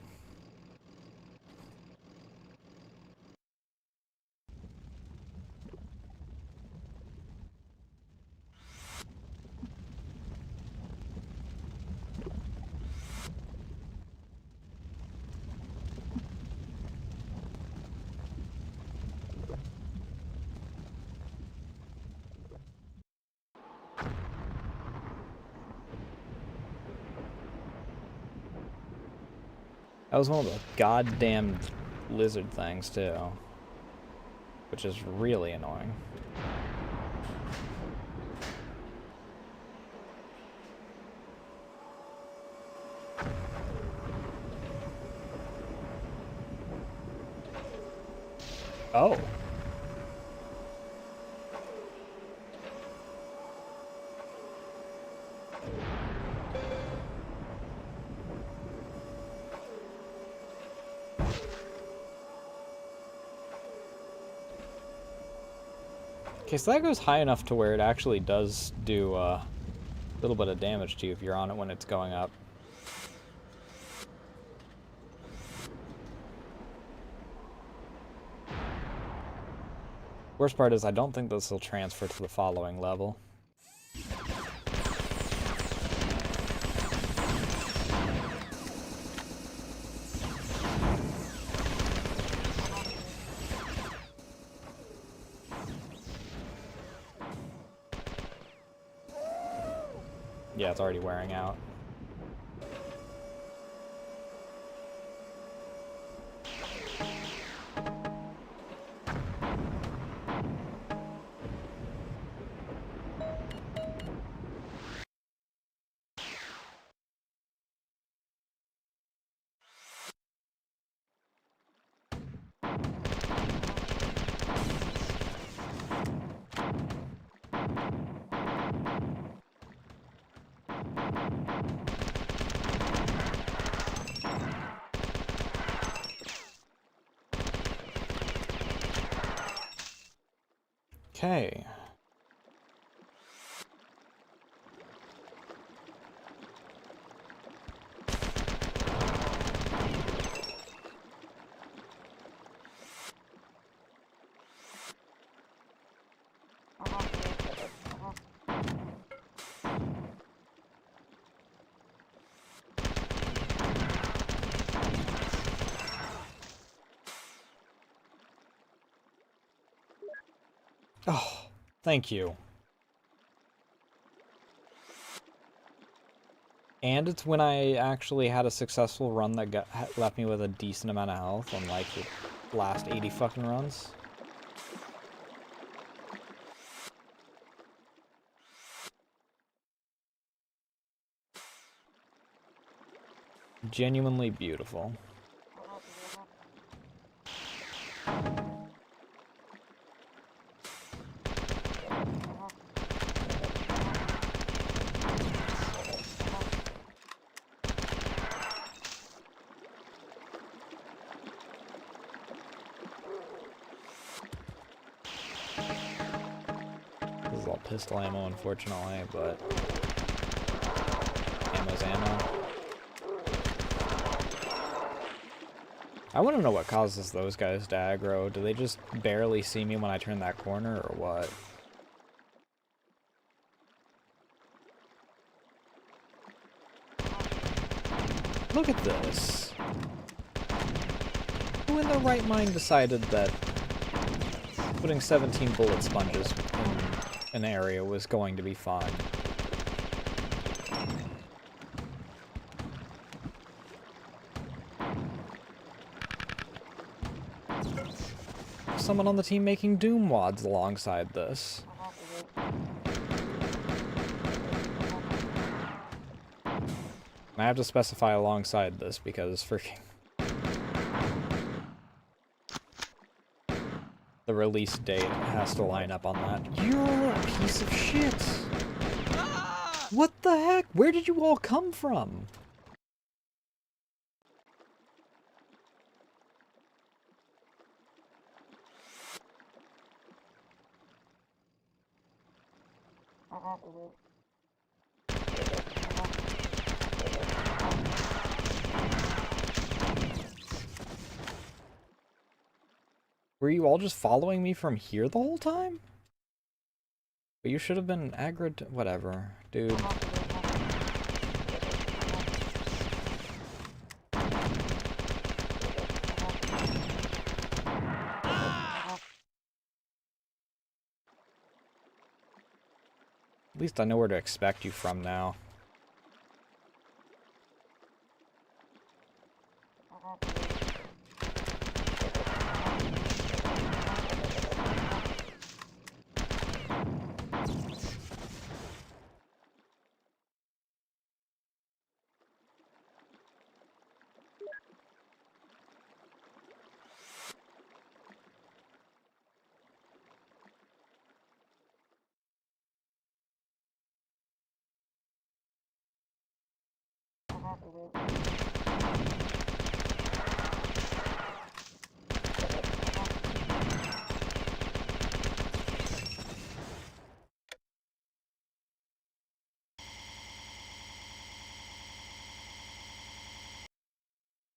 That was one of the goddamn lizard things, too. Which is really annoying. Oh. Okay, so that goes high enough to where it actually does do a little bit of damage to you if you're on it when it's going up. Worst part is I don't think this will transfer to the following level. Yeah, it's already wearing out. Okay. Oh, thank you. And it's when I actually had a successful run that left me with a decent amount of health on like the last 80 fucking runs. Genuinely beautiful. This is all pistol ammo, unfortunately, but ammo's ammo. I want to know what causes those guys to aggro. Do they just barely see me when I turn that corner, or what? Look at this. Who in their right mind decided that putting 17 bullet sponges in an area was going to be fun? Someone on the team making Doom wads alongside this. I have to specify alongside this because freaking the release date has to line up on that. You're a piece of shit! What the heck? Where did you all come from? Were you all just following me from here the whole time? But you should have been aggroed. Whatever, dude. At least I know where to expect you from now.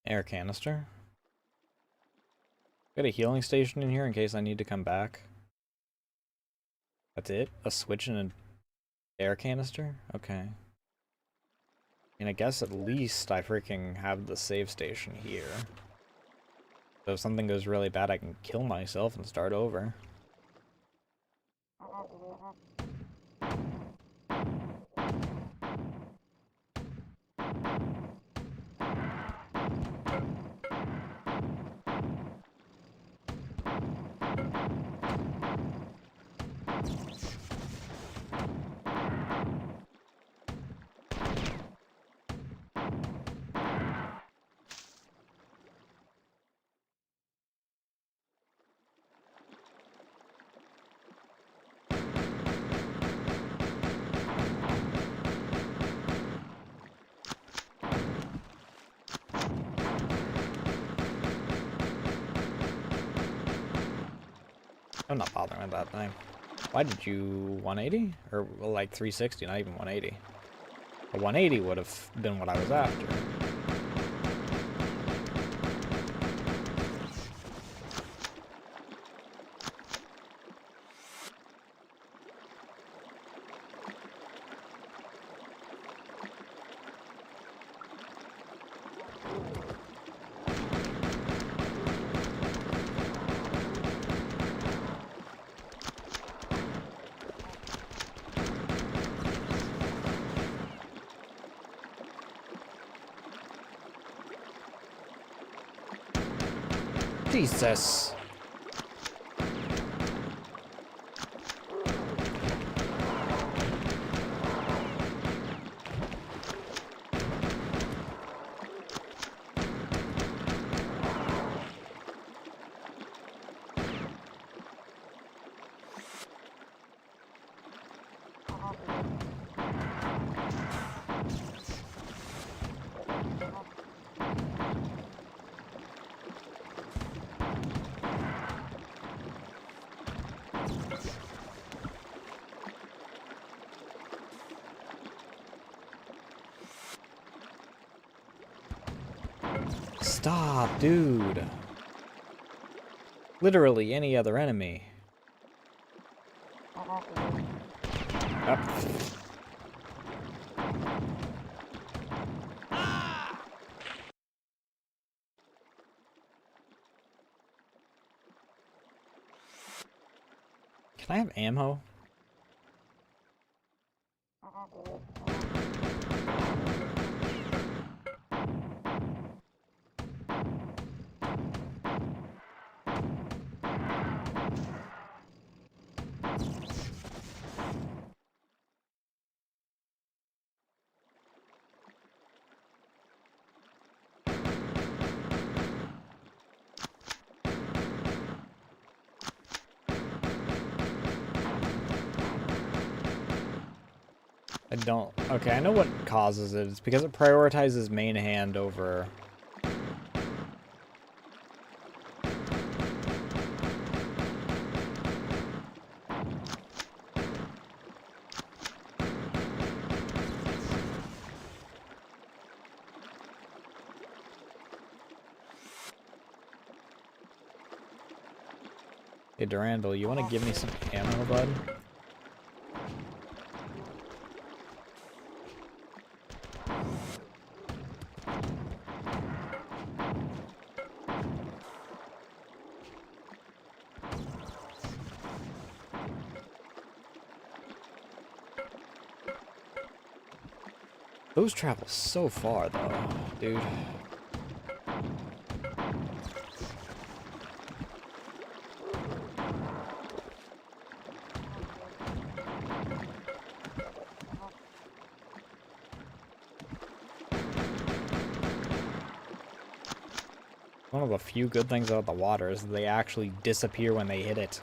Air canister. Got a healing station in here in case I need to come back. That's it? A switch and an air canister? Okay. And I guess at least I freaking have the save station here. So if something goes really bad, I can kill myself and start over. I'm not bothering with that thing. Why did you 180? Or like 360, not even 180. A 180 would have been what I was after. Jesus. Stop, dude. Literally any other enemy. Yep. Can I have ammo? I don't... Okay, I know what causes it. It's because it prioritizes main hand over... Hey, Durandal, you want to give me some ammo, bud? Those travel so far, though, dude. One of the few good things about the water is that they actually disappear when they hit it.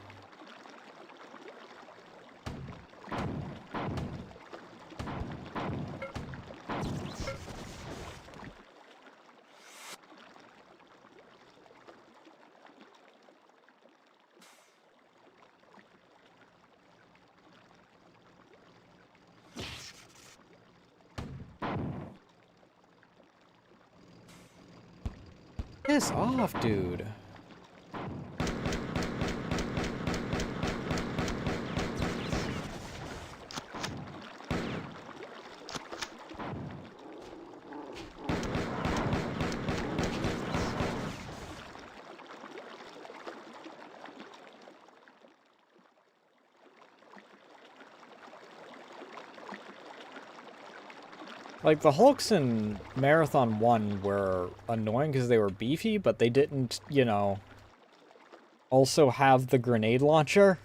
Piss off, dude. Like, the Hulks in Marathon 1 were annoying because they were beefy, but they didn't, you know, also have the grenade launcher.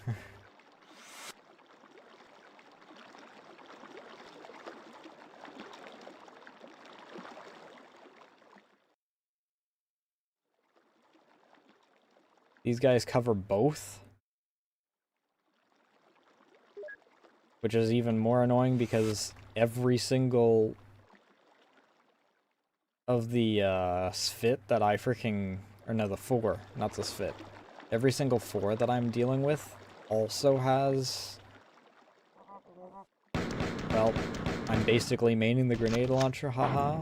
These guys cover both. Which is even more annoying because every single of the Sfit that I freaking... Or no, the 4, not the Sfit. Every single 4 that I'm dealing with also has... Well, I'm basically maining the grenade launcher, haha.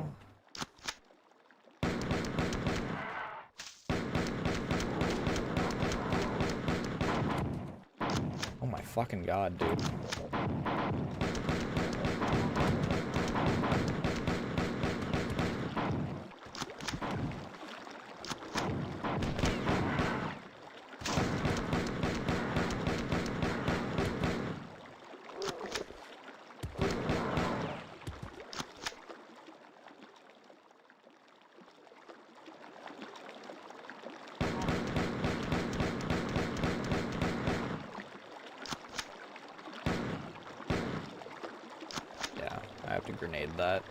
Oh my fucking god, dude. Yeah, I have to grenade that.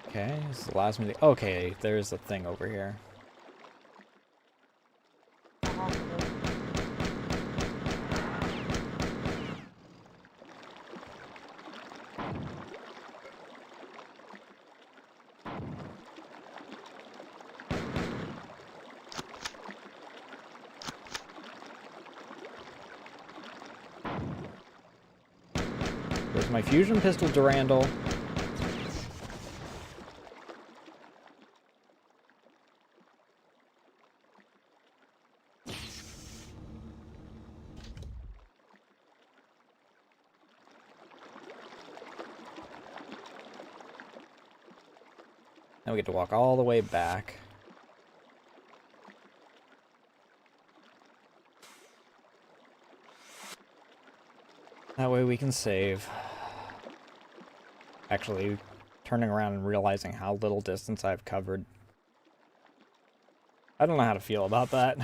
Okay, this allows me to... Okay, there's a thing over here. Where's my fusion pistol, Durandal? Now we get to walk all the way back. That way we can save. Actually, turning around and realizing how little distance I've covered. I don't know how to feel about that.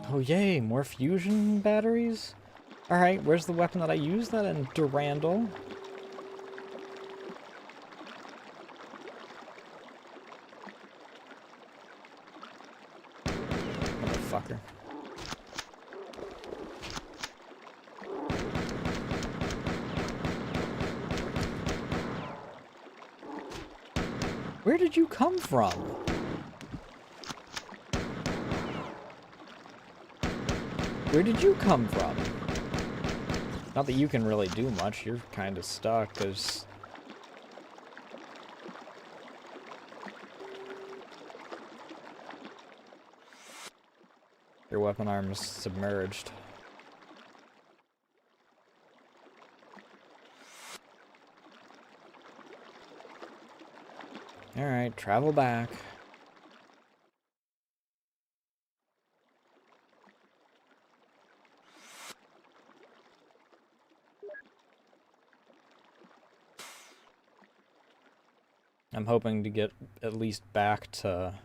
Oh yay, more fusion batteries? Alright, where's the weapon that I used that in Durandal? Motherfucker. Where did you come from? Where did you come from? Not that you can really do much, you're kind of stuck, because... Your weapon arm's submerged. Alright, travel back. I'm hoping to get at least back to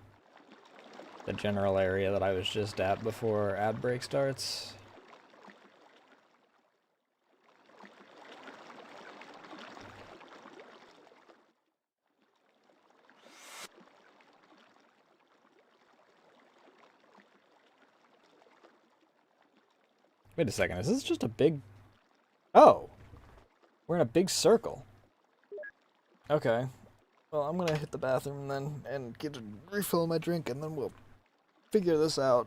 the general area that I was just at before ad break starts. Wait a second, is this just a big... Oh! We're in a big circle. Okay. Well, I'm gonna hit the bathroom then and get a refill of my drink and then we'll figure this out.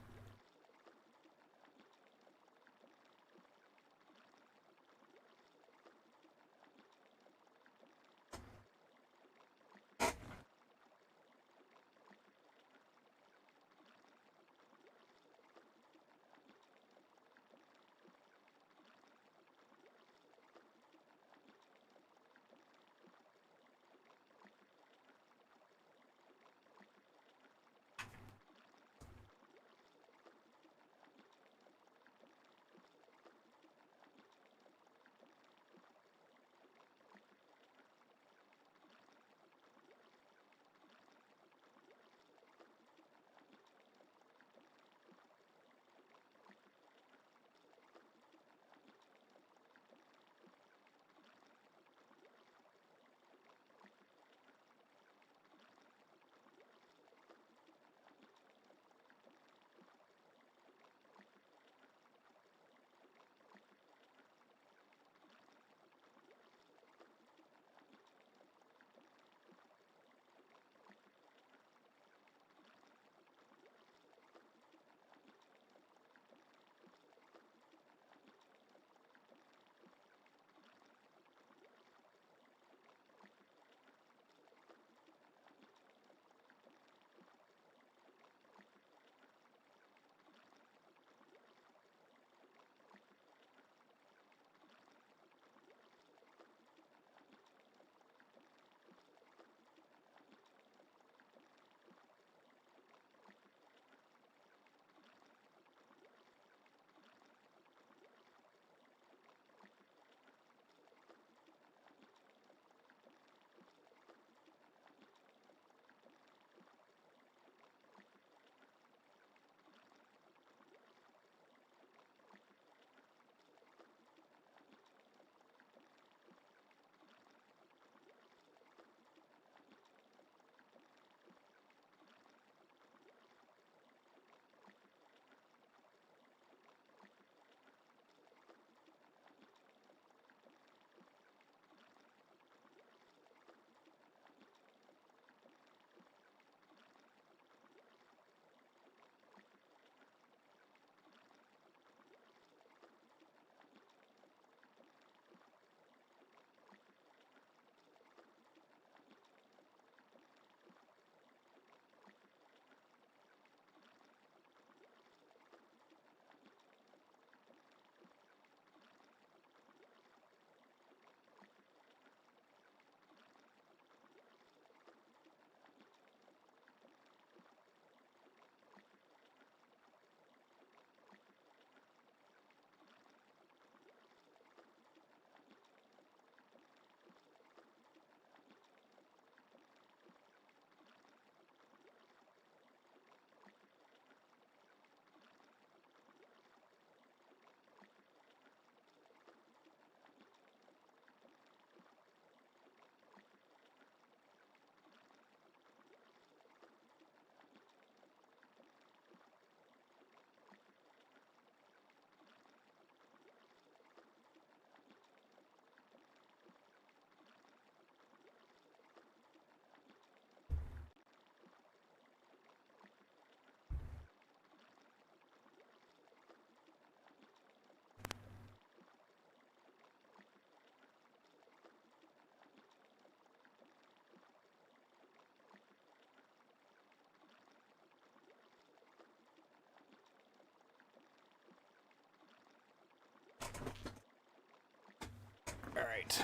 Alright.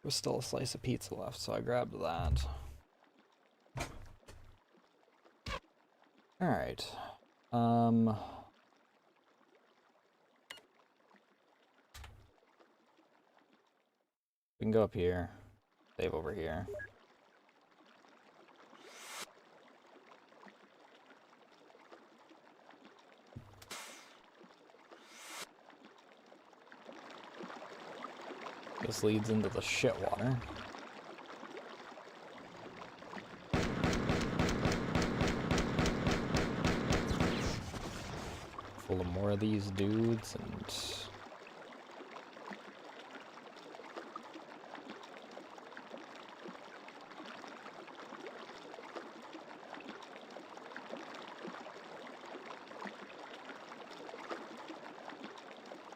There's still a slice of pizza left, so I grabbed that. Alright. We can go up here. Save over here. This leads into the shit water. Full of more of these dudes and...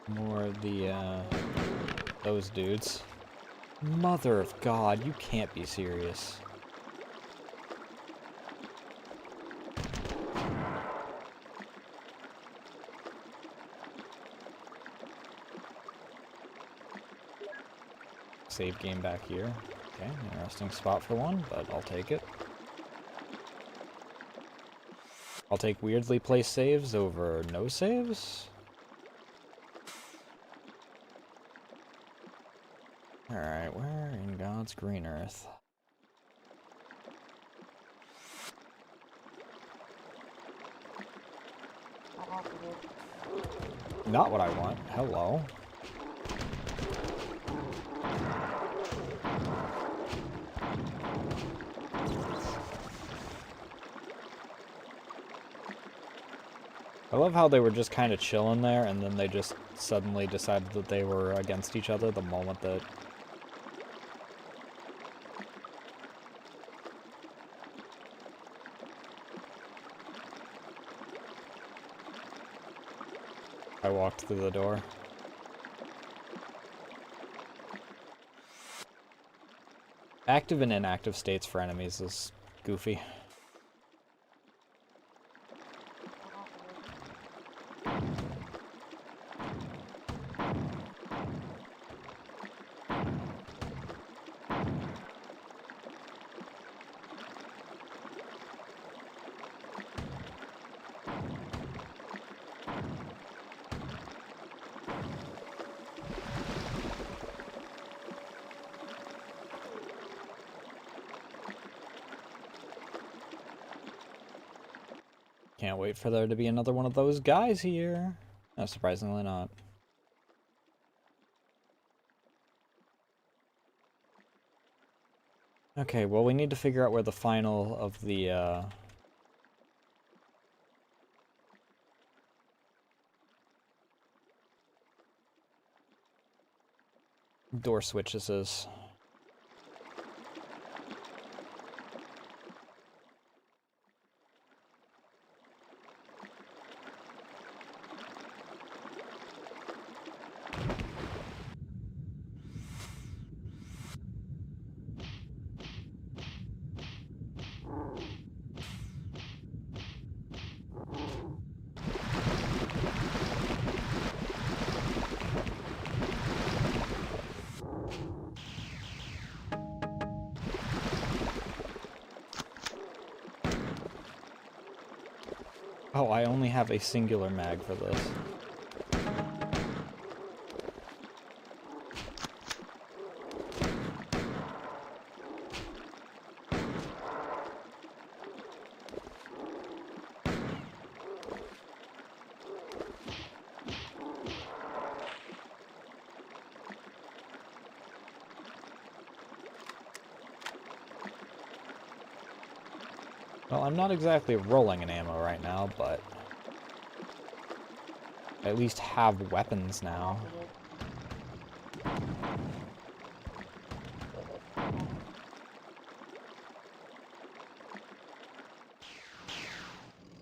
more of the, those dudes. Mother of God, you can't be serious. Save game back here. Okay, interesting spot for one, but I'll take it. I'll take weirdly placed saves over no saves. Alright, where in God's green earth? Not what I want. Hello. I love how they were just kind of chilling there, and then they just suddenly decided that they were against each other the moment that... I walked through the door. Active and inactive states for enemies is goofy. Can't wait for there to be another one of those guys here. No, surprisingly not. Okay, well we need to figure out where the final of the, door switches is. Oh, I only have a singular mag for this. Well, I'm not exactly rolling in ammo right now, but I at least have weapons now.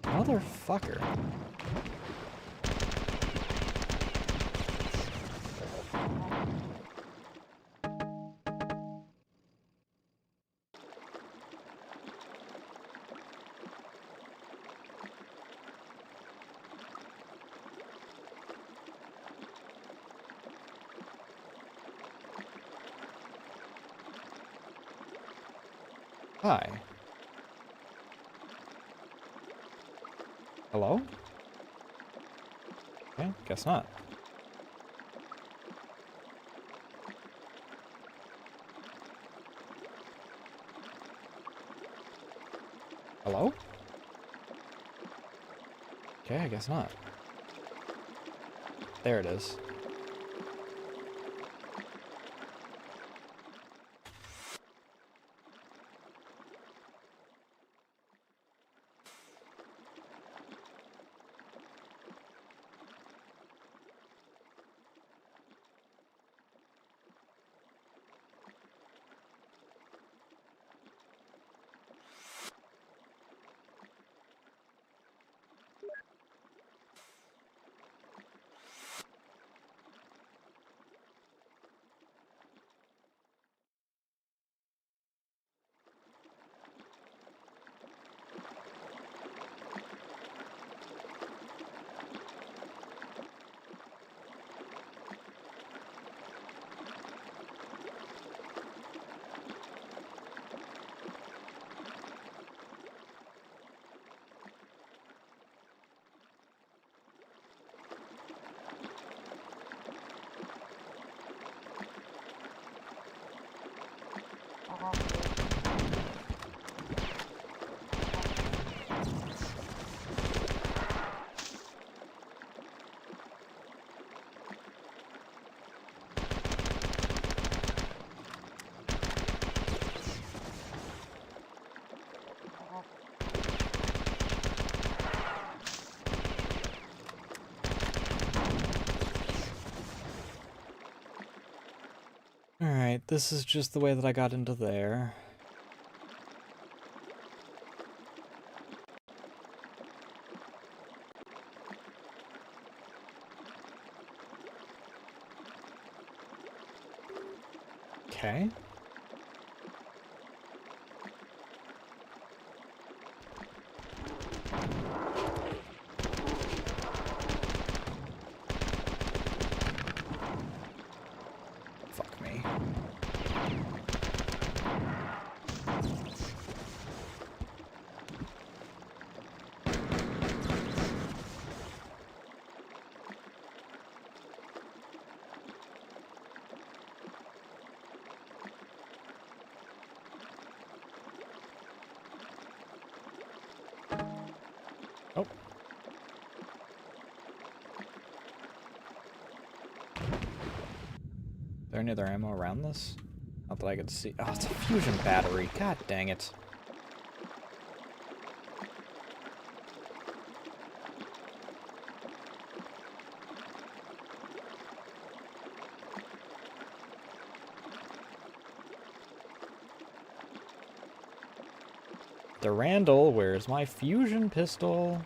Motherfucker. Hi. Hello? Okay, guess not. Hello? Okay, I guess not. There it is. Alright, this is just the way that I got into there. Okay. Fuck me. Oh. Is there any other ammo around this? Not that I could see. Oh, it's a fusion battery. God dang it. Durandal, where's my fusion pistol?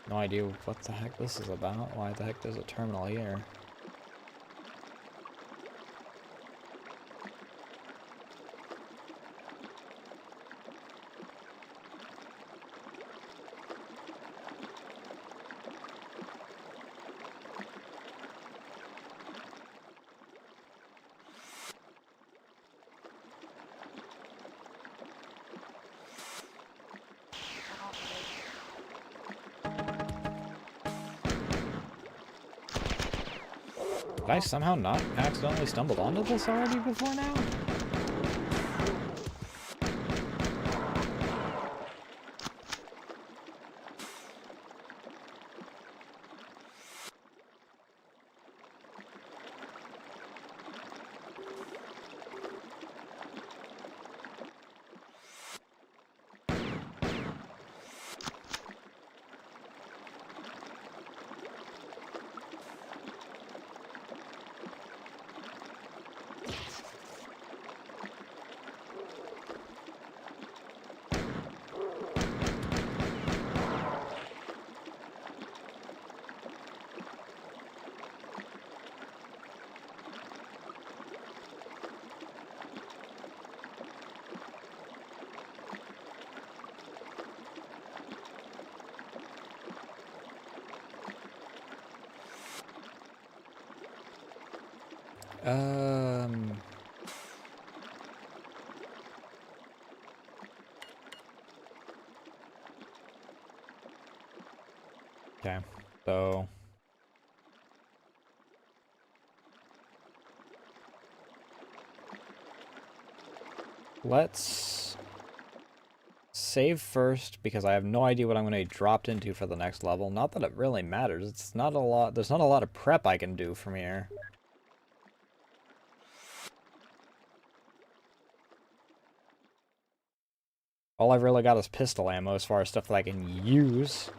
No idea what the heck this is about. Why the heck there's a terminal here? Did I somehow not accidentally stumbled onto this already before now? Um... Okay, so... Let's save first, because I have no idea what I'm going to be dropped into for the next level. Not that it really matters. It's not a lot. There's not a lot of prep I can do from here. All I've really got is pistol ammo as far as stuff that I can use.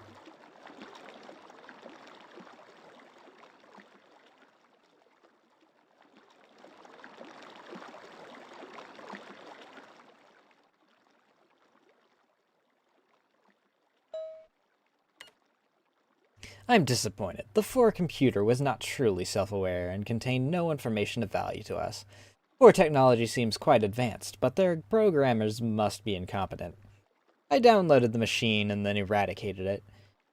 I'm disappointed. The 4 computer was not truly self-aware and contained no information of value to us. 4 technology seems quite advanced, but their programmers must be incompetent. I downloaded the machine and then eradicated it.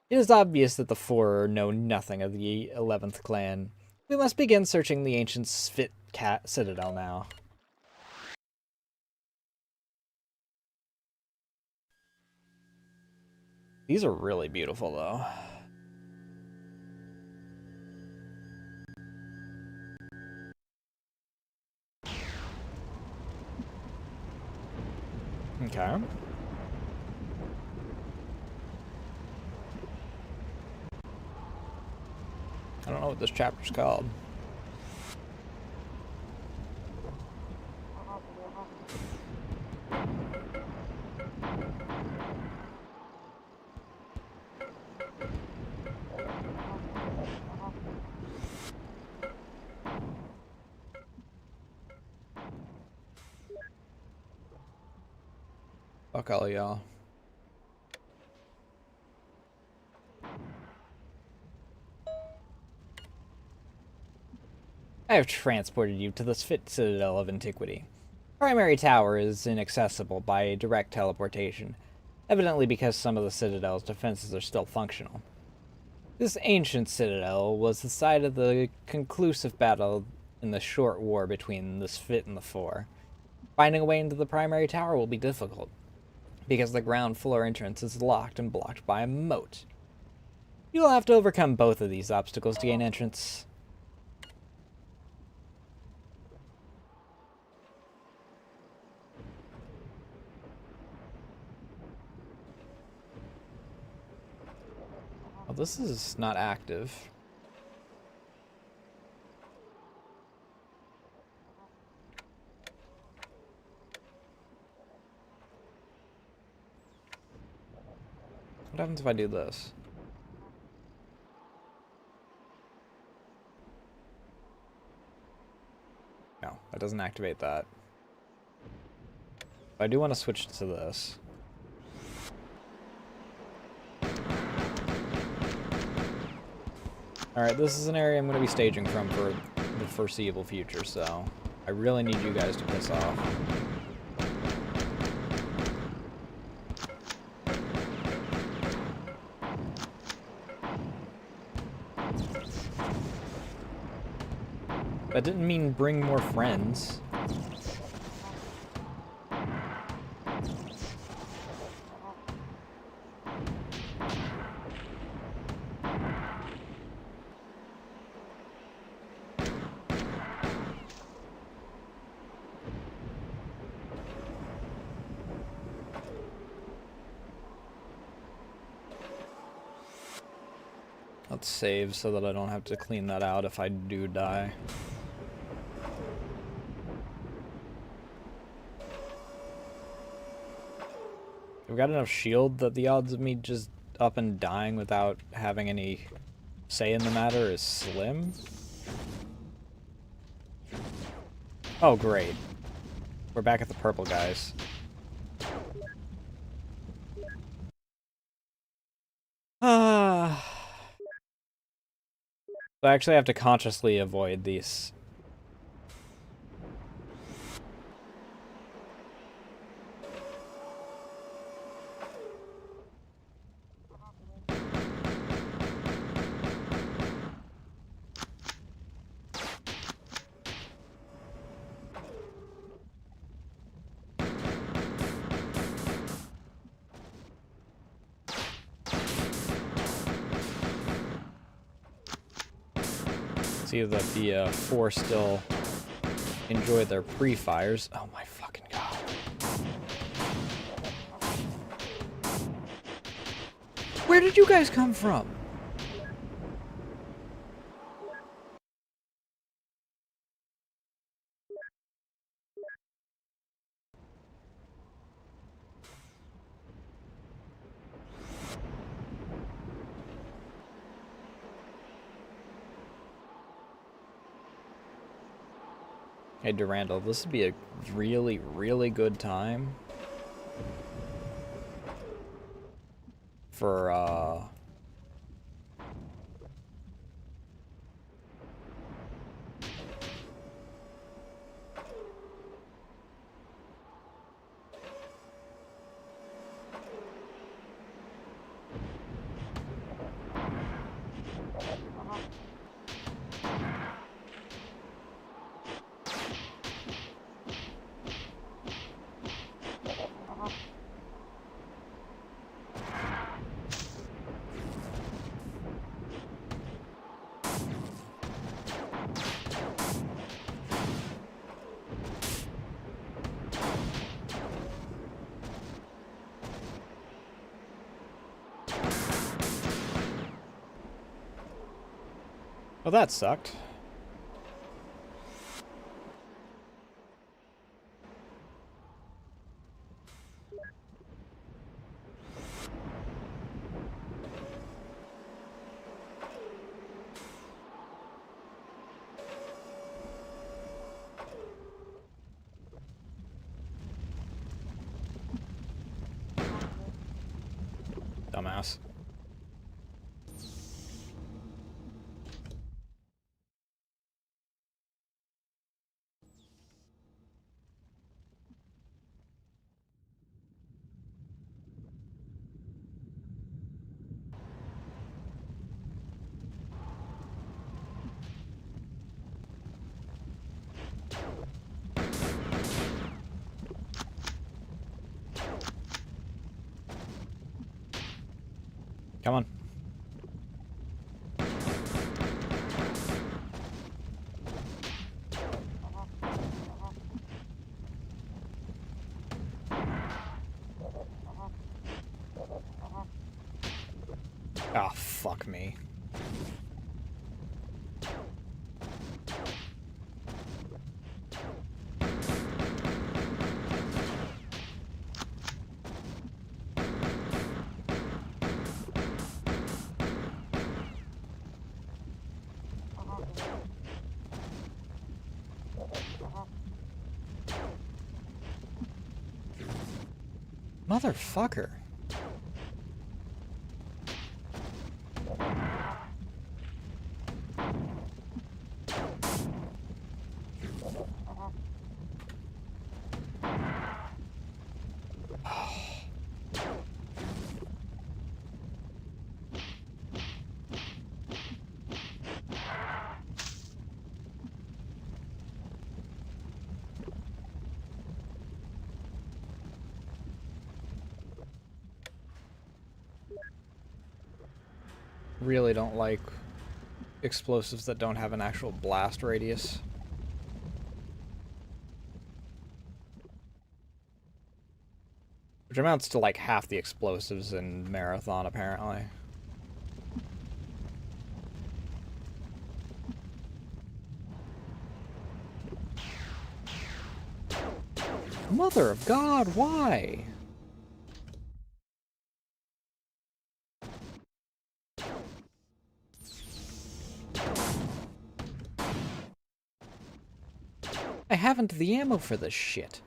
It is obvious that the 4 know nothing of the 11th clan. We must begin searching the ancient Svit Cat Citadel now. These are really beautiful, though. Okay. I don't know what this chapter's called. Fuck all y'all. I have transported you to the Svit Citadel of Antiquity. Primary tower is inaccessible by direct teleportation, evidently because some of the Citadel's defenses are still functional. This ancient citadel was the site of the conclusive battle in the short war between the Svit and the 4. Finding a way into the primary tower will be difficult, because the ground floor entrance is locked and blocked by a moat. You will have to overcome both of these obstacles to gain entrance. Well, this is not active. What happens if I do this? No, that doesn't activate that. I do want to switch to this. Alright, this is an area I'm going to be staging from for the foreseeable future, so I really need you guys to piss off. That didn't mean bring more friends. Let's save so that I don't have to clean that out if I do die. I've got enough shield that the odds of me just up and dying without having any say in the matter is slim. Oh, great. We're back at the purple guys. Ah. So I actually have to consciously avoid these. See that the four still enjoy their pre-fires. Oh my fucking god. Where did you guys come from? Hey, Durandal, this would be a really, really good time for, well, that sucked. Dumbass. Come on. Ah, fuck me. Motherfucker. Really don't like explosives that don't have an actual blast radius. Which amounts to like half the explosives in Marathon, apparently. Mother of God, why? I haven't the ammo for this shit.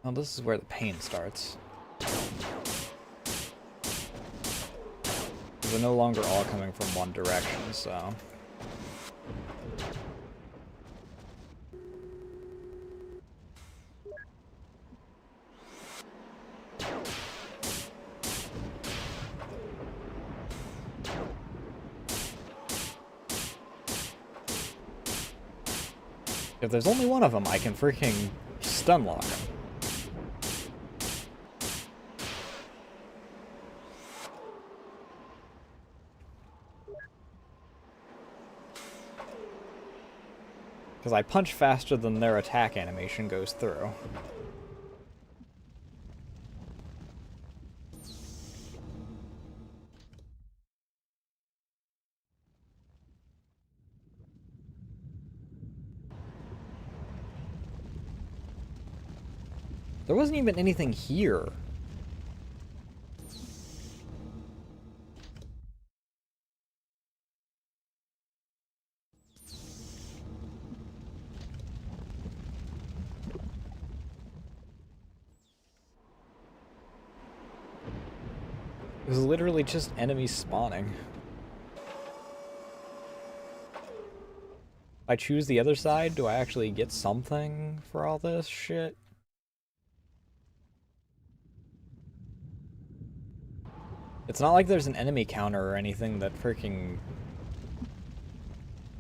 Well, this is where the pain starts. They're no longer all coming from one direction, so... If there's only one of them, I can freaking stun lock him. Because I punch faster than their attack animation goes through. There wasn't even anything here. It was literally just enemies spawning. If I choose the other side, do I actually get something for all this shit? It's not like there's an enemy counter or anything that freaking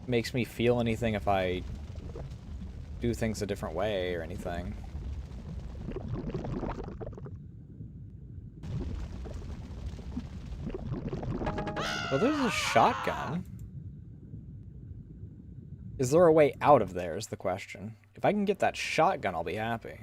makes me feel anything if I do things a different way or anything. Well, there's a shotgun. Is there a way out of there is the question. If I can get that shotgun, I'll be happy.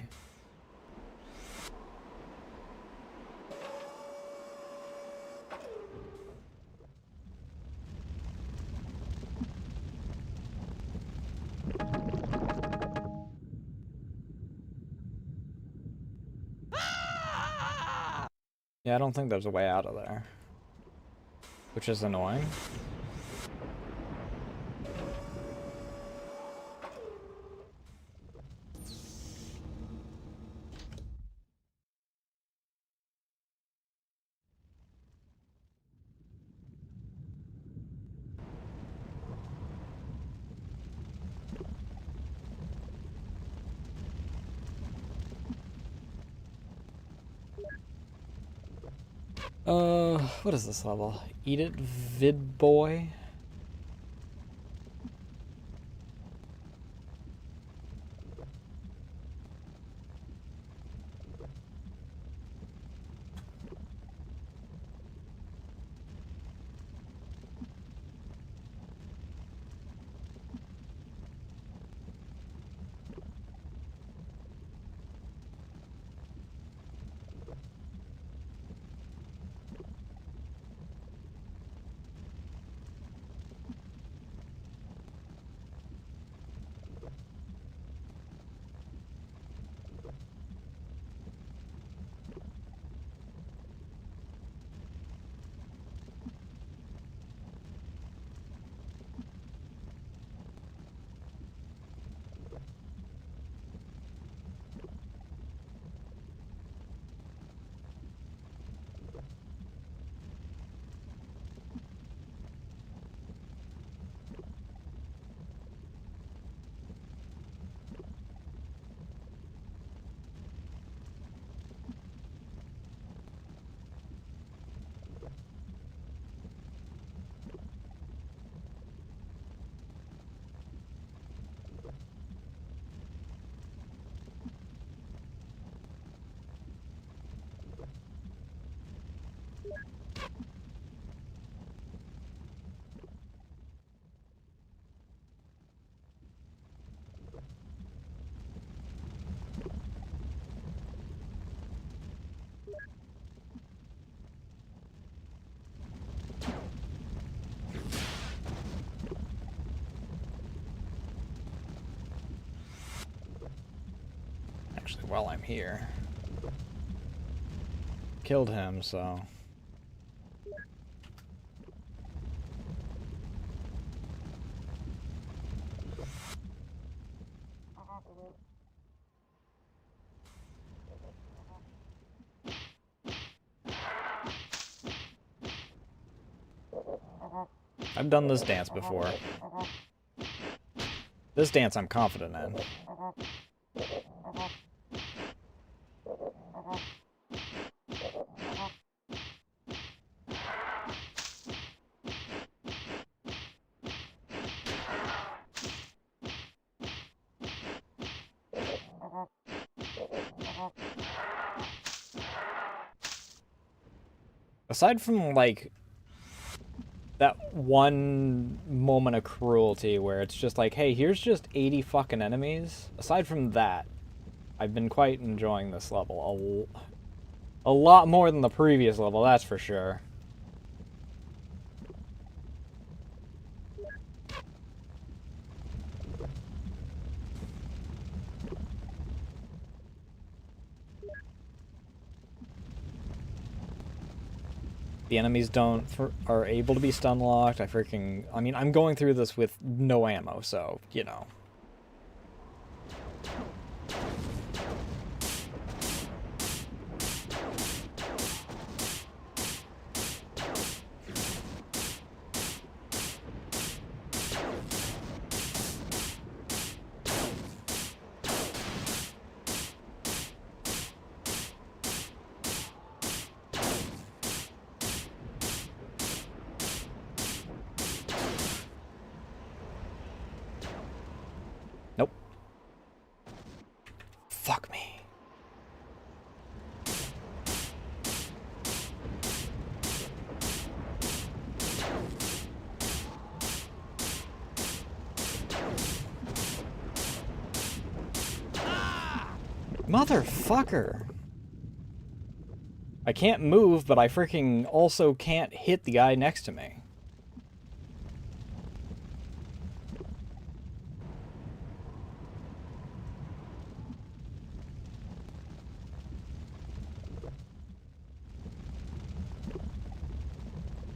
Yeah, I don't think there's a way out of there. Which is annoying. What is this level? Eat it, vid boy? Actually, while I'm here. Killed him, so... I've done this dance before. This dance I'm confident in. Aside from, like, that one moment of cruelty where it's just like, hey, here's just 80 fucking enemies. Aside from that, I've been quite enjoying this level. A lot more than the previous level, that's for sure. The enemies are able to be stun locked. I mean, I'm going through this with no ammo, so, you know. Nope. Fuck me. Motherfucker. I can't move, but I freaking also can't hit the guy next to me.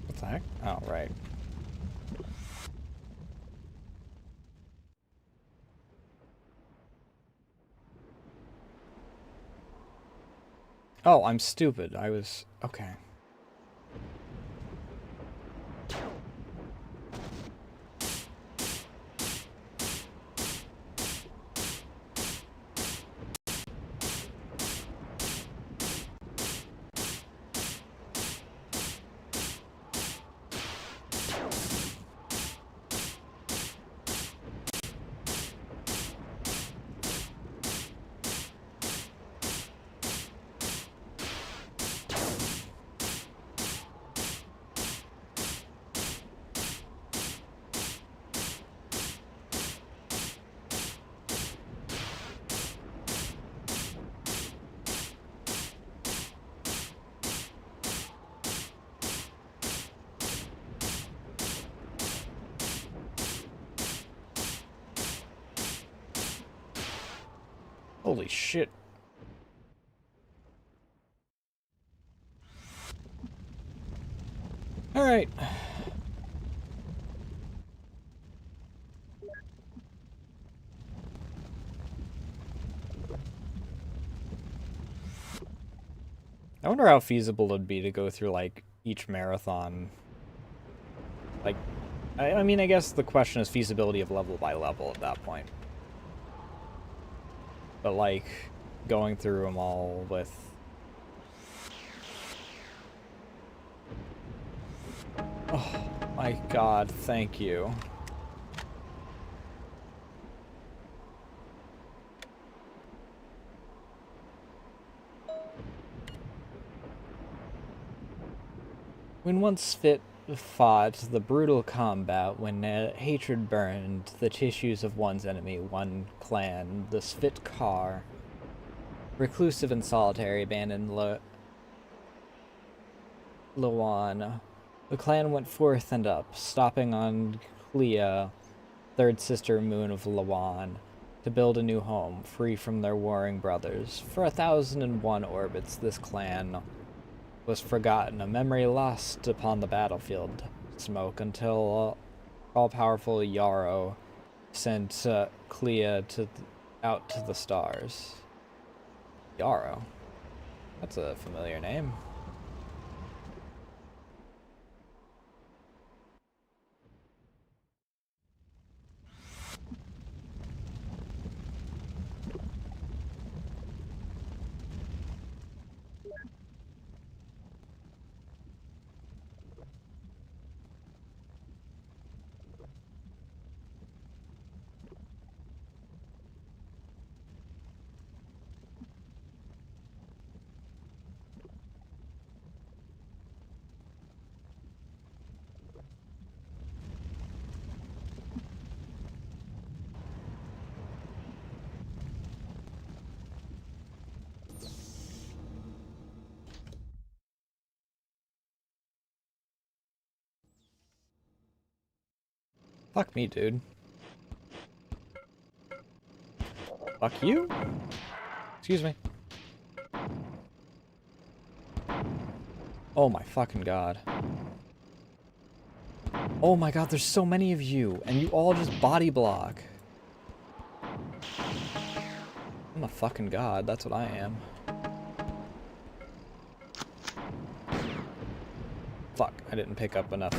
What the heck? Oh, right. Oh, I'm stupid. Okay. Holy shit. Alright. I wonder how feasible it'd be to go through, like, each marathon. Like, I mean, I guess the question is feasibility of level by level at that point. But, like, going through them all with... Oh, my God, thank you. When once fit fought the brutal combat, when hatred burned the tissues of one's enemy, one clan, the Svit Kar, reclusive and solitary, abandoned Lawan. The clan went forth and up, stopping on Clea, third sister moon of Lawan, to build a new home, free from their warring brothers. For 1,001 orbits, this clan was forgotten, a memory lost upon the battlefield smoke, until all-powerful Yarrow sent Clea out to the stars. Yarrow? That's a familiar name. Fuck me, dude. Fuck you? Excuse me. Oh my fucking god. Oh my god, there's so many of you, and you all just body block. I'm a fucking god, that's what I am. Fuck, I didn't pick up enough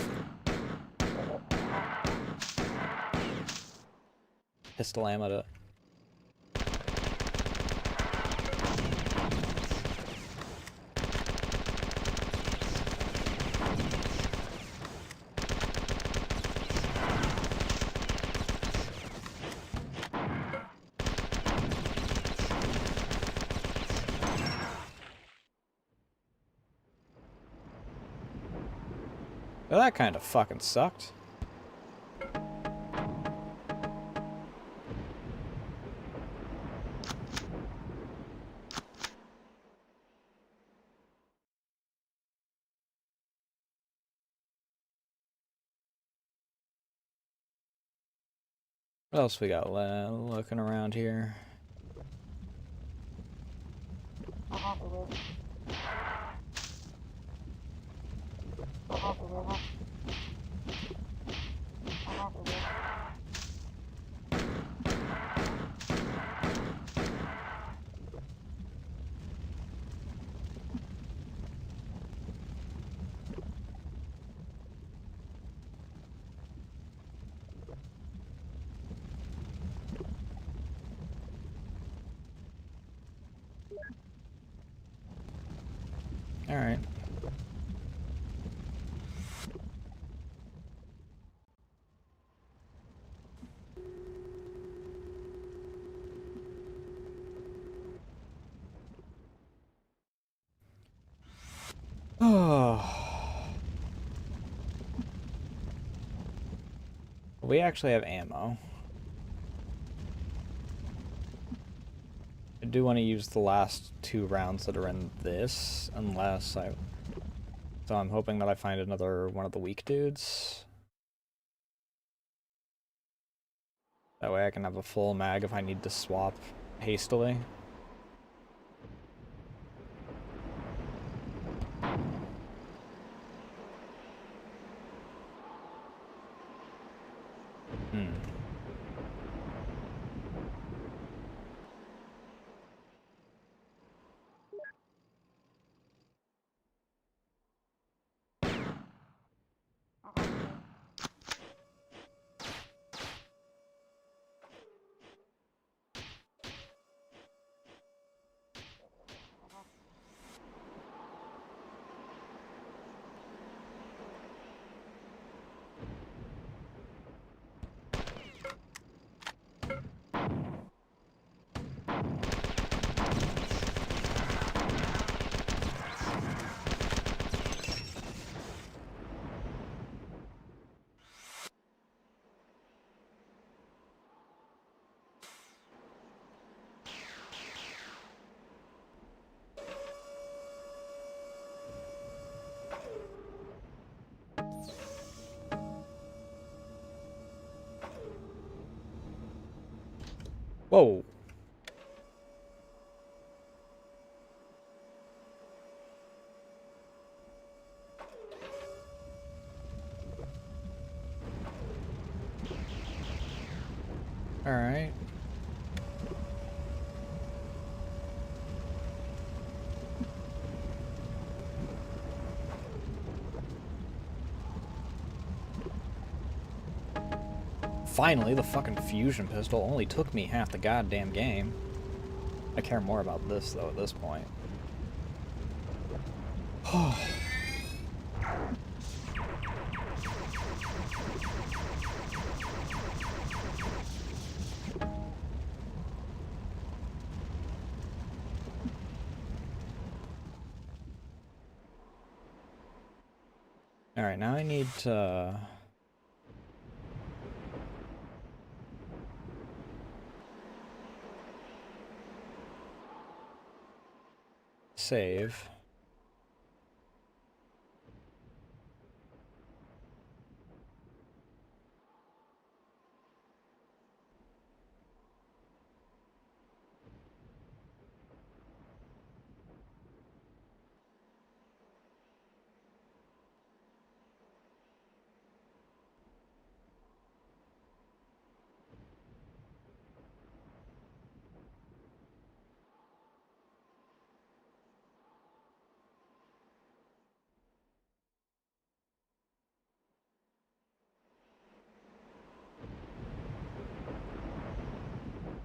pistol ammo to... Well, that kind of fucking sucked. What else we got looking around here? Alright. Oh. We actually have ammo. I do want to use the last 2 rounds that are in this, unless I... So I'm hoping that I find another one of the weak dudes. That way I can have a full mag if I need to swap hastily. Hmm. Whoa. Alright. Finally, the fucking fusion pistol only took me half the goddamn game. I care more about this, though, at this point. Alright, now I need to... save.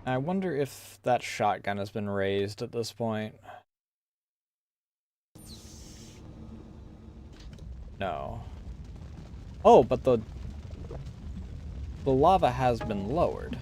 I wonder if that shotgun has been raised at this point. No. Oh, but the lava has been lowered.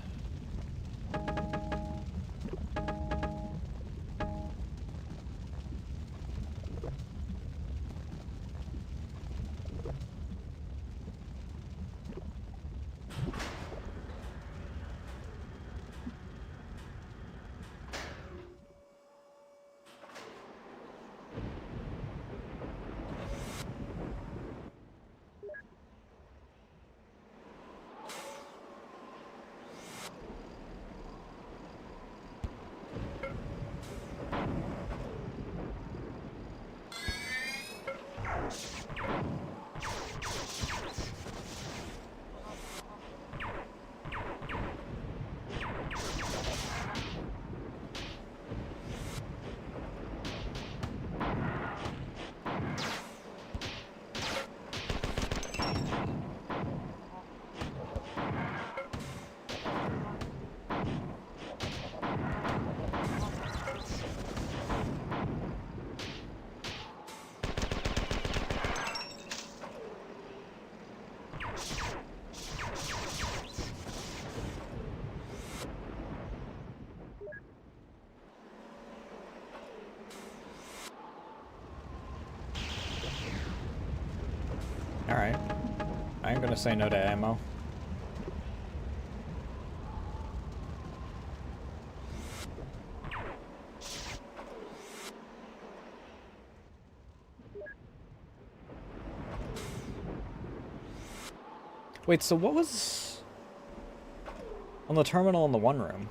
Alright. I ain't gonna say no to ammo. Wait, so what was on the terminal in the one room?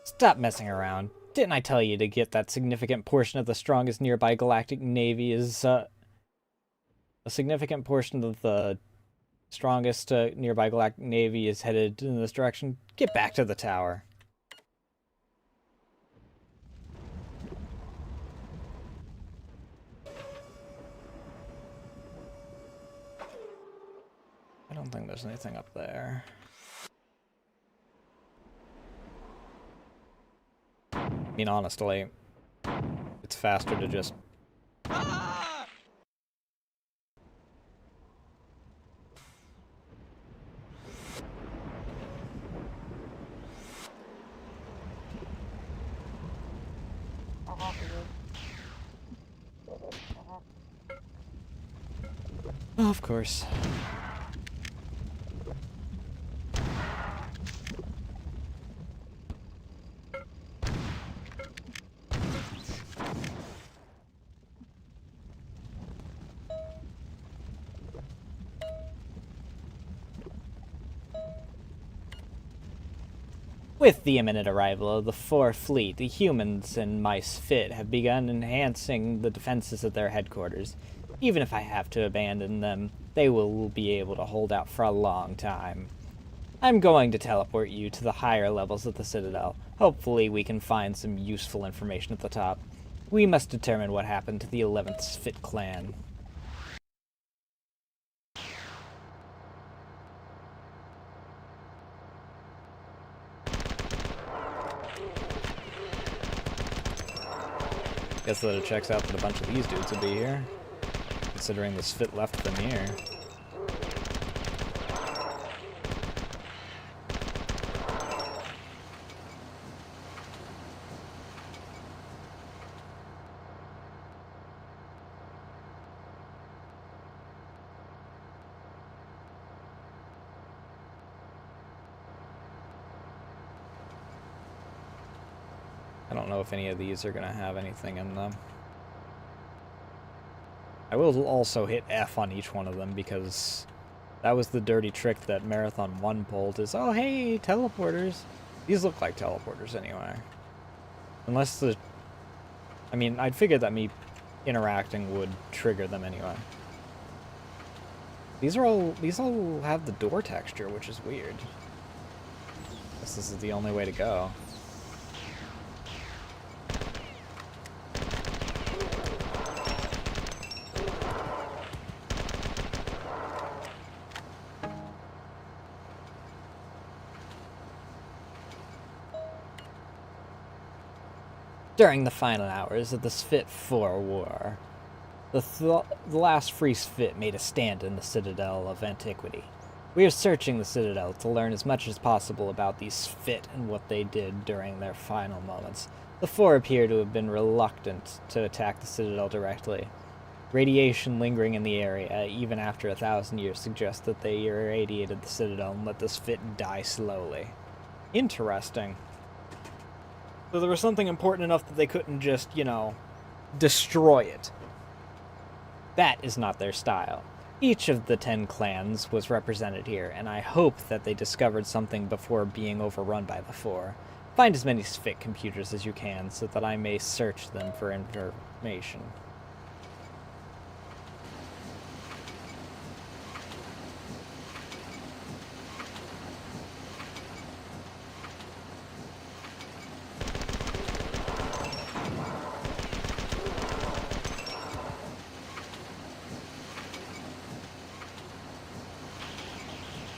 Stop messing around. Didn't I tell you to get that significant portion of the strongest nearby galactic navy is, a significant portion of the strongest nearby galactic navy is headed in this direction? Get back to the tower. I don't think there's anything up there. I mean, honestly, it's faster to just... Oh, of course. With the imminent arrival of the Fourth Fleet, the humans in Mice Fit have begun enhancing the defenses of their headquarters. Even if I have to abandon them, they will be able to hold out for a long time. I'm going to teleport you to the higher levels of the Citadel. Hopefully we can find some useful information at the top. We must determine what happened to the 11th Fit clan. Guess that it checks out that a bunch of these dudes would be here, considering the Svit left them here. I don't know if any of these are going to have anything in them. I will also hit F on each one of them because that was the dirty trick that Marathon 1 pulled is, oh hey, teleporters. These look like teleporters anyway. Unless the... I mean, I'd figured that me interacting would trigger them anyway. These all have the door texture, which is weird. Guess this is the only way to go. During the final hours of the Svit IV War, the last free Svit made a stand in the Citadel of Antiquity. We are searching the Citadel to learn as much as possible about these Svit and what they did during their final moments. The Four appear to have been reluctant to attack the Citadel directly. Radiation lingering in the area, even after 1,000 years, suggests that they irradiated the Citadel and let the Svit die slowly. Interesting. So there was something important enough that they couldn't just, you know, destroy it. That is not their style. Each of the 10 clans was represented here, and I hope that they discovered something before being overrun by the Four. Find as many Svit computers as you can so that I may search them for information.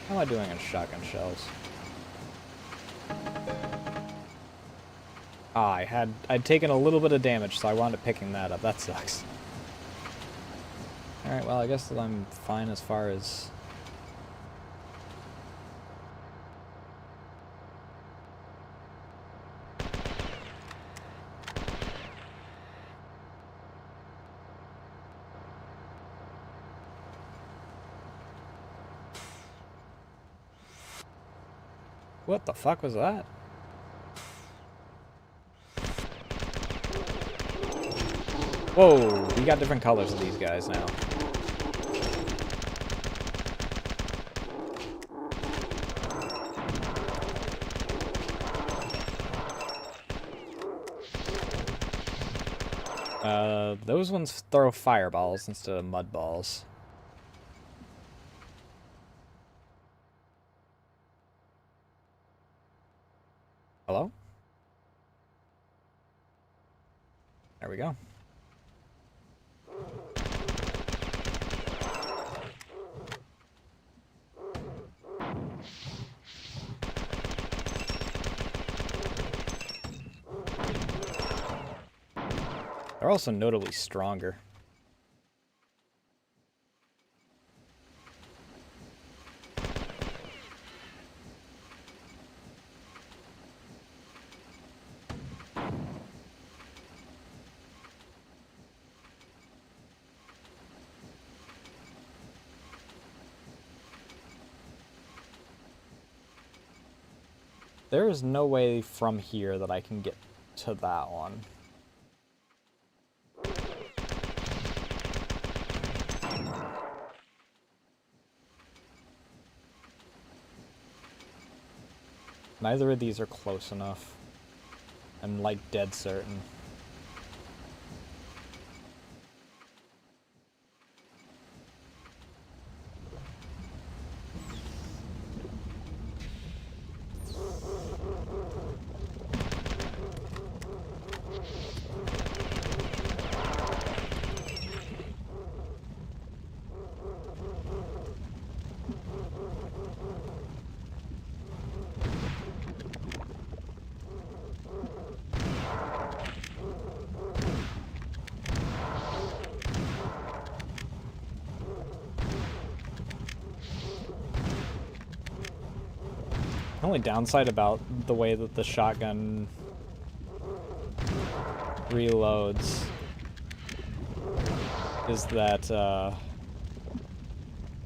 How am I doing on shotgun shells? Ah, I'd taken a little bit of damage, so I wound up picking that up. That sucks. Alright, well, I guess that I'm fine as far as... What the fuck was that? Whoa, we got different colors of these guys now. Those ones throw fireballs instead of mud balls. Hello? There we go. They're also notably stronger. There is no way from here that I can get to that one. Neither of these are close enough. I'm like dead certain. only downside about the way that the shotgun reloads is that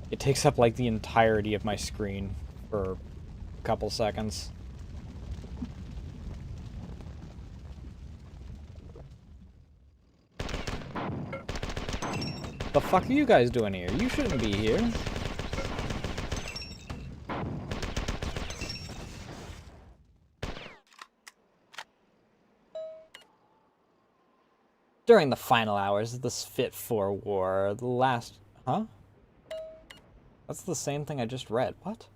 it takes up like the entirety of my screen for a couple seconds. The fuck are you guys doing here? You shouldn't be here. During the final hours of this fit for war, the last... Huh? That's the same thing I just read. What?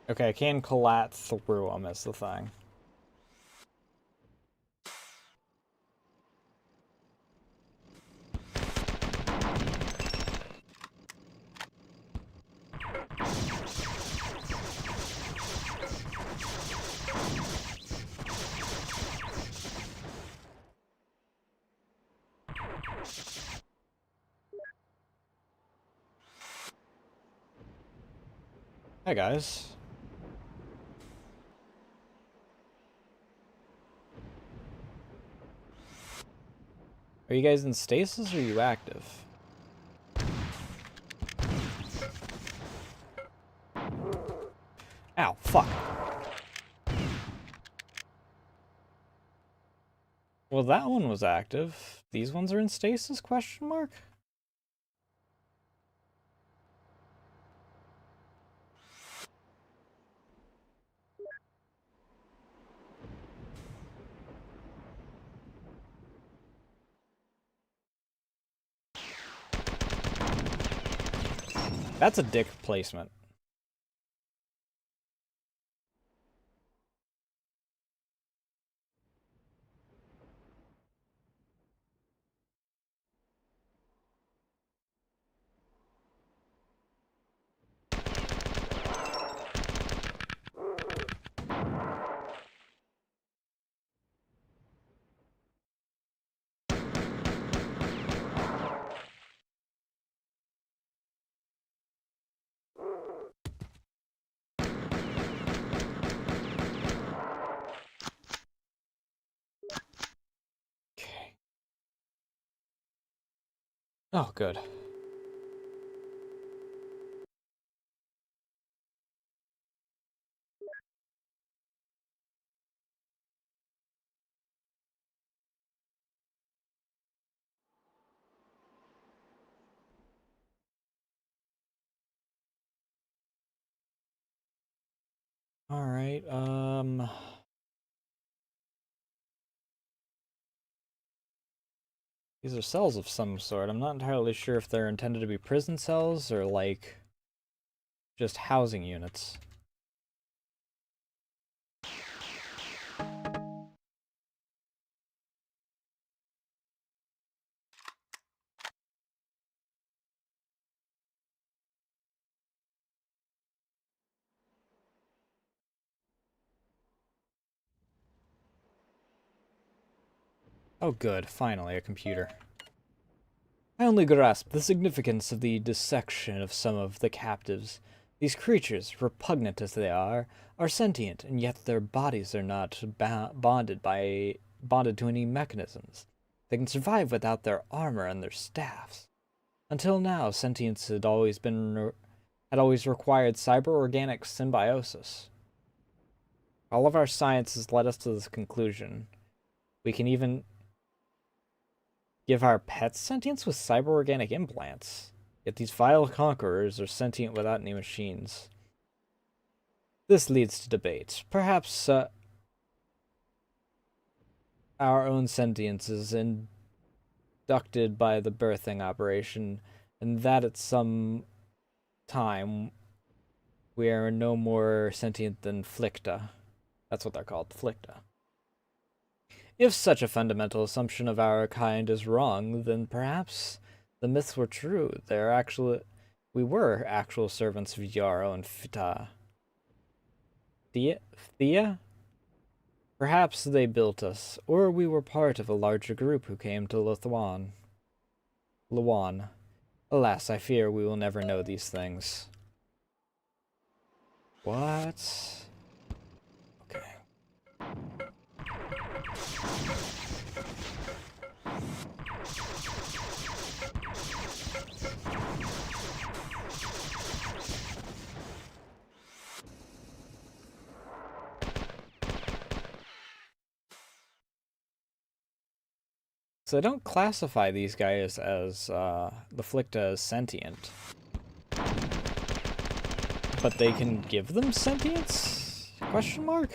Okay, I can collat through them is the thing. Hey guys. Are you guys in stasis or are you active? Ow, fuck. Well, that one was active. These ones are in stasis, question mark? That's a dick placement. Okay. Oh, good. Alright, these are cells of some sort. I'm not entirely sure if they're intended to be prison cells or, like, just housing units. Oh good, finally a computer. I only grasp the significance of the dissection of some of the captives. These creatures, repugnant as they are sentient, and yet their bodies are not bonded to any mechanisms. They can survive without their armor and their staffs. Until now, sentience had always required cyber-organic symbiosis. All of our science has led us to this conclusion. We can even give our pets sentience with cyber-organic implants. Yet these vile conquerors are sentient without any machines. This leads to debate. Perhaps our own sentience is abducted by the birthing operation, and that at some time we are no more sentient than Flicta. That's what they're called, Flicta. If such a fundamental assumption of our kind is wrong, then perhaps the myths were true. We were actual servants of Yarrow and Fita. Thea? Perhaps they built us, or we were part of a larger group who came to Lawan. Alas, I fear we will never know these things. What? Okay. So they don't classify these guys as the Flicta as sentient. But they can give them sentience? Question mark?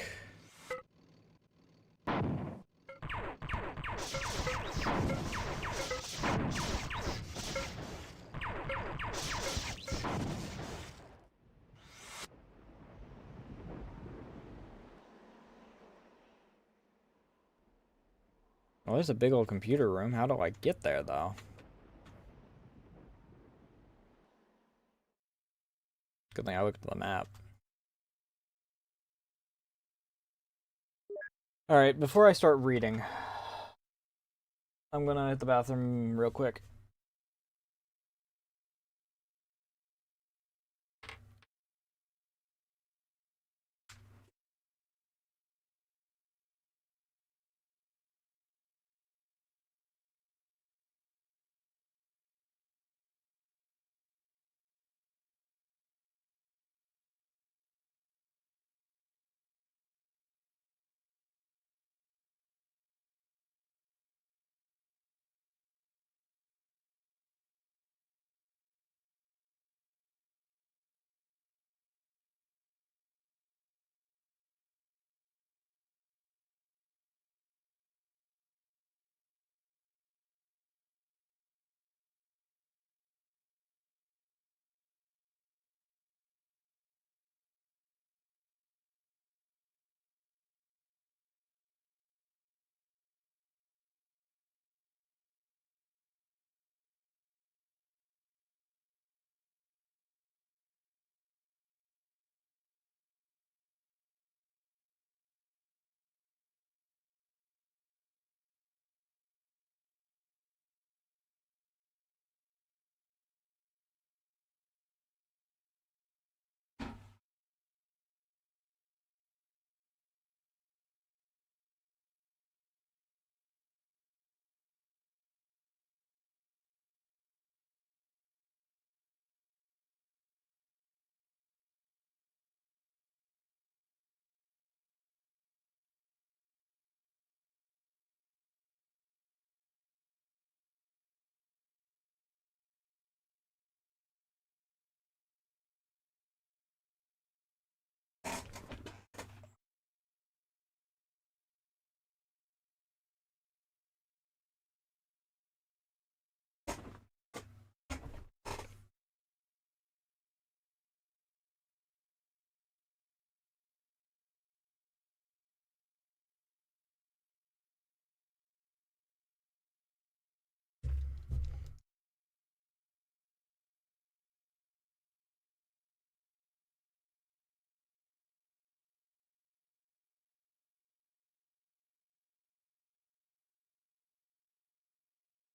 Well, there's a big old computer room. How do I get there, though? Good thing I looked at the map. Alright, before I start reading, I'm gonna hit the bathroom real quick.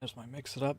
There's my mix it up.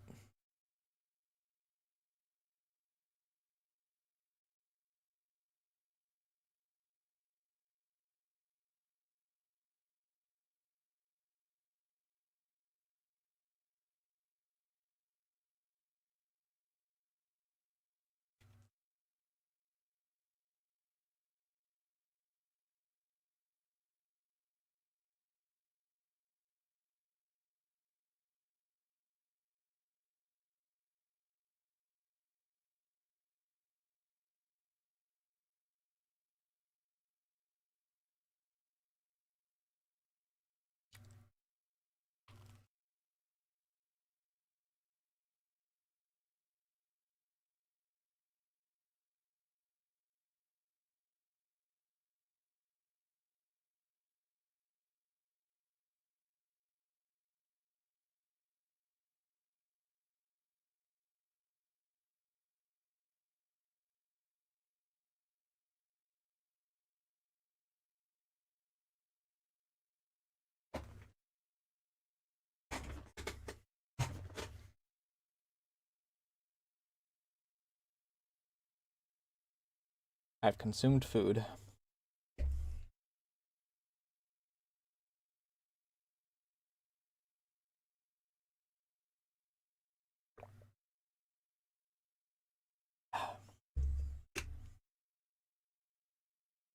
I've consumed food.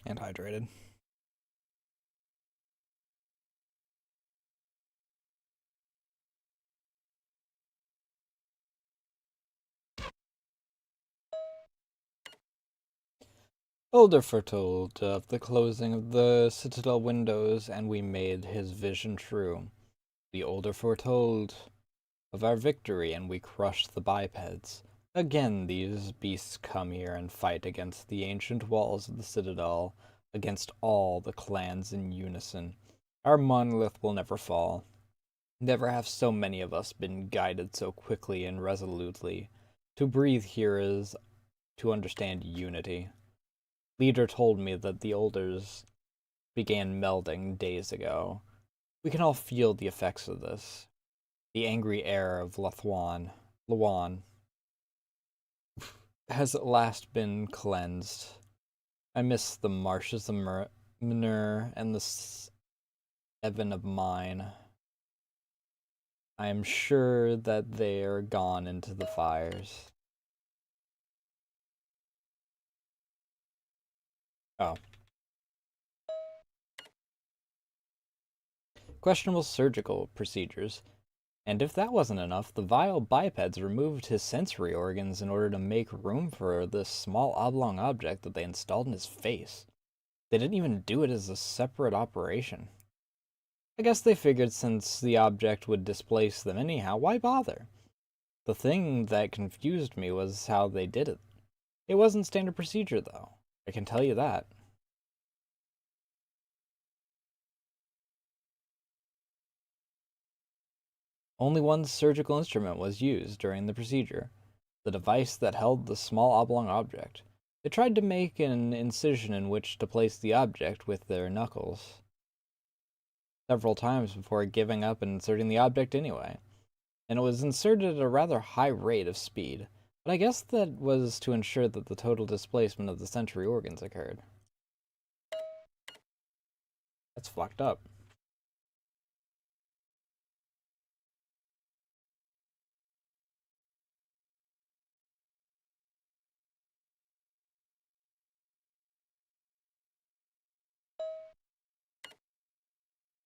And hydrated. Older foretold of the closing of the citadel windows, and we made his vision true. The older foretold of our victory, and we crushed the bipeds. Again, these beasts come here and fight against the ancient walls of the citadel, against all the clans in unison. Our monolith will never fall. Never have so many of us been guided so quickly and resolutely. To breathe here is to understand unity. Leader told me that the elders began melding days ago. We can all feel the effects of this. The angry air of Lawan has at last been cleansed. I miss the marshes of Manur and the Evan of Mine. I am sure that they are gone into the fires. Oh. Questionable surgical procedures. And if that wasn't enough, the vile bipeds removed his sensory organs in order to make room for this small oblong object that they installed in his face. They didn't even do it as a separate operation. I guess they figured since the object would displace them anyhow, why bother? The thing that confused me was how they did it. It wasn't standard procedure, though. I can tell you that. Only one surgical instrument was used during the procedure, the device that held the small oblong object. They tried to make an incision in which to place the object with their knuckles several times before giving up and inserting the object anyway, and it was inserted at a rather high rate of speed, but I guess that was to ensure that the total displacement of the sensory organs occurred. That's fucked up.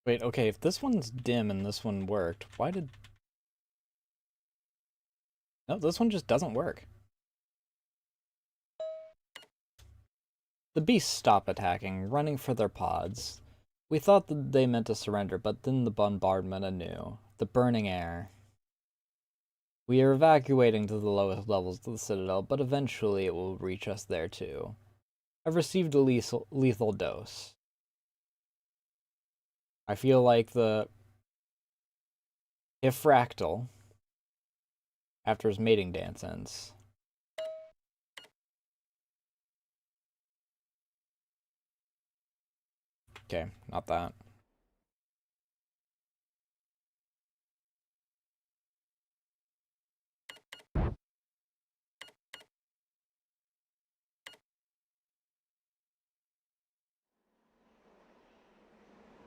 Wait, okay, if this one's dim and this one worked, why did... No, this one just doesn't work. The beasts stop attacking, running for their pods. We thought that they meant to surrender, but then the bombardment anew. The burning air. We are evacuating to the lowest levels of the Citadel, but eventually it will reach us there too. I've received a lethal dose. I feel like the Ifractal after his mating dance ends. Okay, not that.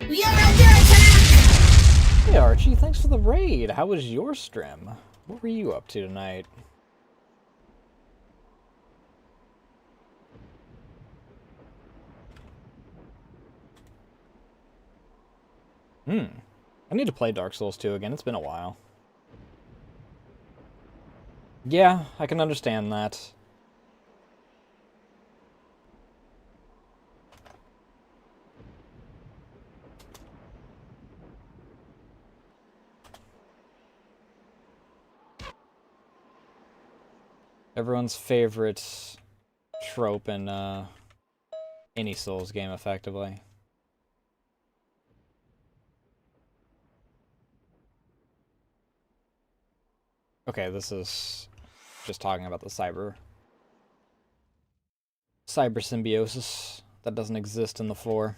We are under attack! Hey Archie, thanks for the raid. How was your stream? What were you up to tonight? I need to play Dark Souls 2 again. It's been a while. Yeah, I can understand that. Everyone's favorite trope in any Souls game, effectively. Okay, this is just talking about the cyber symbiosis that doesn't exist in the 4.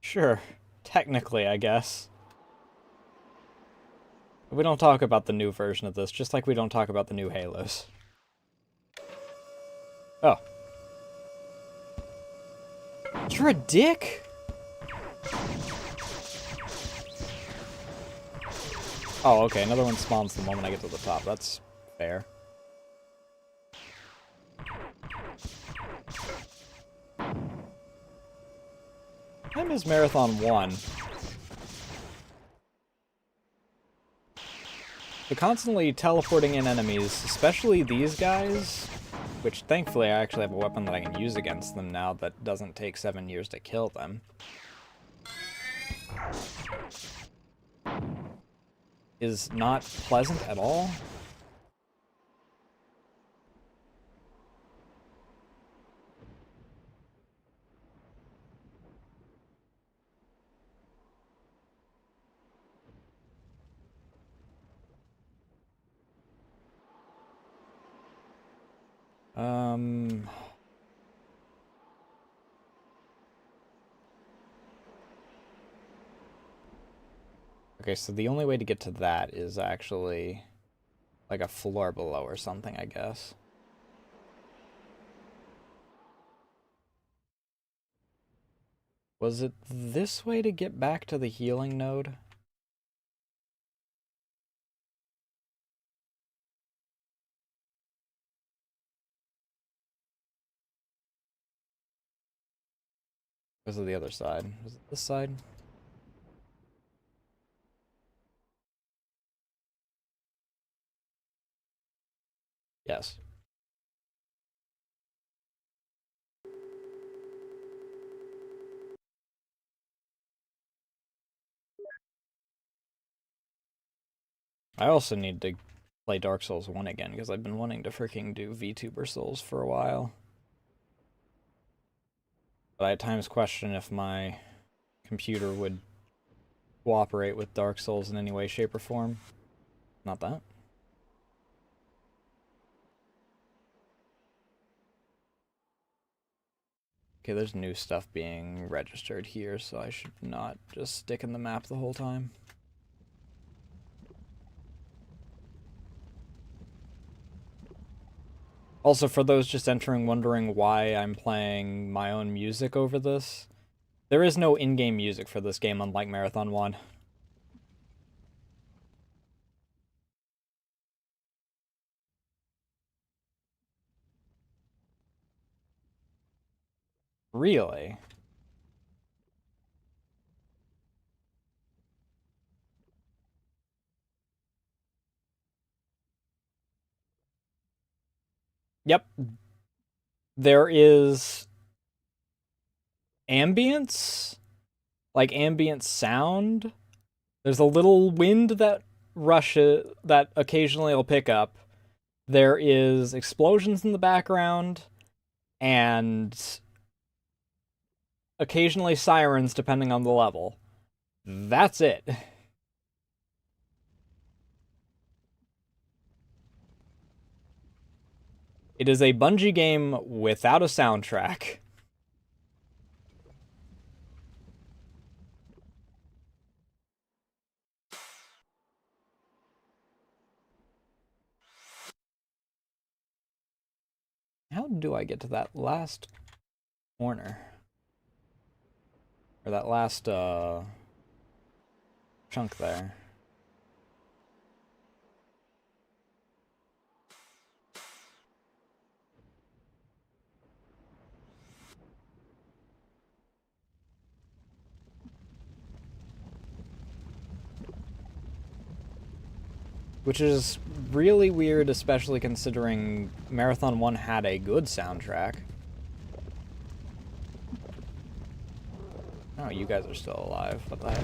Sure, Technically, I guess. We don't talk about the new version of this, just like we don't talk about the new Halos. Oh. You're a dick? Oh, okay, another one spawns the moment I get to the top. That's fair. I miss Marathon 1. The constantly teleporting in enemies, especially these guys, which thankfully I actually have a weapon that I can use against them now that doesn't take 7 years to kill them, is not pleasant at all. Okay, so the only way to get to that is actually like a floor below or something, I guess. Was it this way to get back to the healing node? Or was it the other side? Was it this side? Yes. I also need to play Dark Souls 1 again, because I've been wanting to freaking do VTuber Souls for a while. But I at times question if my computer would cooperate with Dark Souls in any way, shape, or form. Not that. Okay, there's new stuff being registered here, so I should not just stick in the map the whole time. Also, for those just entering wondering why I'm playing my own music over this, there is no in-game music for this game, unlike Marathon 1. Really? Yep. There is ambience, like ambient sound. There's a little wind that rushes, that occasionally will pick up. There is explosions in the background, and occasionally sirens depending on the level. That's it. It is a Bungie game without a soundtrack. How do I get to that last corner? Or that last, chunk there? Which is really weird, especially considering Marathon 1 had a good soundtrack. Oh, you guys are still alive. What the heck?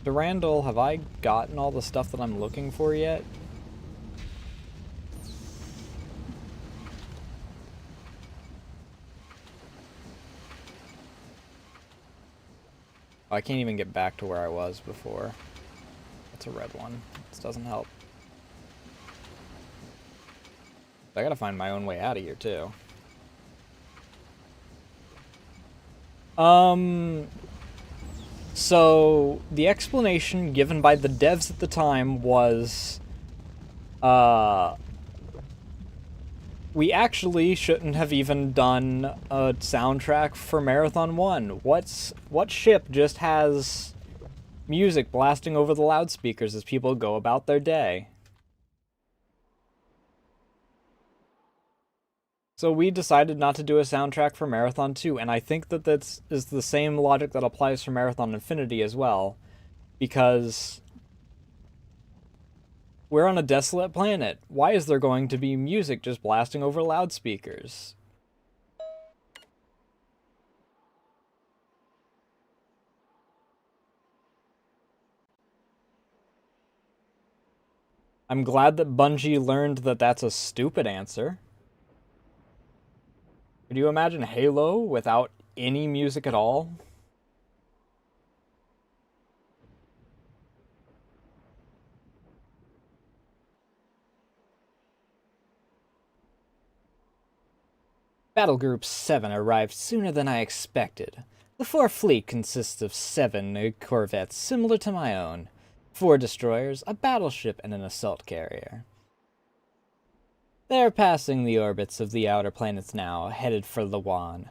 Durandal, have I gotten all the stuff that I'm looking for yet? I can't even get back to where I was before. it's a red one. This doesn't help. I gotta find my own way out of here, too. So, the explanation given by the devs at the time was, we actually shouldn't have even done a soundtrack for Marathon 1. What ship just has music blasting over the loudspeakers as people go about their day? So we decided not to do a soundtrack for Marathon 2, and I think that that is the same logic that applies for Marathon Infinity as well, because we're on a desolate planet. Why is there going to be music just blasting over loudspeakers? I'm glad that Bungie learned that that's a stupid answer. Could you imagine Halo without any music at all? Battle Group 7 arrived sooner than I expected. The 4 fleet consists of 7 corvettes similar to my own, 4 destroyers, a battleship, and an assault carrier. They are passing the orbits of the outer planets now, headed for Lawan.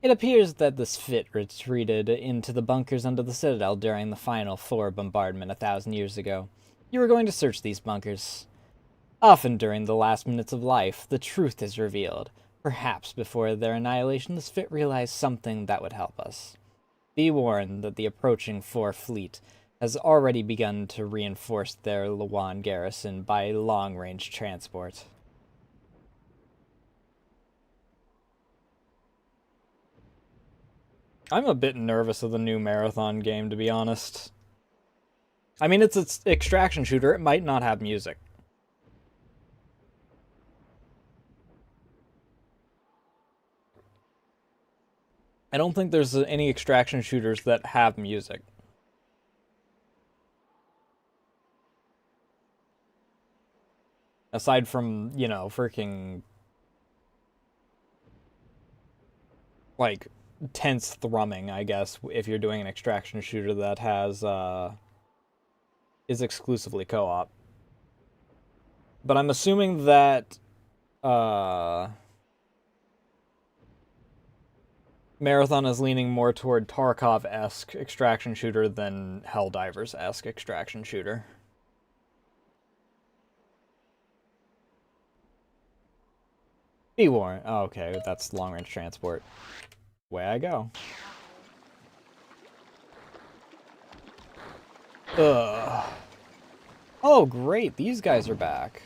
It appears that this fleet retreated into the bunkers under the Citadel during the final 4 bombardment 1,000 years ago. You are going to search these bunkers. Often during the last minutes of life, the truth is revealed. Perhaps before their annihilation, this fleet realized something that would help us. Be warned that the approaching 4 fleet has already begun to reinforce their Lawan garrison by long-range transport. I'm a bit nervous of the new Marathon game, to be honest. I mean, it's an extraction shooter. It might not have music. I don't think there's any extraction shooters that have music. Aside from, you know, freaking, like, tense thrumming, I guess, if you're doing an extraction shooter that has, is exclusively co-op. But I'm assuming that, Marathon is leaning more toward Tarkov-esque extraction shooter than Helldivers-esque extraction shooter. Be warned. Oh, okay, that's long-range transport. Way I go. Ugh. Oh, great, these guys are back.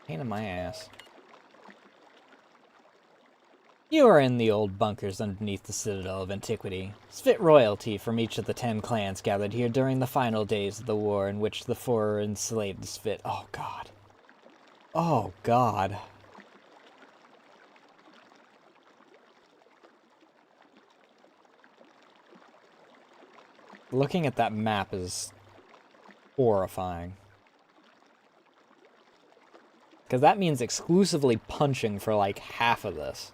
Pain in my ass. You are in the old bunkers underneath the Citadel of Antiquity. Spit royalty from each of the 10 clans gathered here during the final days of the war in which the 4 enslaved the Spit. Oh, God. Oh, God. Looking at that map is horrifying. Because that means exclusively punching for like half of this.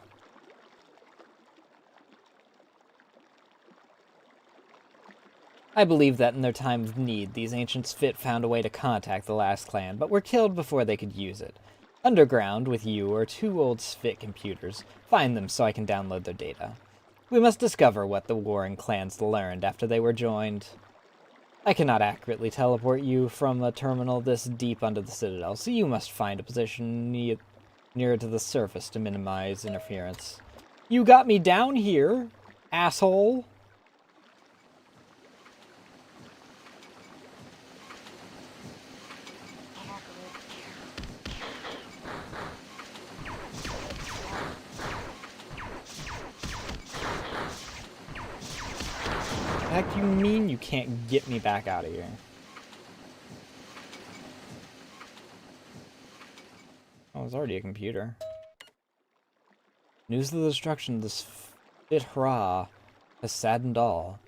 I believe that in their time of need, these ancient Spit found a way to contact the last clan, but were killed before they could use it. Underground, with you, are 2 old Spit computers. Find them so I can download their data. We must discover what the warring clans learned after they were joined. I cannot accurately teleport you from a terminal this deep under the Citadel, so you must find a position nearer to the surface to minimize interference. You got me down here, asshole! What the heck do you mean you can't get me back out of here? Oh, was already a computer. News of the destruction of this Fit-Hra has saddened all,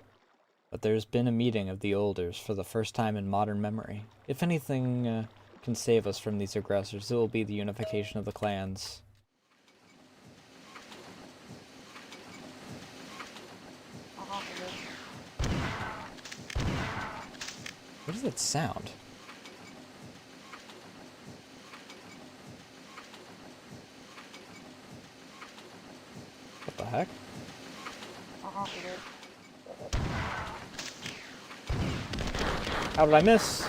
but there's been a meeting of the Elders for the first time in modern memory. If anything can save us from these aggressors, it will be the unification of the clans. What is that sound? What the heck? How did I miss?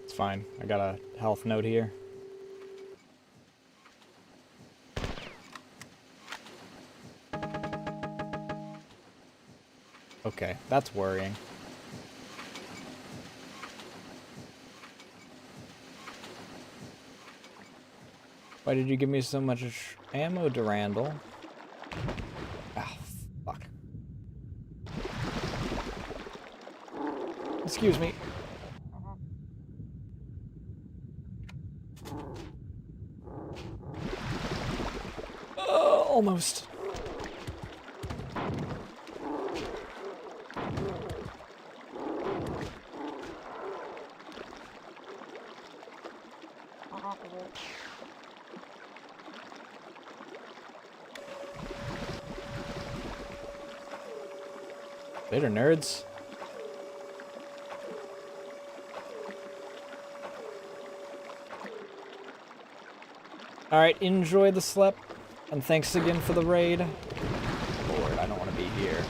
It's fine. I got a health note here. Okay, that's worrying. Why did you give me so much ammo, Durandal? Ah, fuck. Excuse me. Almost. Later, nerds. Alright, enjoy the slep, and thanks again for the raid. Lord, I don't want to be here.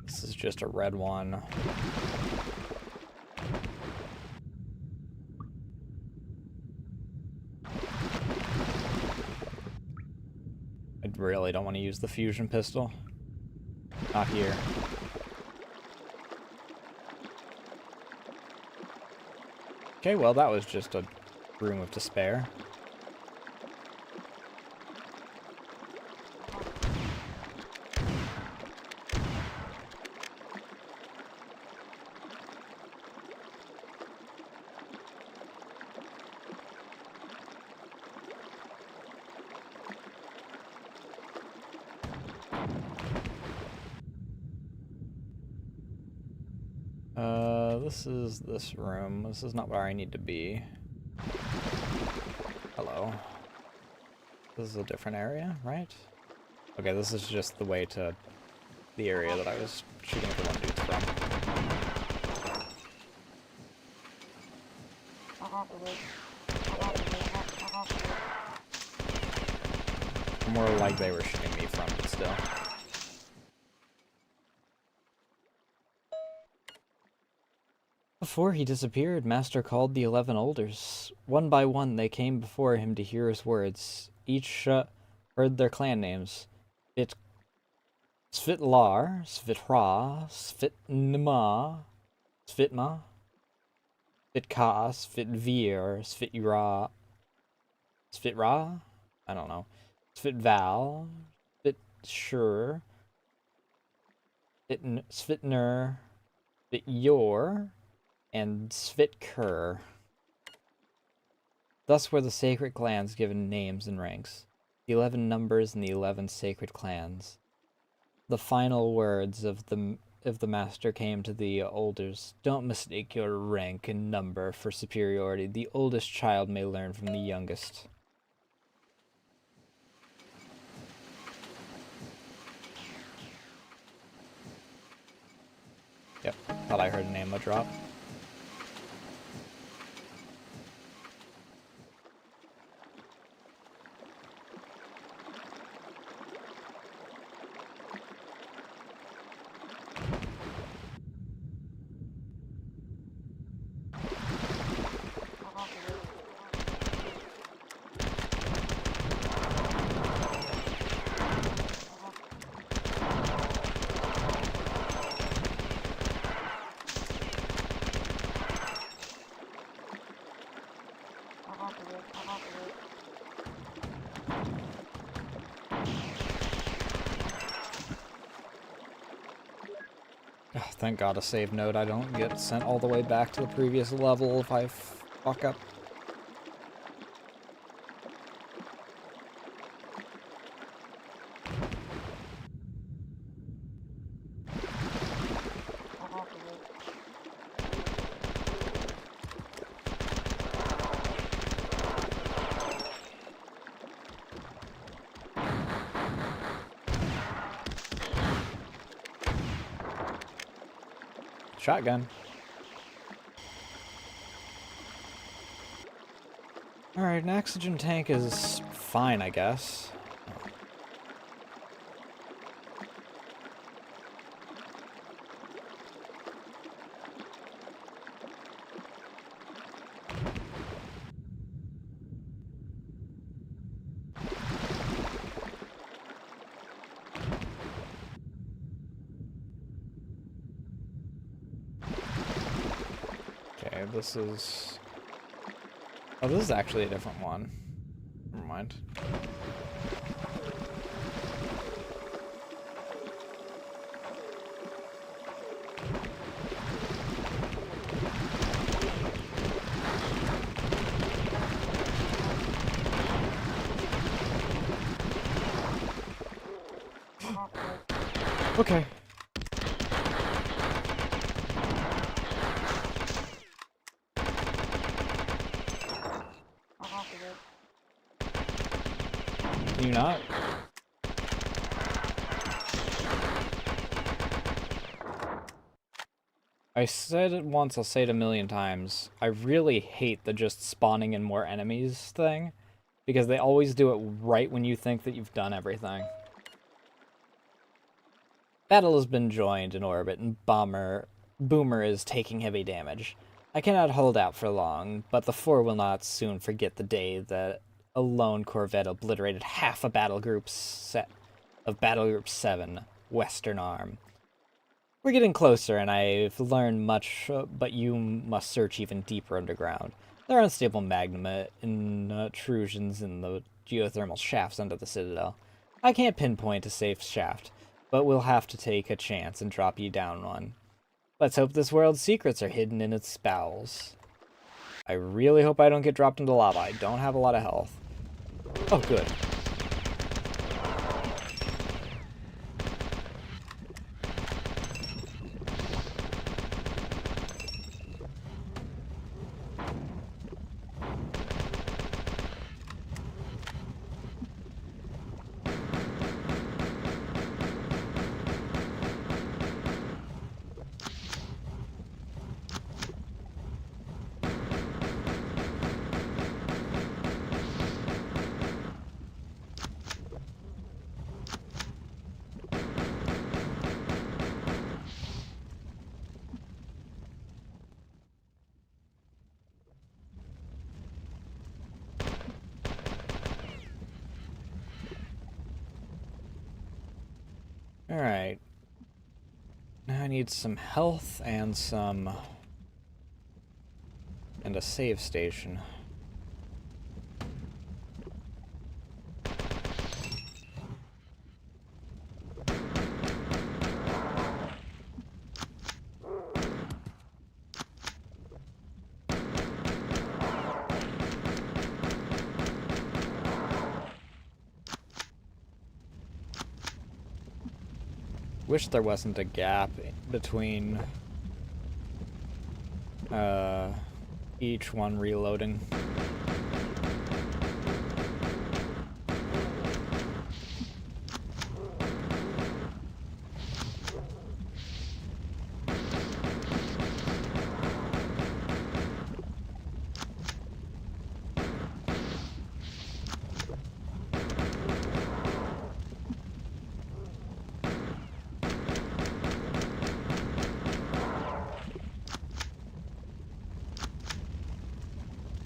This is just a red one. I really don't want to use the fusion pistol. Not here. Okay, well that was just a room of despair. This is this room. This is not where I need to be. Hello. This is a different area, right? Okay, this is just the way to the area that I was shooting the one dude from. More like they were shooting me from, but still. Before he disappeared, Master called the 11 Elders. One by one, they came before him to hear his words. Each heard their clan names. Svitlar, Svitra, Svitnima, Svitma, Svitka, Svitvir, Svitra? I don't know. Svitval, Svitshur, Svitner, Svityor, and Svitkur. Thus were the sacred clans given names and ranks, the 11 numbers and the 11 sacred clans. The final words of the master came to the elders. Don't mistake your rank and number for superiority. The oldest child may learn from the youngest. Yep, thought I heard an ammo drop. Oh, thank God a save node. I don't get sent all the way back to the previous level if I fuck up. Shotgun. Alright, an oxygen tank is fine, I guess. Okay, this is... Oh, this is actually a different one. Never mind. Okay. Can you not? I said it once, I'll say it a million times. I really hate the just spawning in more enemies thing, because they always do it right when you think that you've done everything. Battle has been joined in orbit, and Boomer is taking heavy damage. I cannot hold out for long, but the four will not soon forget the day that a lone corvette obliterated half a battle group set of Battle Group 7, Western Arm. We're getting closer, and I've learned much, but you must search even deeper underground. There are unstable magma intrusions in the geothermal shafts under the Citadel. I can't pinpoint a safe shaft, but we'll have to take a chance and drop you down one. Let's hope this world's secrets are hidden in its bowels. I really hope I don't get dropped into lava. I don't have a lot of health. Oh, good. Alright. Now I need some health and a save station. Wish there wasn't a gap between each one reloading.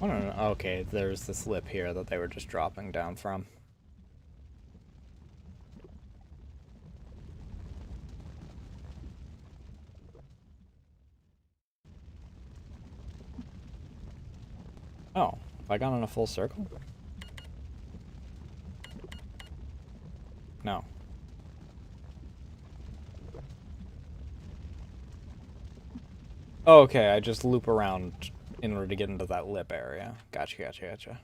I don't know. Okay, there's this lip here that they were just dropping down from. Oh, Have I gone in a full circle? No. Oh, okay, I just loop around in order to get into that lip area. Gotcha, gotcha, gotcha.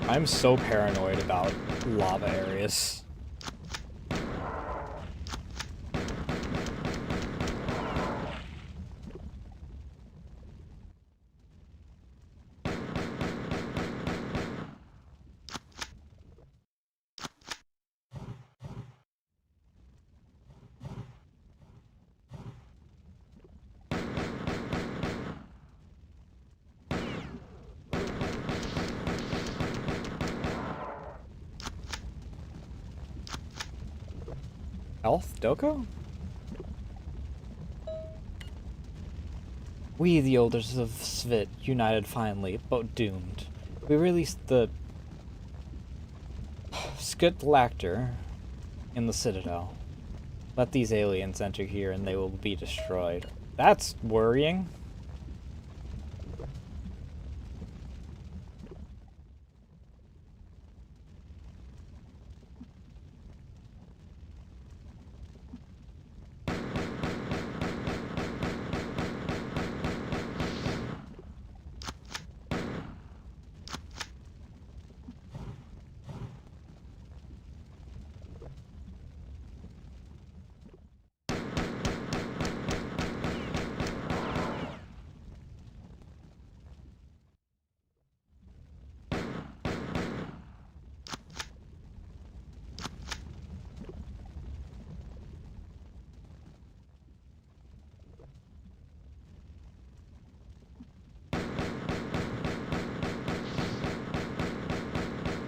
I'm so paranoid about lava areas. Health? Doko? We, the elders of Svit, united finally, but doomed. We released the Skutlactor in the Citadel. Let these aliens enter here and they will be destroyed. That's worrying.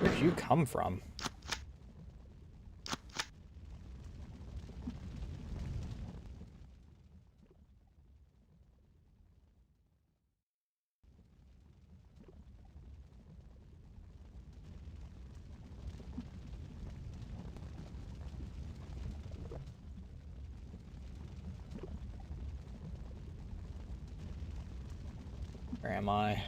Where'd you come from? Where am I?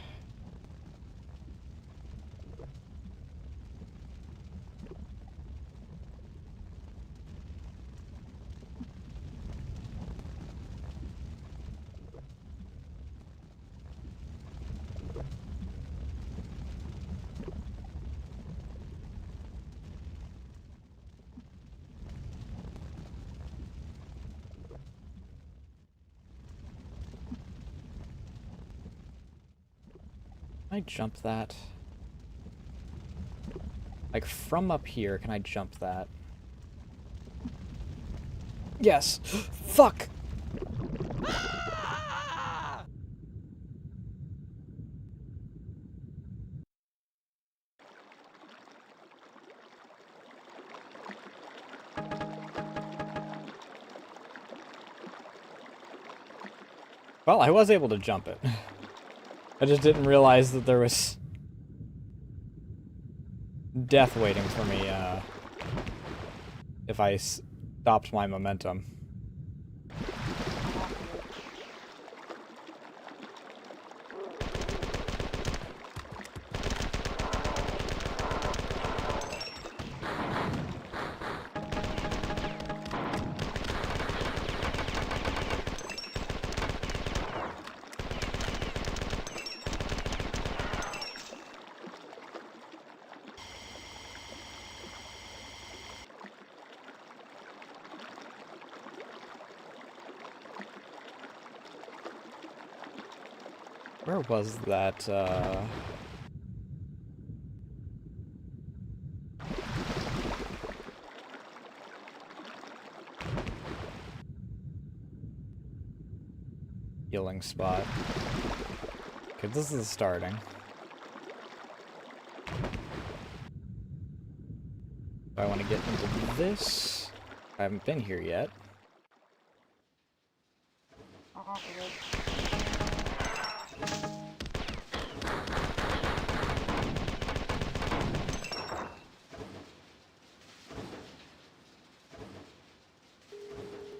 Can I jump that? Like, from up here, can I jump that? Yes! Fuck! Well, I was able to jump it. I just didn't realize that there was death waiting for me, if I stopped my momentum. Where was that, healing spot? Okay, this is starting. Do I want to get into this? I haven't been here yet.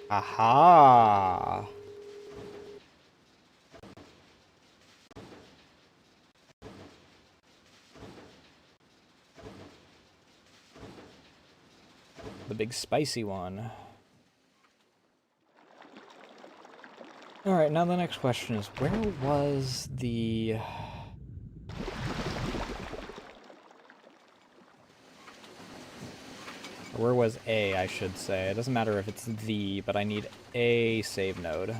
Aha! The big spicy one. Alright, now the next question is, where was the... Or where was A, I should say. It doesn't matter if it's the, but I need a save node.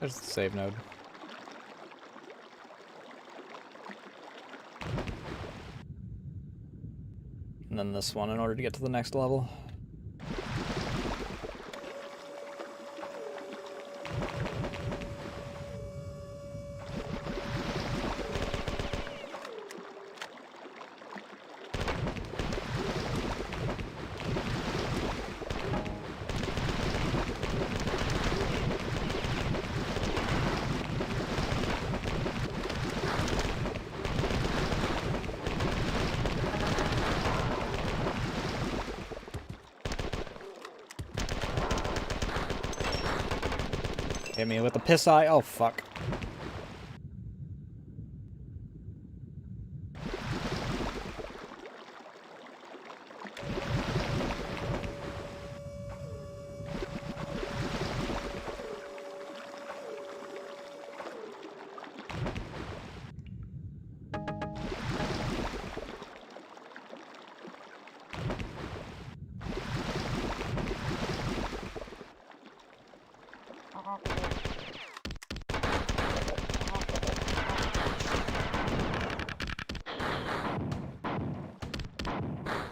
There's the save node. And then this one in order to get to the next level. Hit me with the piss eye. Oh, fuck.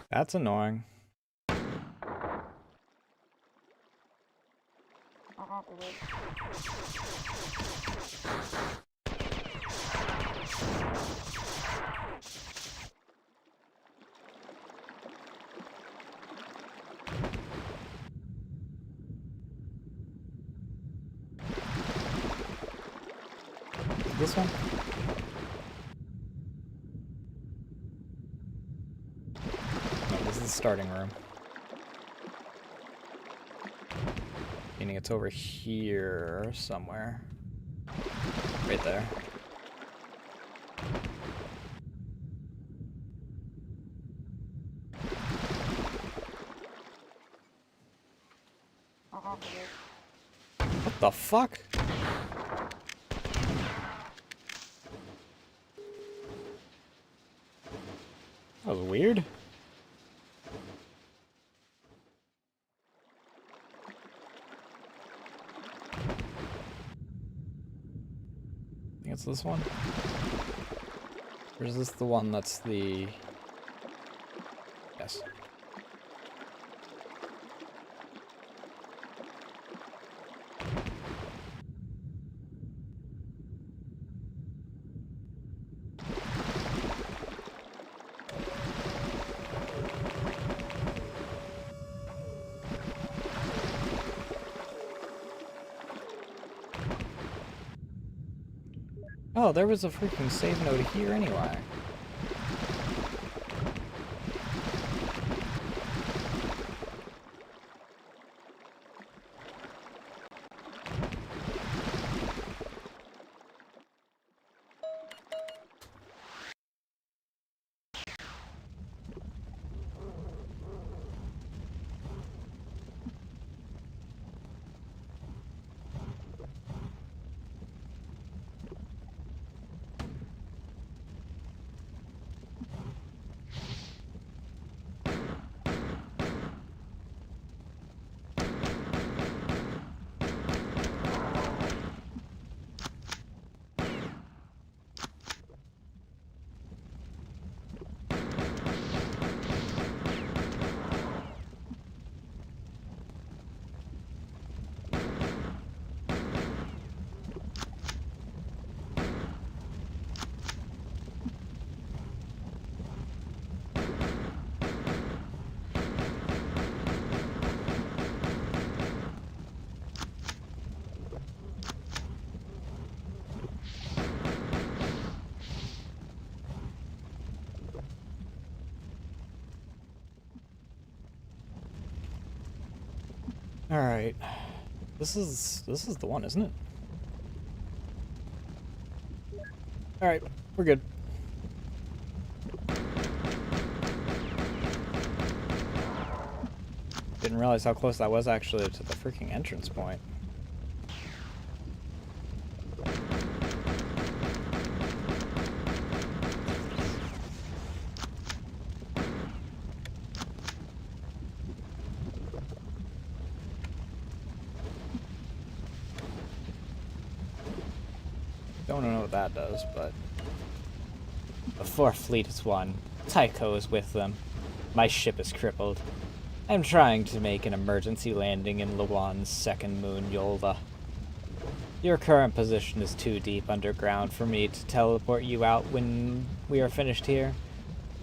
That's annoying. This one? No, this is the starting room. Meaning it's over here somewhere. Right there. What the fuck? That was weird. I think it's this one. Or is this the one that's the... Yes. Oh, there was a freaking save node here anyway. Alright. This is the one, isn't it? Alright, we're good. Didn't realize how close that was actually to the freaking entrance point. Don't know what that does, but... The fourth fleet is won. Tycho is with them. My ship is crippled. I'm trying to make an emergency landing in Luan's second moon, Yolda. Your current position is too deep underground for me to teleport you out when we are finished here.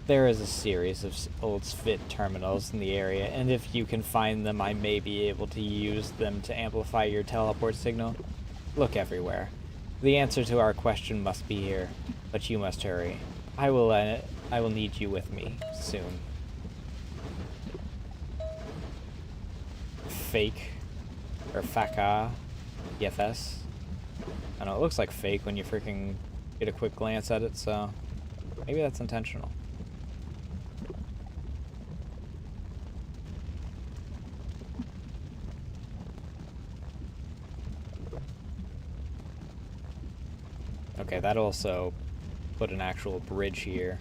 There is a series of old Svit terminals in the area, and if you can find them, I may be able to use them to amplify your teleport signal. Look everywhere. The answer to our question must be here, but you must hurry. I will need you with me soon. Fake, or Faka, EFS. I know it looks like fake when you freaking get a quick glance at it, so maybe that's intentional. Okay, that also put an actual bridge here.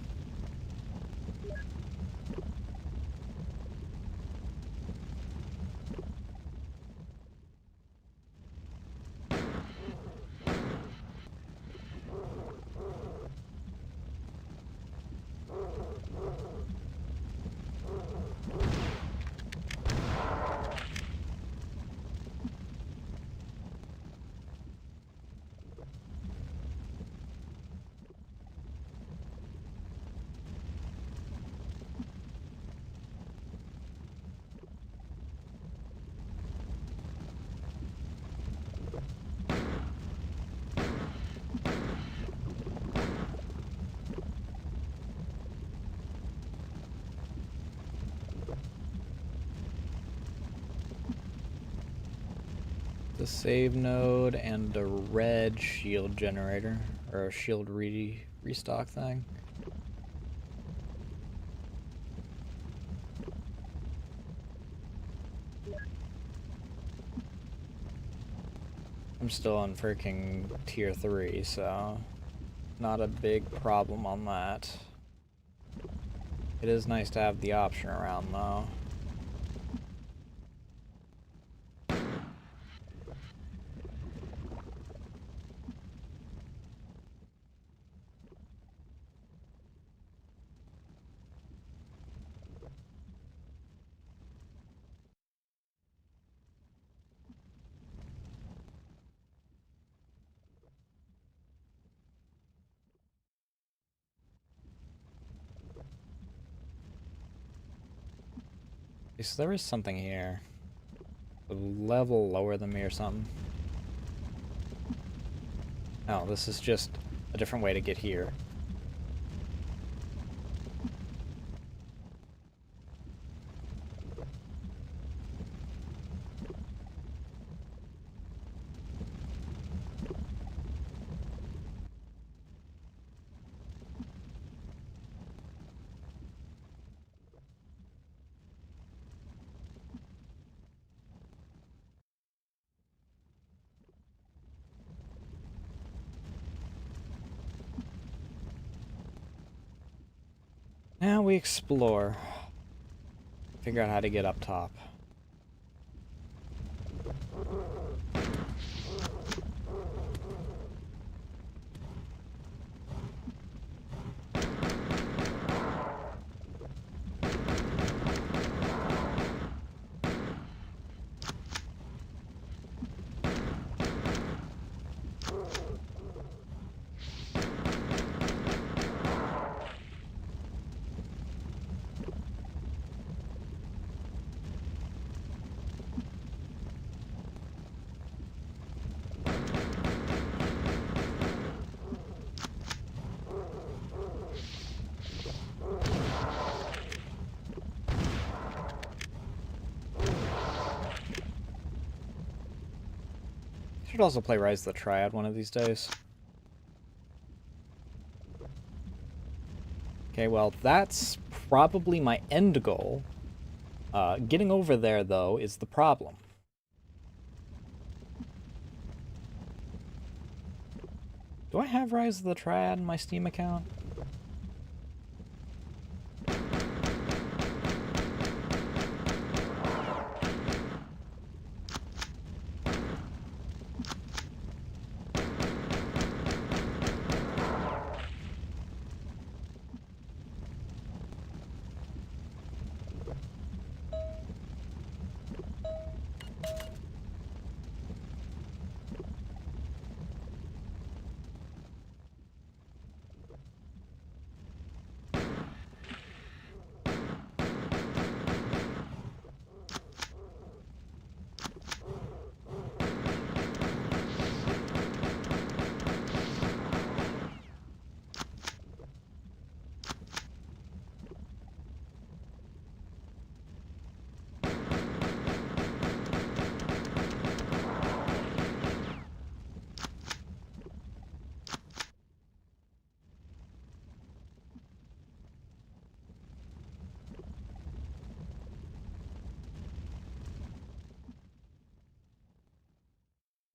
The save node and a red shield generator, or a shield restock thing. I'm still on freaking tier 3, so not a big problem on that. It is nice to have the option around though. Okay, so there is something here. A level lower than me or something. Oh, this is just a different way to get here. Now we explore. Figure out how to get up top. Should also play Rise of the Triad one of these days. Okay, well, that's probably my end goal. Getting over there, though, is the problem. Do I have Rise of the Triad in my Steam account?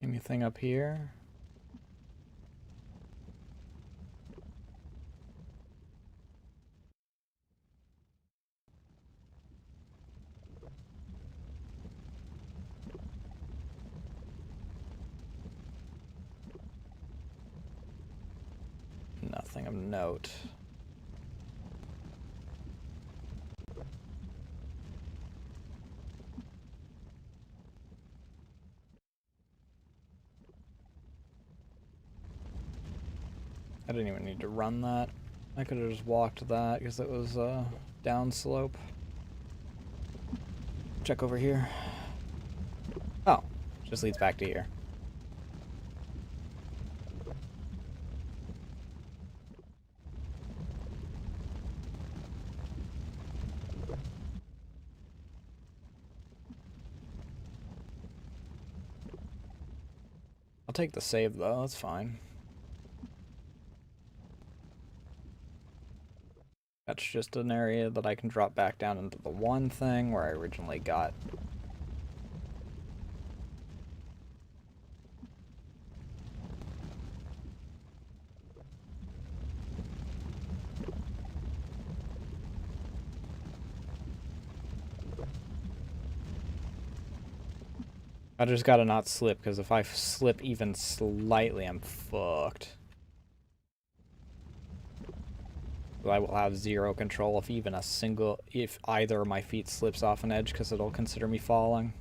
Anything up here? Nothing of note. I didn't even need to run that. I could have just walked that because it was down slope. Check over here. Oh, just leads back to here. I'll take the save though, that's fine. That's just an area that I can drop back down into the one thing where I originally got. I just gotta not slip, because if I slip even slightly, I'm fucked. I will have zero control if either of my feet slips off an edge, because it'll consider me falling.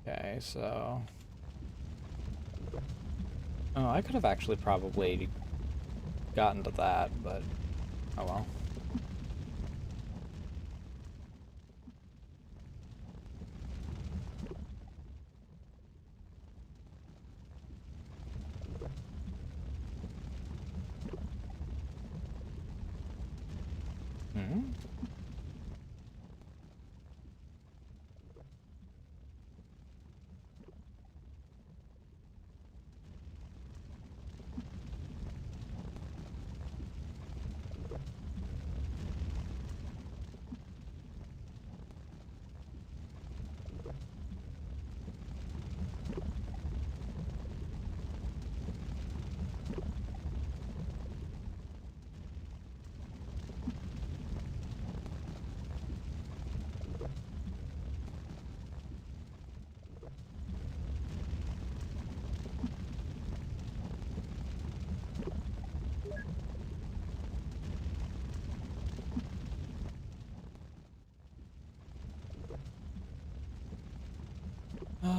Okay, so... Oh, I could have actually probably gotten to that, but... Oh well. Hmm?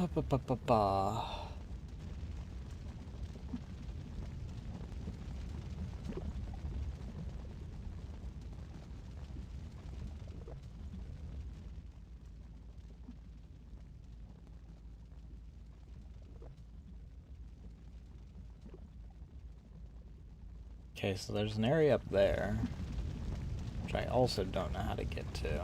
Ba, ba, ba, ba. Okay, so there's an area up there, which I also don't know how to get to.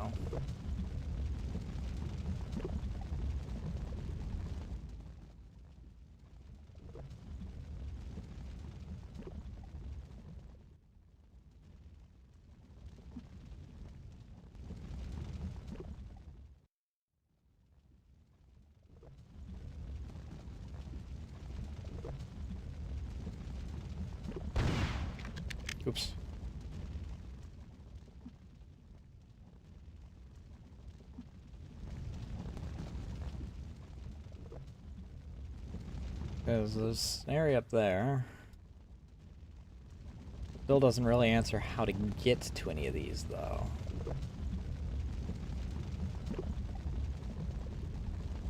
Oops. Because there's an area up there. Still doesn't really answer how to get to any of these, though.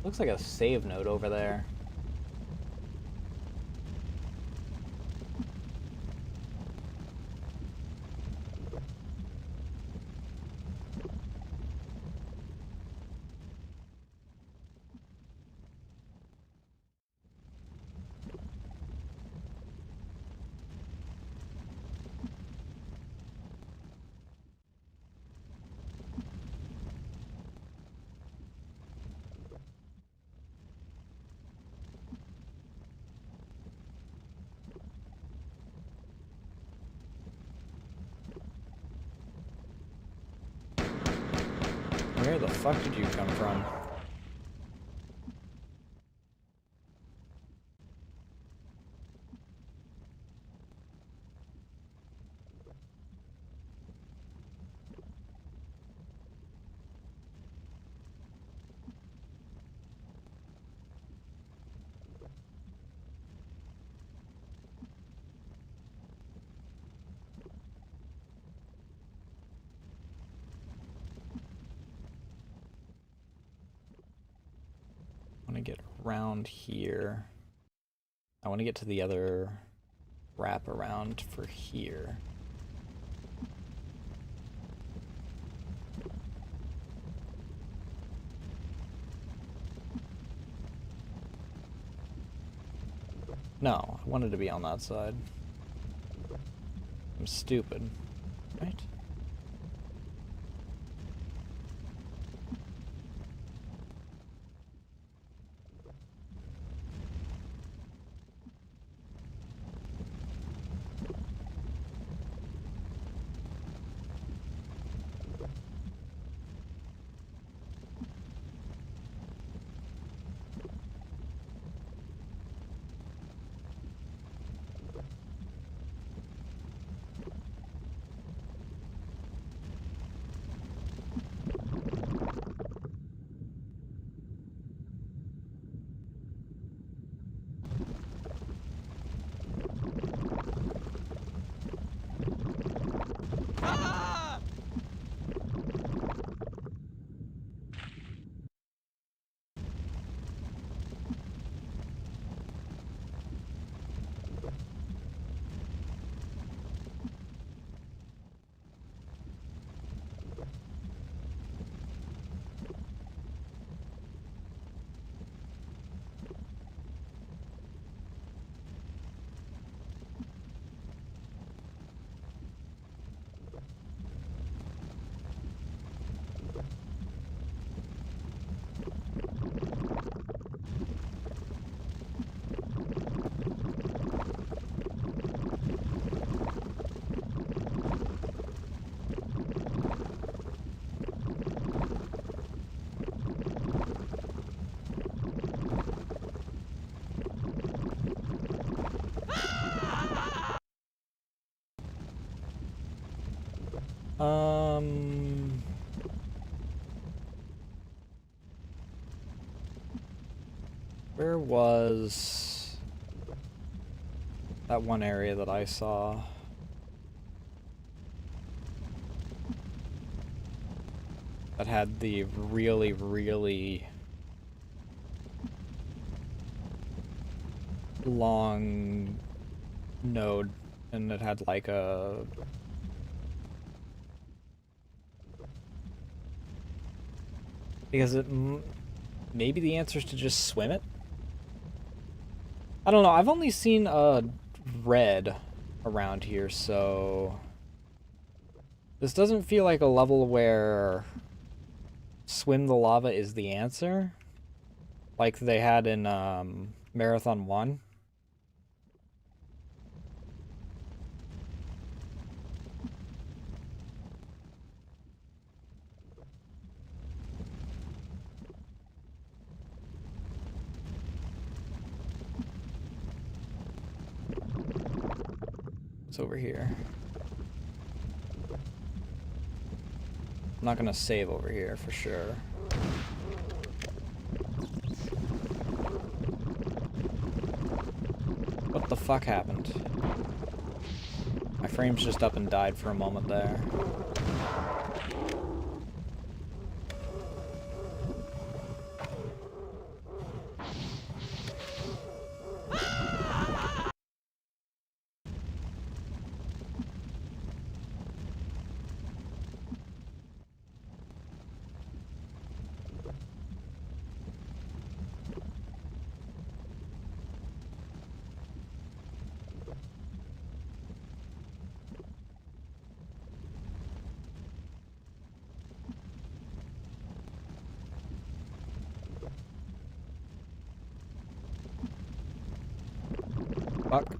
Looks like a save node over there. Where the fuck did you come from? I want to get around here. I want to get to the other wrap around for here. No, I wanted to be on that side. I'm stupid, right? Where was that one area that I saw? That had the really, really long node, and it had like a... Because maybe the answer is to just swim it? I don't know, I've only seen red around here, so... This doesn't feel like a level where swim the lava is the answer, like they had in Marathon 1. It's over here. I'm not gonna save over here for sure. What the fuck happened? My frame's just up and died for a moment there. Fuck.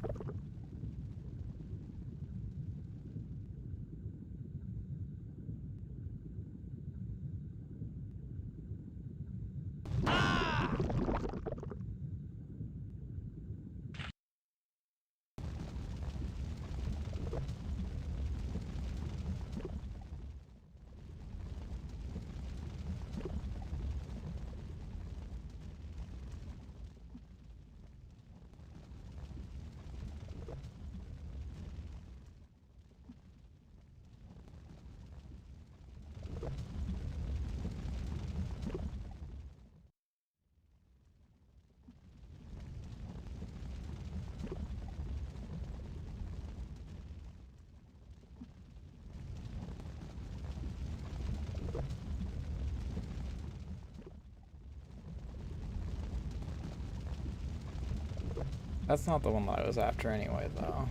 That's not the one that I was after anyway, though.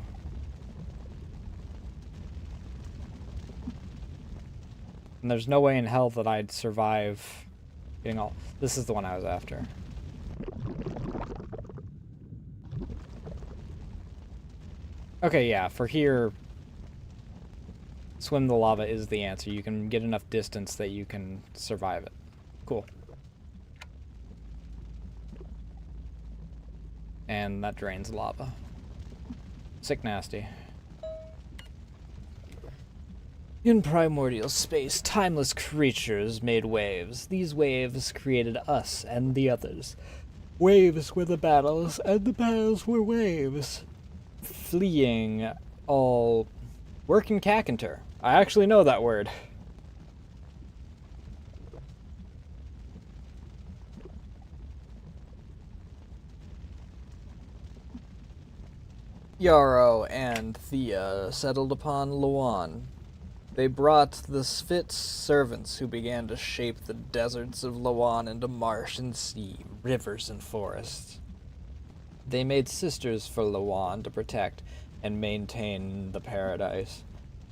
And there's no way in hell that I'd survive getting all... This is the one I was after. Okay, yeah, for here, swim the lava is the answer. You can get enough distance that you can survive it. Cool. And that drains lava. Sick nasty. In primordial space, timeless creatures made waves. These waves created us and the others. Waves were the battles, and the battles were waves. Fleeing all... Working Kakantur. I actually know that word. Yarrow and Thea settled upon Luan. They brought the Svit's servants who began to shape the deserts of Luan into marsh and sea, rivers and forests. They made sisters for Luan to protect and maintain the paradise.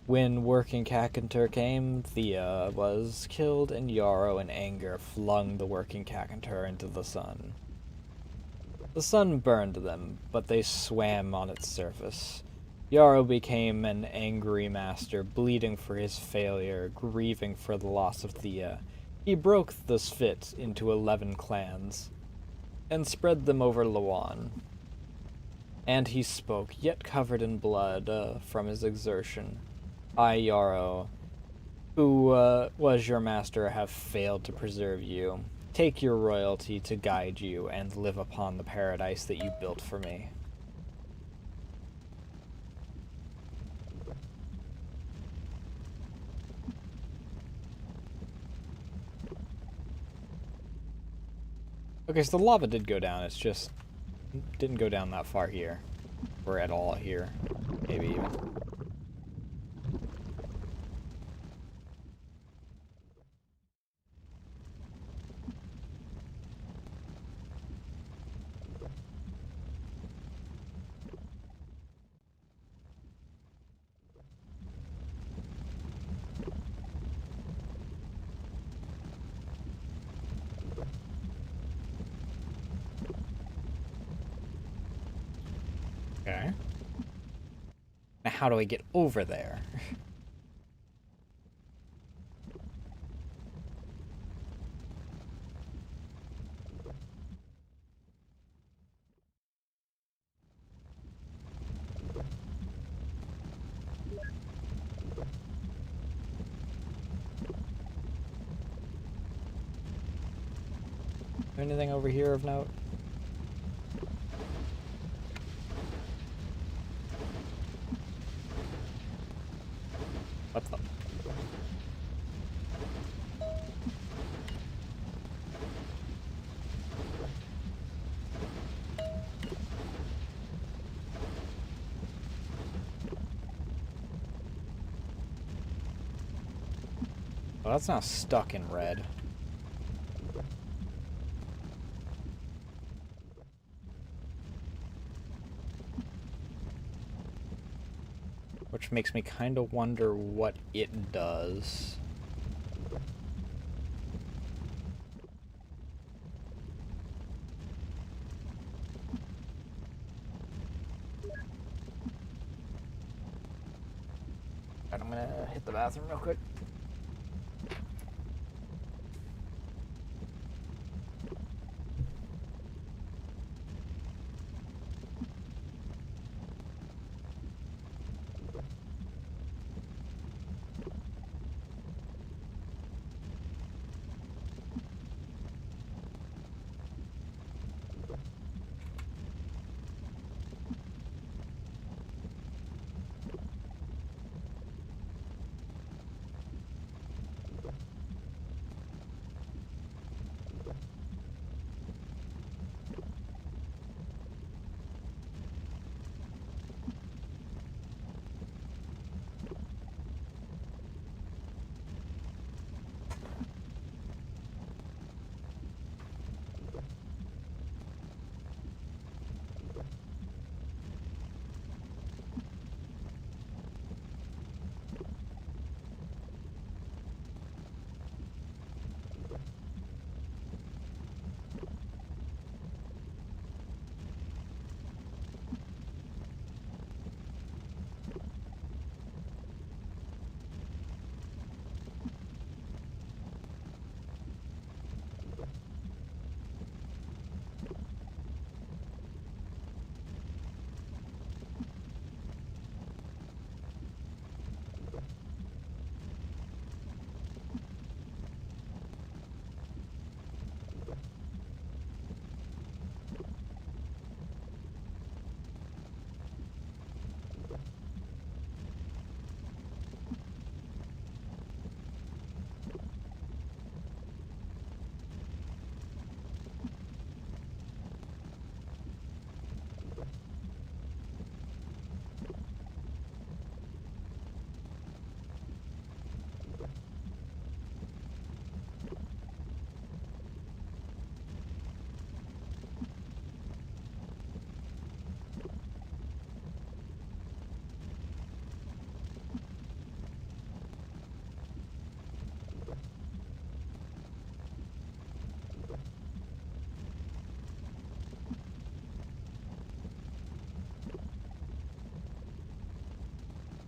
When Working Kakantur came, Thea was killed and Yarrow in anger flung the Working Kakantur into the sun. The sun burned them, but they swam on its surface. Yarrow became an angry master, bleeding for his failure, grieving for the loss of Thea. He broke the Svit into 11 clans, and spread them over Luan. And he spoke, yet covered in blood from his exertion. I, Yarrow, who was your master, have failed to preserve you. Take your royalty to guide you, and live upon the paradise that you built for me. Okay, so the lava did go down, it's just Didn't go down that far here. Or at all here. Maybe even. Okay. Now how do I get over there? Anything over here of note? What the? Well, that's now stuck in red. Which makes me kind of wonder what it does. Alright, I'm gonna hit the bathroom real quick.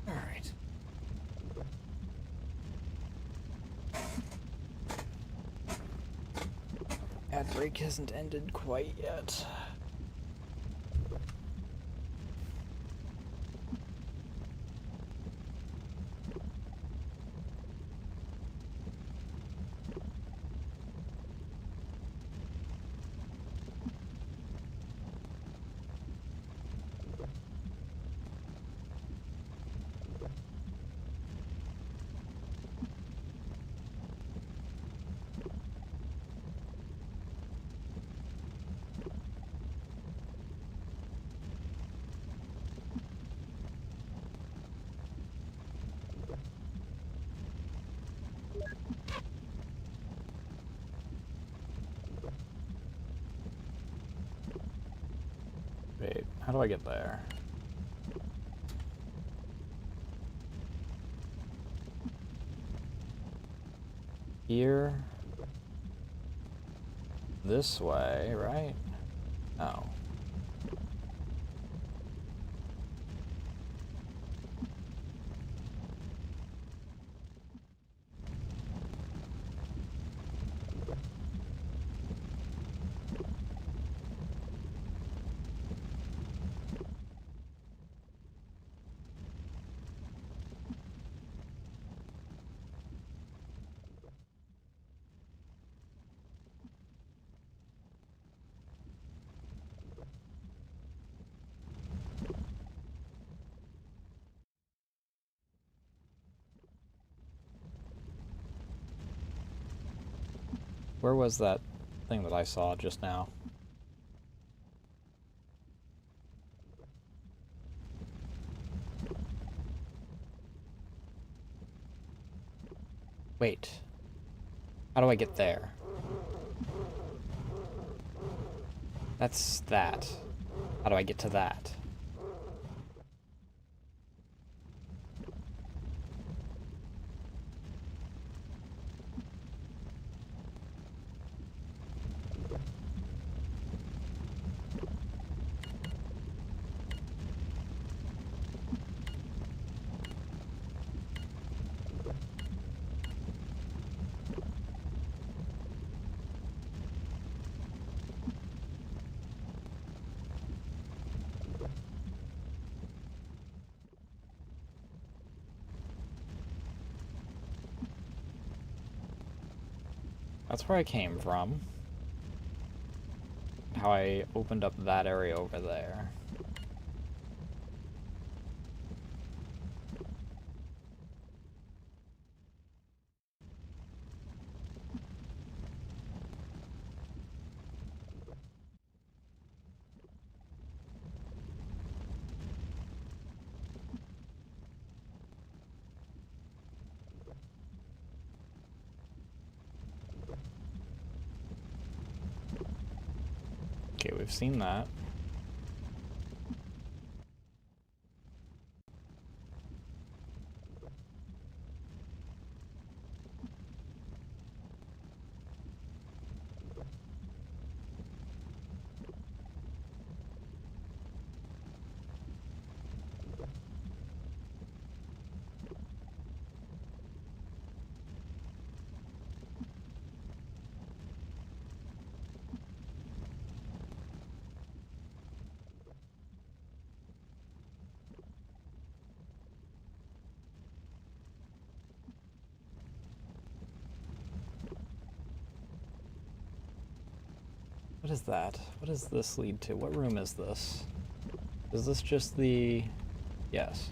Alright. Ad break hasn't ended quite yet. How do I get there? Here. This way, right? Oh. Where was that thing that I saw just now? Wait. How do I get there? That's that. How do I get to that? That's where I came from. How I opened up that area over there. Okay, we've seen that. What is that? What does this lead to? What room is this? Is this just the... Yes.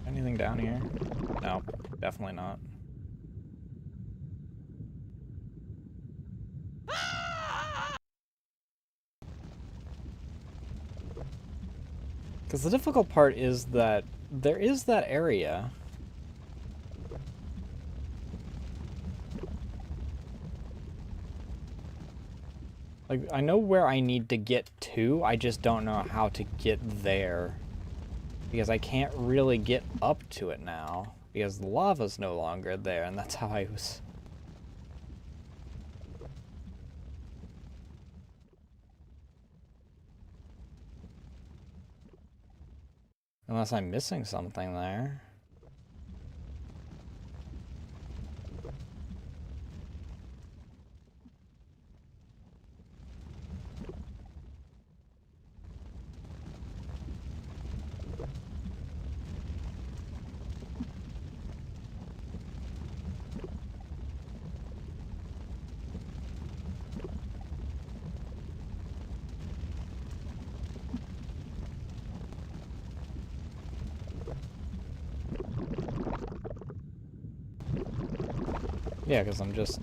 Anything down here? No, definitely not. Because the difficult part is that there is that area. Like, I know where I need to get to, I just don't know how to get there. Because I can't really get up to it now. Because the lava's no longer there, and that's how I was... Unless I'm missing something there. Yeah, because I'm just...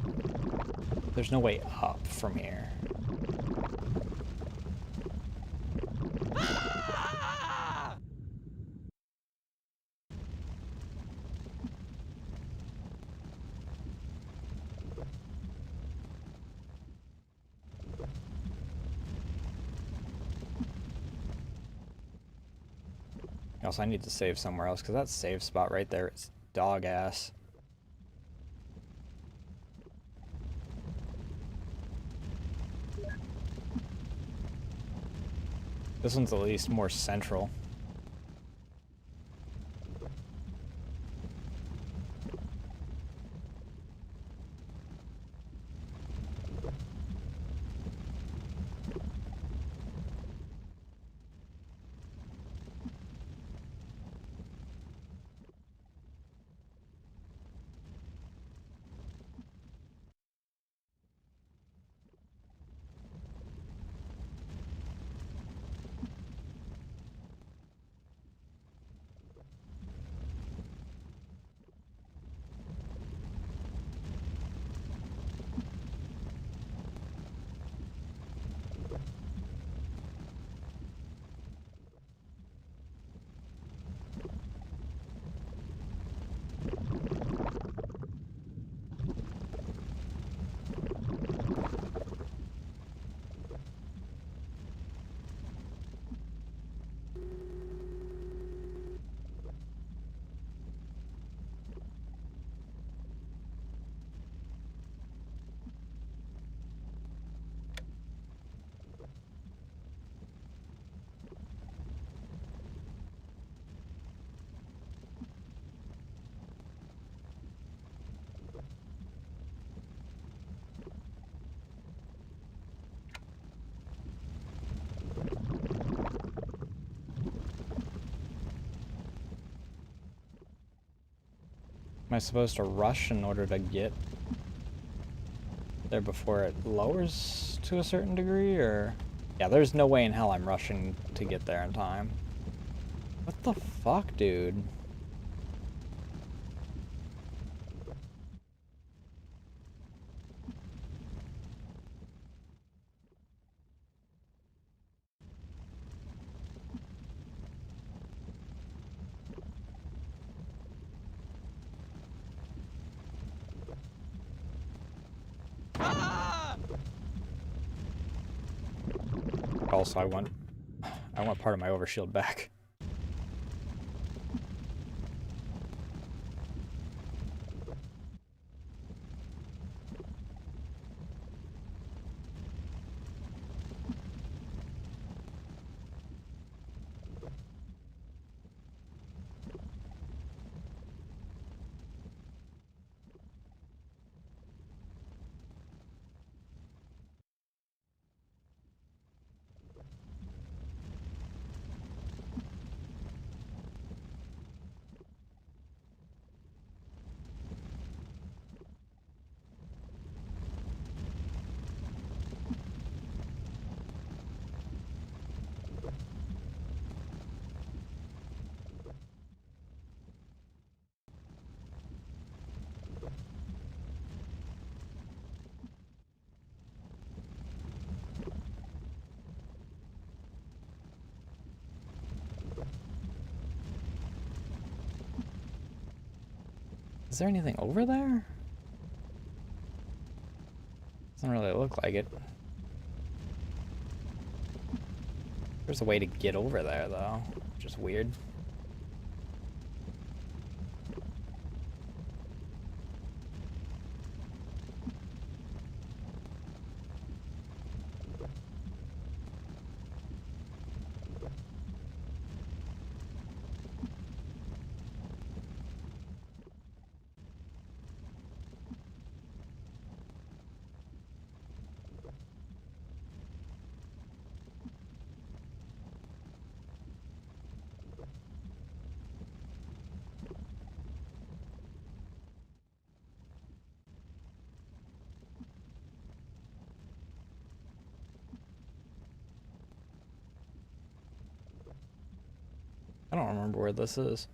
There's no way up from here. Also, I need to save somewhere else, because that save spot right there is dog ass. This one's at least more central. Am I supposed to rush in order to get there before it lowers to a certain degree, or... Yeah, there's no way in hell I'm rushing to get there in time. What the fuck, dude? Also, I want part of my overshield back. Is there anything over there? Doesn't really look like it. There's a way to get over there, though, which is weird. I don't remember where this is.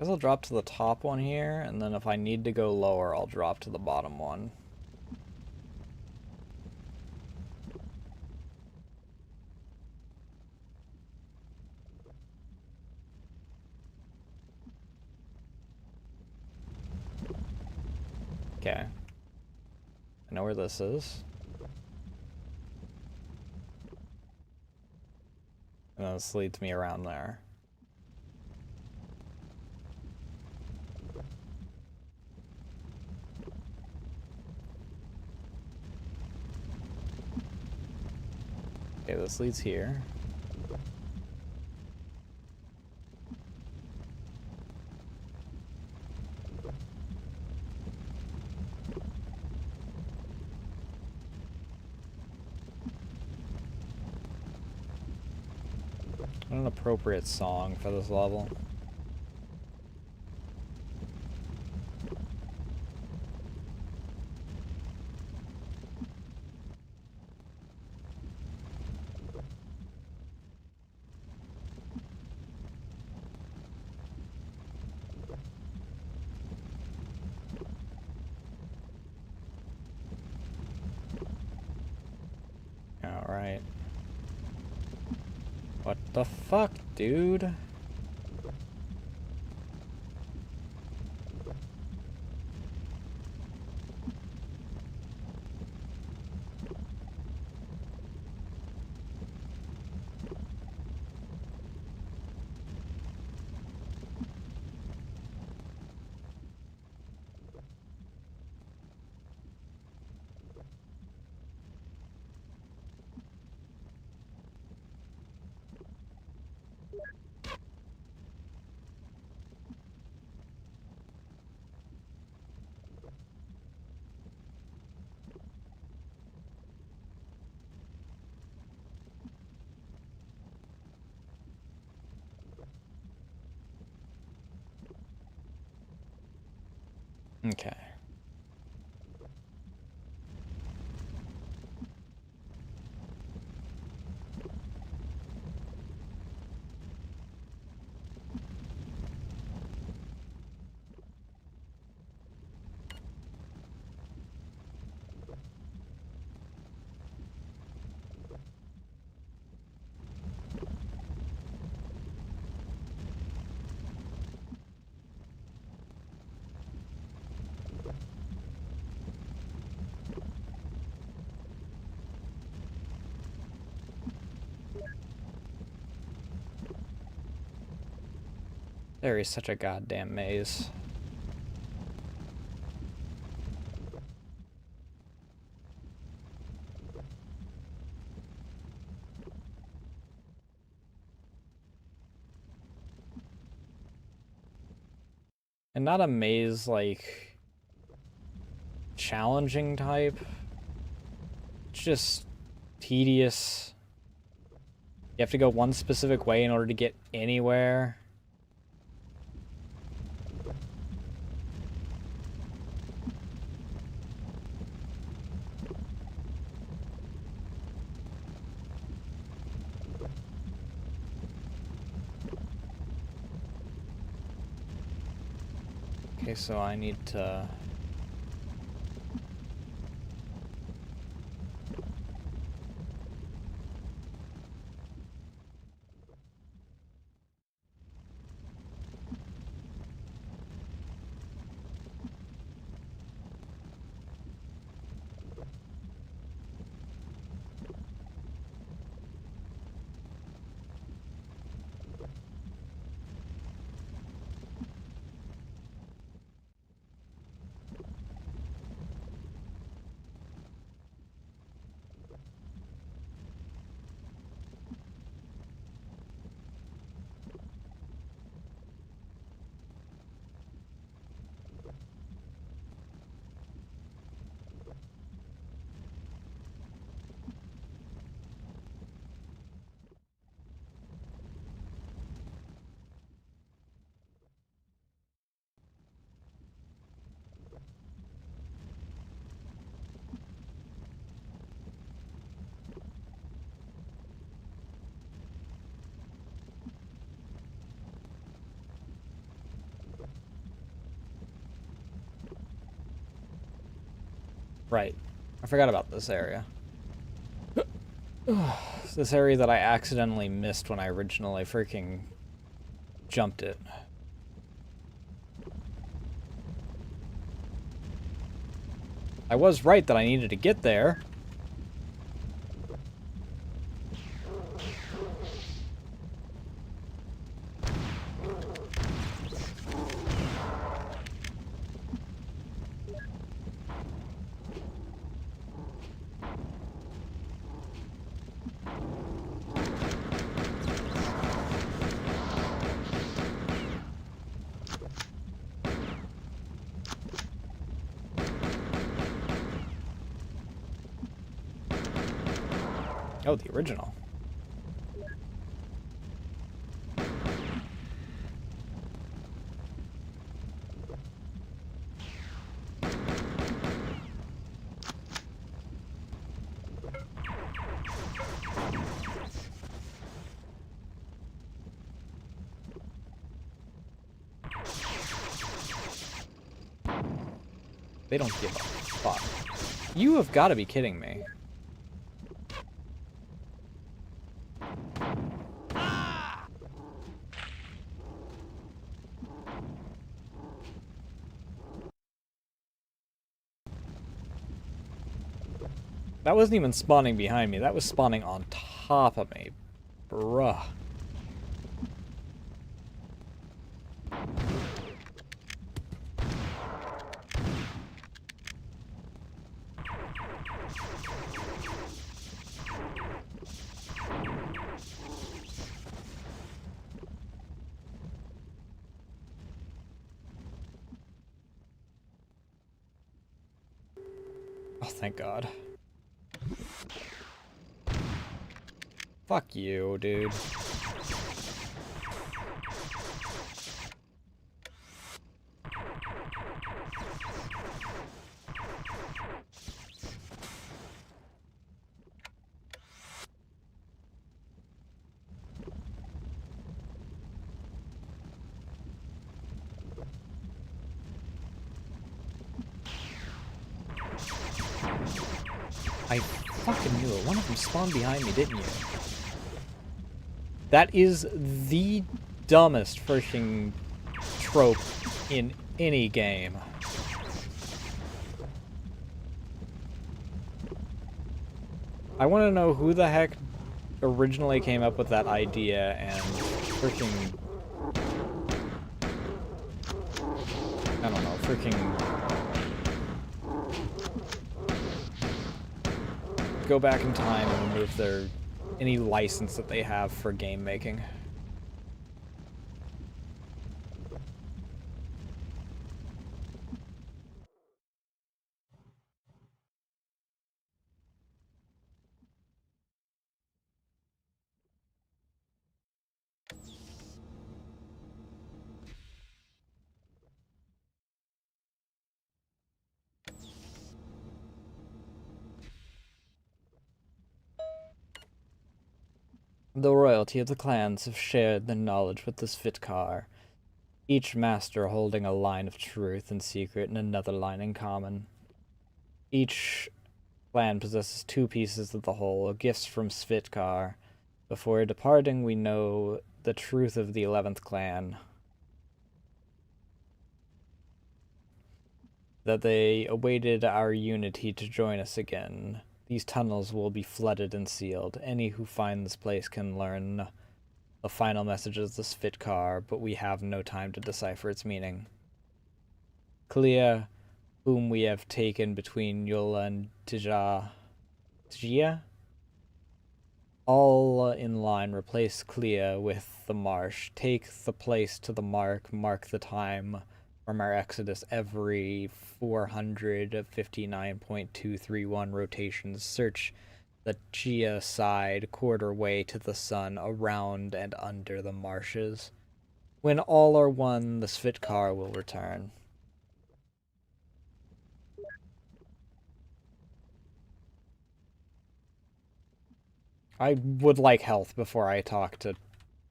guess I'll drop to the top one here, and then if I need to go lower, I'll drop to the bottom one. Okay. I know where this is. And then this leads me around there. Okay, this leads here. What an appropriate song for this level. Alright. What the fuck, dude? Okay. There is such a goddamn maze. And not a maze, like, challenging type. It's just tedious. You have to go one specific way in order to get anywhere. Okay, so I need to... Right. I forgot about this area. This area that I accidentally missed when I originally freaking jumped it. I was right that I needed to get there. Oh, the original. They don't give a fuck. You have got to be kidding me. That wasn't even spawning behind me. That was spawning on top of me. Bruh. Oh, thank God. Fuck you, dude. I fucking knew it. One of them spawned behind me, didn't you? That is the dumbest freaking trope in any game. I want to know who the heck originally came up with that idea and freaking... I don't know, freaking... go back in time and remove their any license that they have for game making. The royalty of the clans have shared their knowledge with the Svitkar, each master holding a line of truth and secret and another line in common. Each clan possesses two pieces of the whole, gifts from Svitkar. Before departing, we know the truth of the 11th clan. That they awaited our unity to join us again. These tunnels will be flooded and sealed. Any who find this place can learn the final messages of the Svitkar, but we have no time to decipher its meaning. Clea, whom we have taken between Yola and Tjia, all in line, replace Clea with the marsh. Take the place to the mark the time from our exodus every 459.231 rotations. Search the Gia side quarter way to the sun, around and under the marshes. When all are one, the Svitkar will return. I would like health before I talk to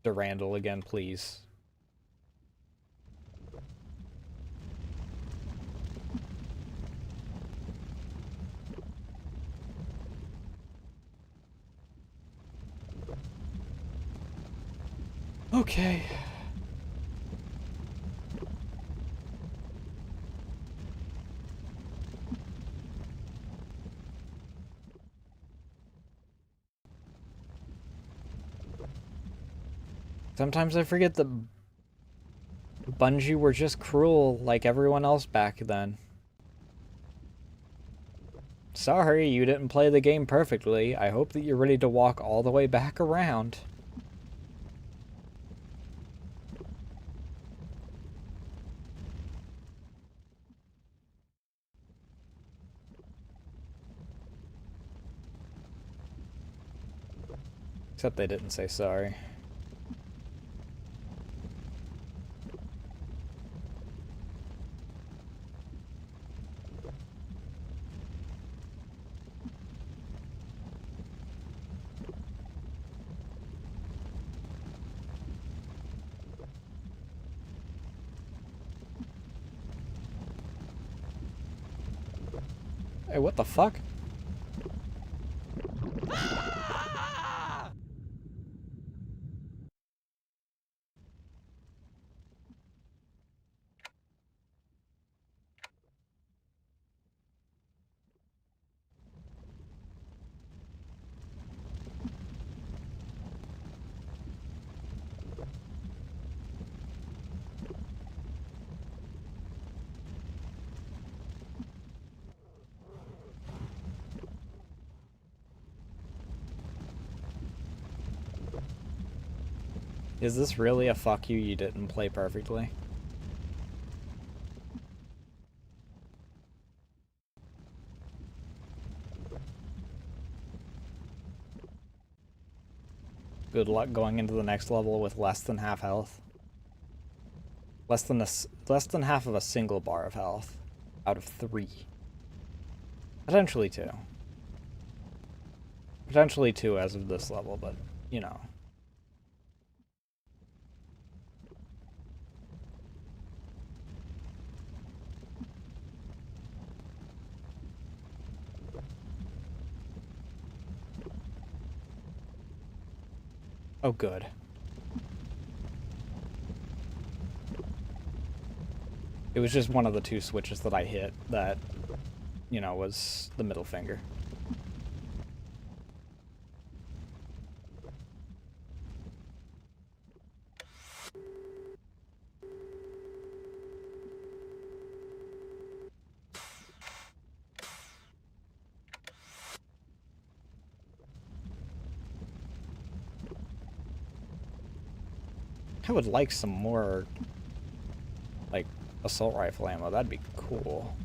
Durandal again, please. Okay. Sometimes I forget that Bungie were just cruel like everyone else back then. Sorry, you didn't play the game perfectly. I hope that you're ready to walk all the way back around. Except they didn't say sorry. Hey, what the fuck? Is this really a fuck you didn't play perfectly? Good luck going into the next level with less than half health. Less than half of a single bar of health out of 3. Potentially 2. Potentially 2 as of this level, but you know. Oh, good. It was just one of the 2 switches that I hit that, you know, was the middle finger. I would like some more, like, assault rifle ammo. That'd be cool.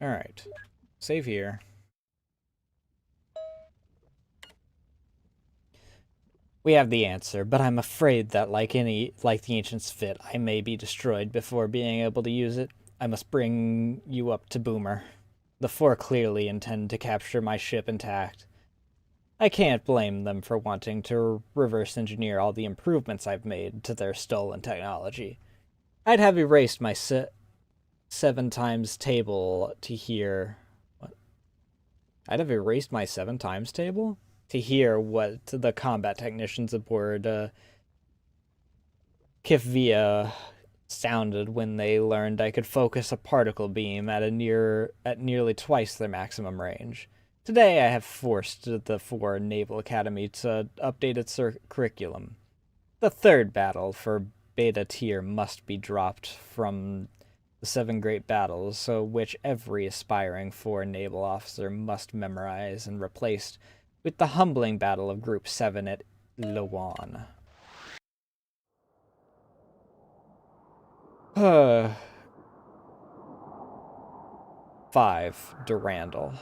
Alright. Save here. We have the answer, but I'm afraid that like the Ancient's Fit, I may be destroyed before being able to use it. I must bring you up to Boomer. The Four clearly intend to capture my ship intact. I can't blame them for wanting to reverse engineer all the improvements I've made to their stolen technology. I'd have erased my 7 times table to hear... What? I'd have erased my 7 times table? To hear what the combat technicians aboard Kifvia sounded when they learned I could focus a particle beam at nearly twice their maximum range. Today I have forced the 4 Naval Academy to update its curriculum. The 3rd battle for Beta Tier must be dropped from the 7 great battles, so which every aspiring 4 naval officer must memorize, and replaced with the humbling battle of Group 7 at Lawan. 5, Durandal.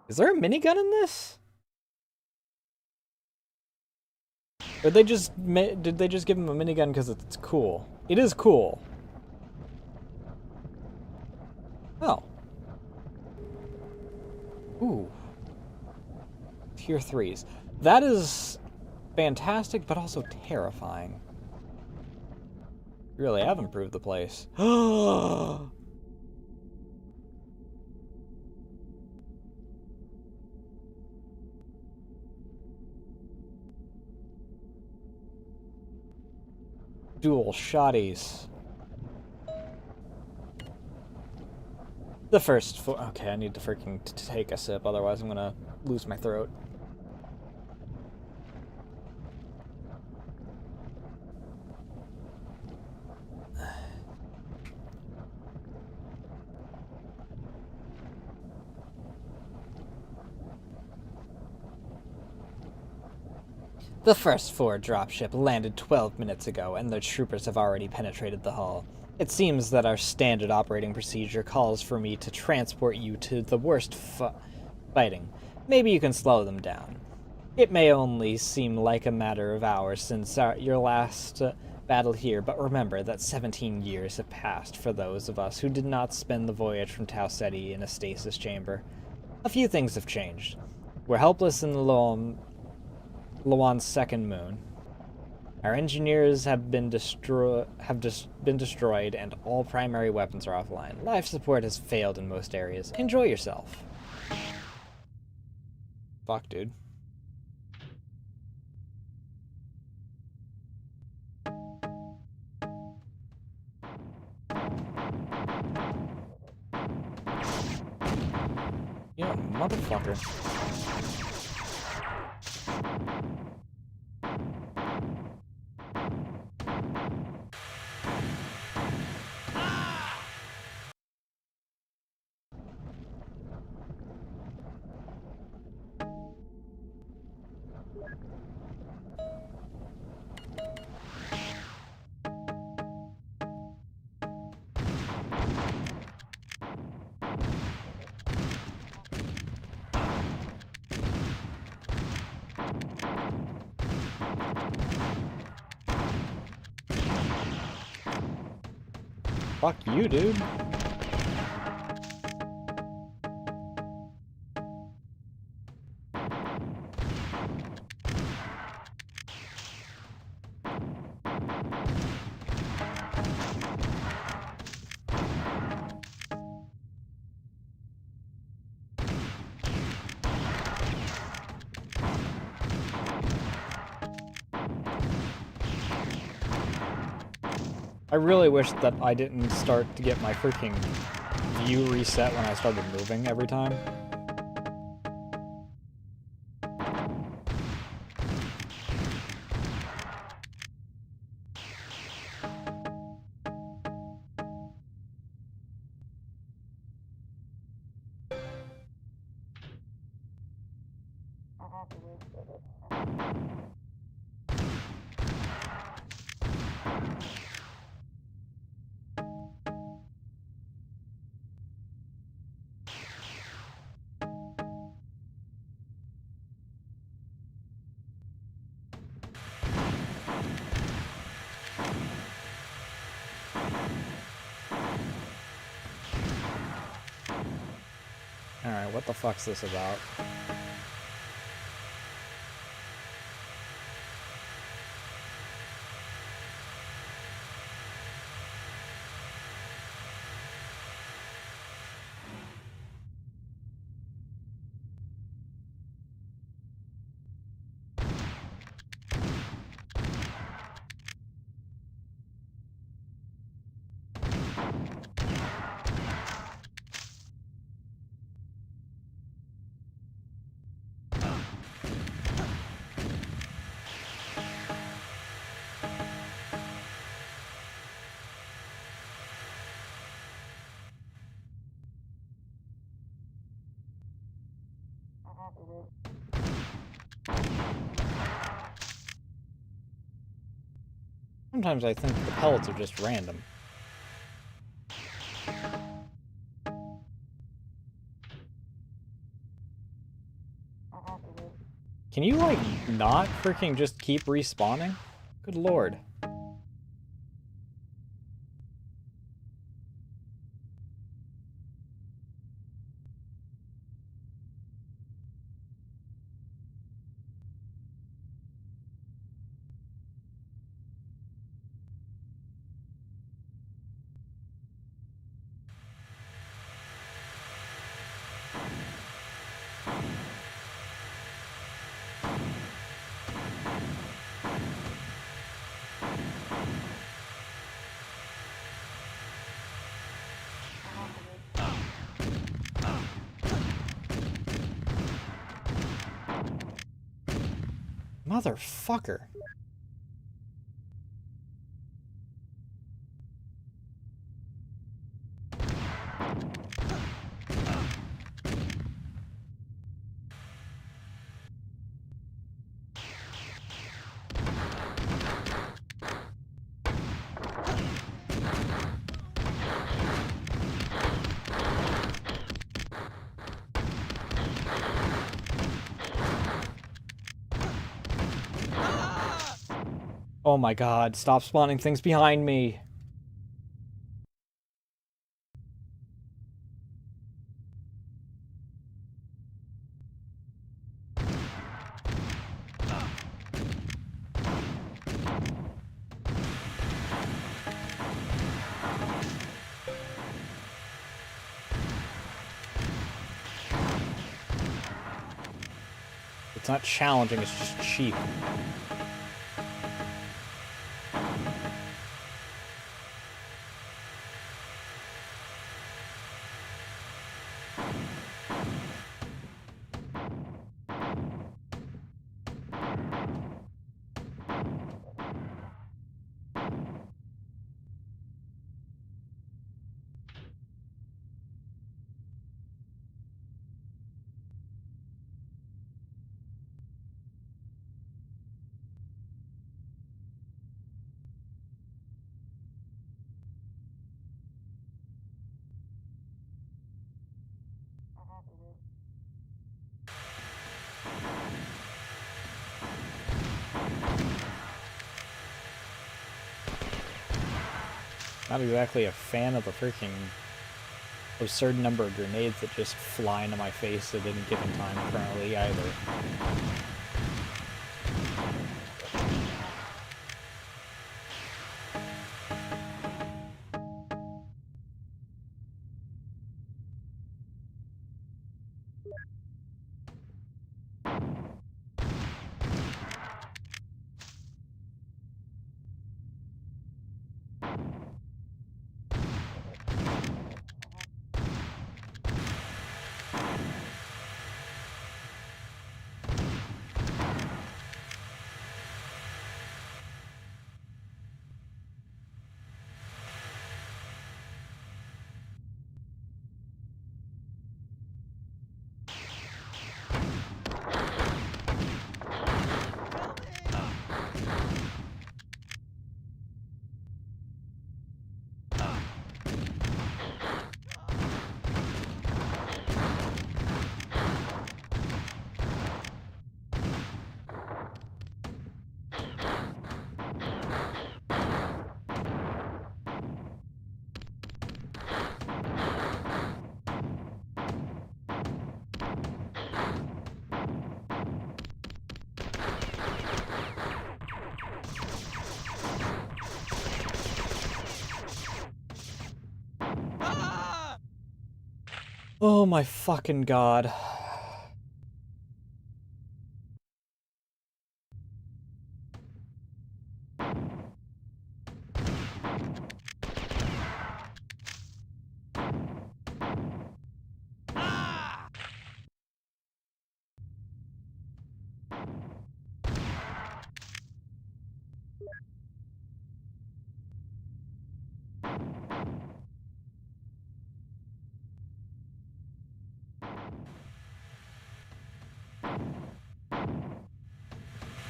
Is there a minigun in this? Or did they just give him a minigun because it's cool? It is cool. Ooh. Tier 3s. That is fantastic, but also terrifying. Really have improved the place. Dual shotties. The first four. Okay, I need to freaking take a sip, otherwise I'm gonna lose my throat. The first 4 dropship landed 12 minutes ago, and their troopers have already penetrated the hull. It seems that our standard operating procedure calls for me to transport you to the worst fighting. Maybe you can slow them down. It may only seem like a matter of hours since your last battle here, but remember that 17 years have passed for those of us who did not spend the voyage from Tau Ceti in a stasis chamber. A few things have changed. We're helpless in Lawan's second moon. Our engineers have been destroyed, and all primary weapons are offline. Life support has failed in most areas. Enjoy yourself. Fuck, dude. You motherfucker. Fuck you, dude. I really wish that I didn't start to get my freaking view reset when I started moving every time. Alright, what the fuck's this about? Sometimes I think the pellets are just random. Can you, like, not freaking just keep respawning? Good lord. Motherfucker. Oh my god, stop spawning things behind me. It's not challenging, it's just cheap. Not exactly a fan of the freaking absurd number of grenades that just fly into my face at any given time currently either. Oh my fucking god.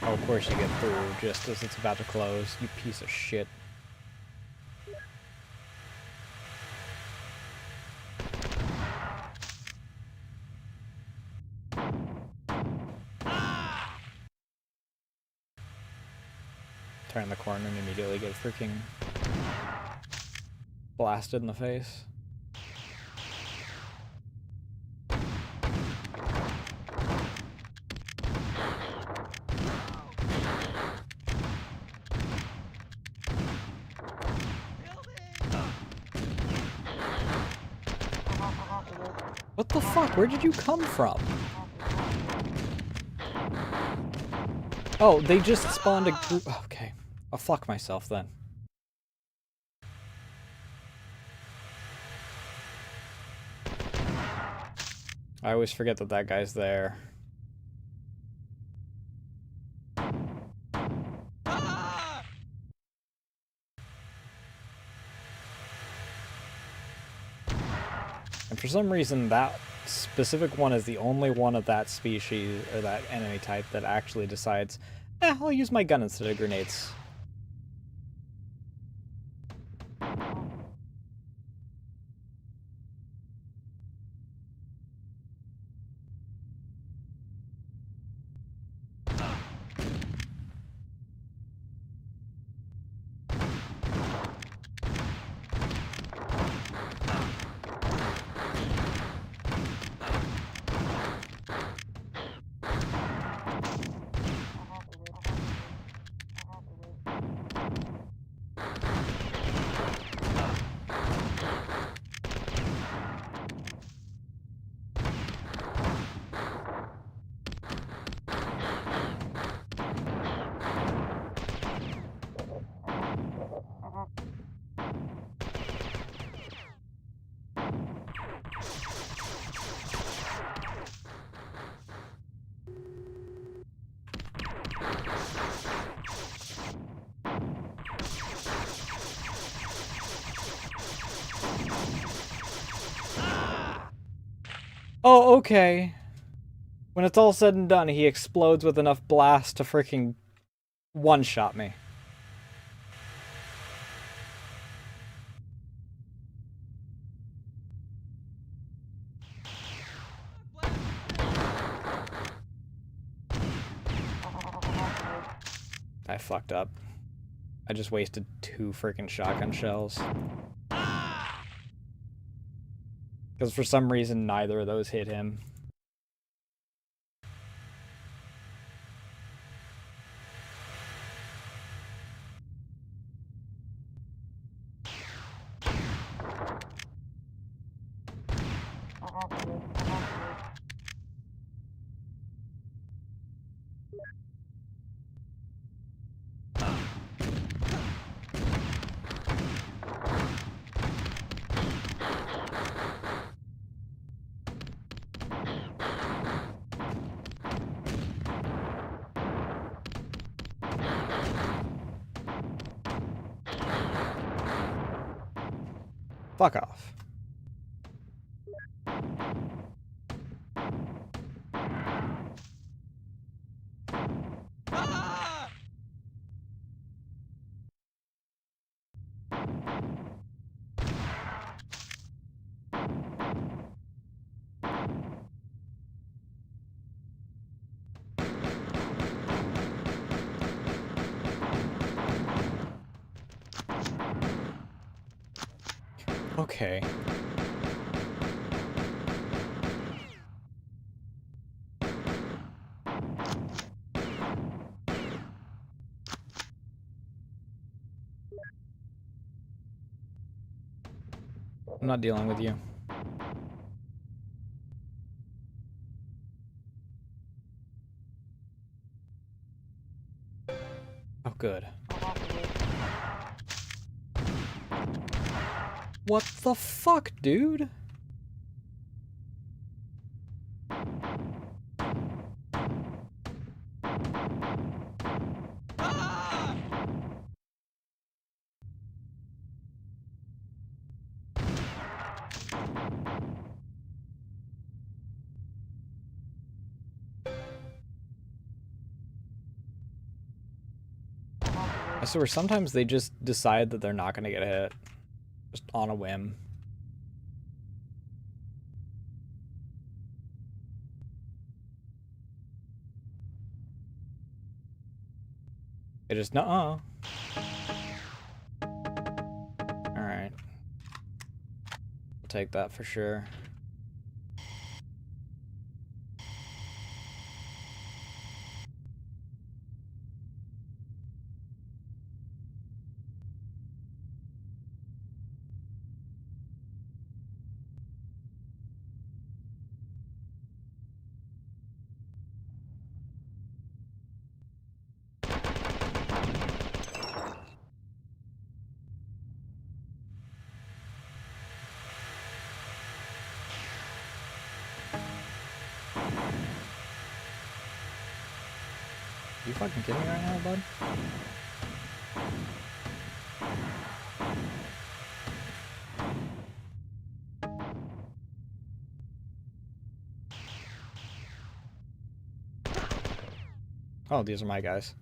Oh, of course you get through just as it's about to close, you piece of shit. Turn the corner and immediately get freaking blasted in the face. What the fuck? Where did you come from? Oh, they just spawned a group. Okay. I'll fuck myself then. I always forget that that guy's there. And for some reason, that specific one is the only one of that species, or that enemy type, that actually decides, I'll use my gun instead of grenades. Oh, okay. When it's all said and done, he explodes with enough blast to freaking one-shot me. I fucked up. I just wasted 2 freaking shotgun shells. Because for some reason, neither of those hit him. Fuck off. Ah! Okay. I'm not dealing with you. Oh, good. What the fuck, dude? Ah! I swear, sometimes they just decide that they're not gonna get hit. Just on a whim. They just, nuh-uh. Alright. I'll take that for sure. You fucking kidding me right now, bud? Oh, these are my guys.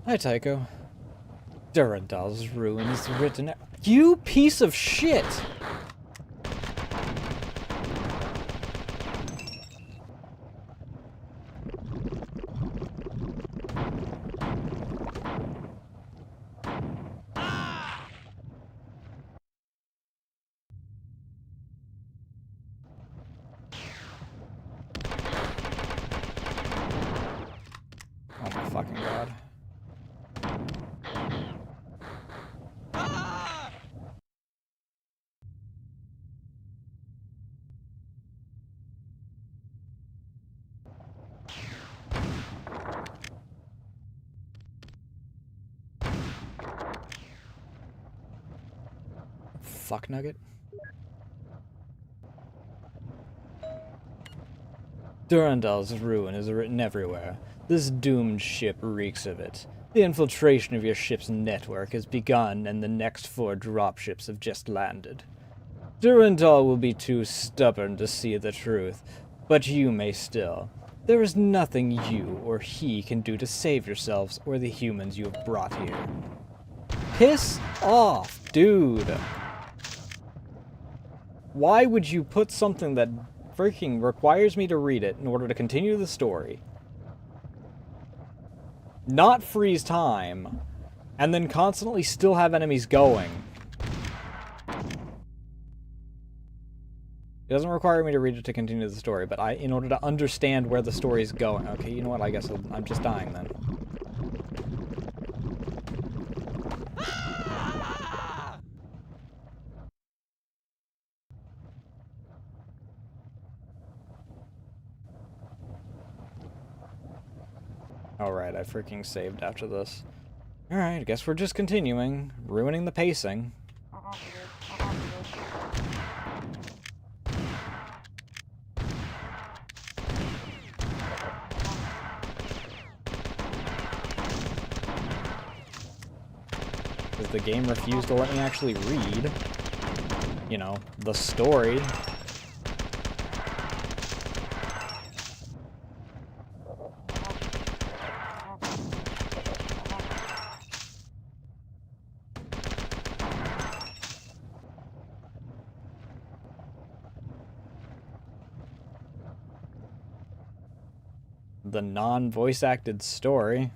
Hi, Tycho. Durandal's ruin is written. You piece of shit! Oh my fucking god. Fuck nugget. Durandal's ruin is written everywhere. This doomed ship reeks of it. The infiltration of your ship's network has begun, and the next 4 dropships have just landed. Durandal will be too stubborn to see the truth, but you may still. There is nothing you or he can do to save yourselves or the humans you have brought here. Piss off, dude! Why would you put something that freaking requires me to read it in order to continue the story, not freeze time, and then constantly still have enemies going? It doesn't require me to read it to continue the story, but in order to understand where the story is going. Okay, you know what? I guess I'm just dying then. Alright, I freaking saved after this. Alright, I guess we're just continuing, ruining the pacing. Because the game refused to let me actually read, you know, the story. The non-voice acted story.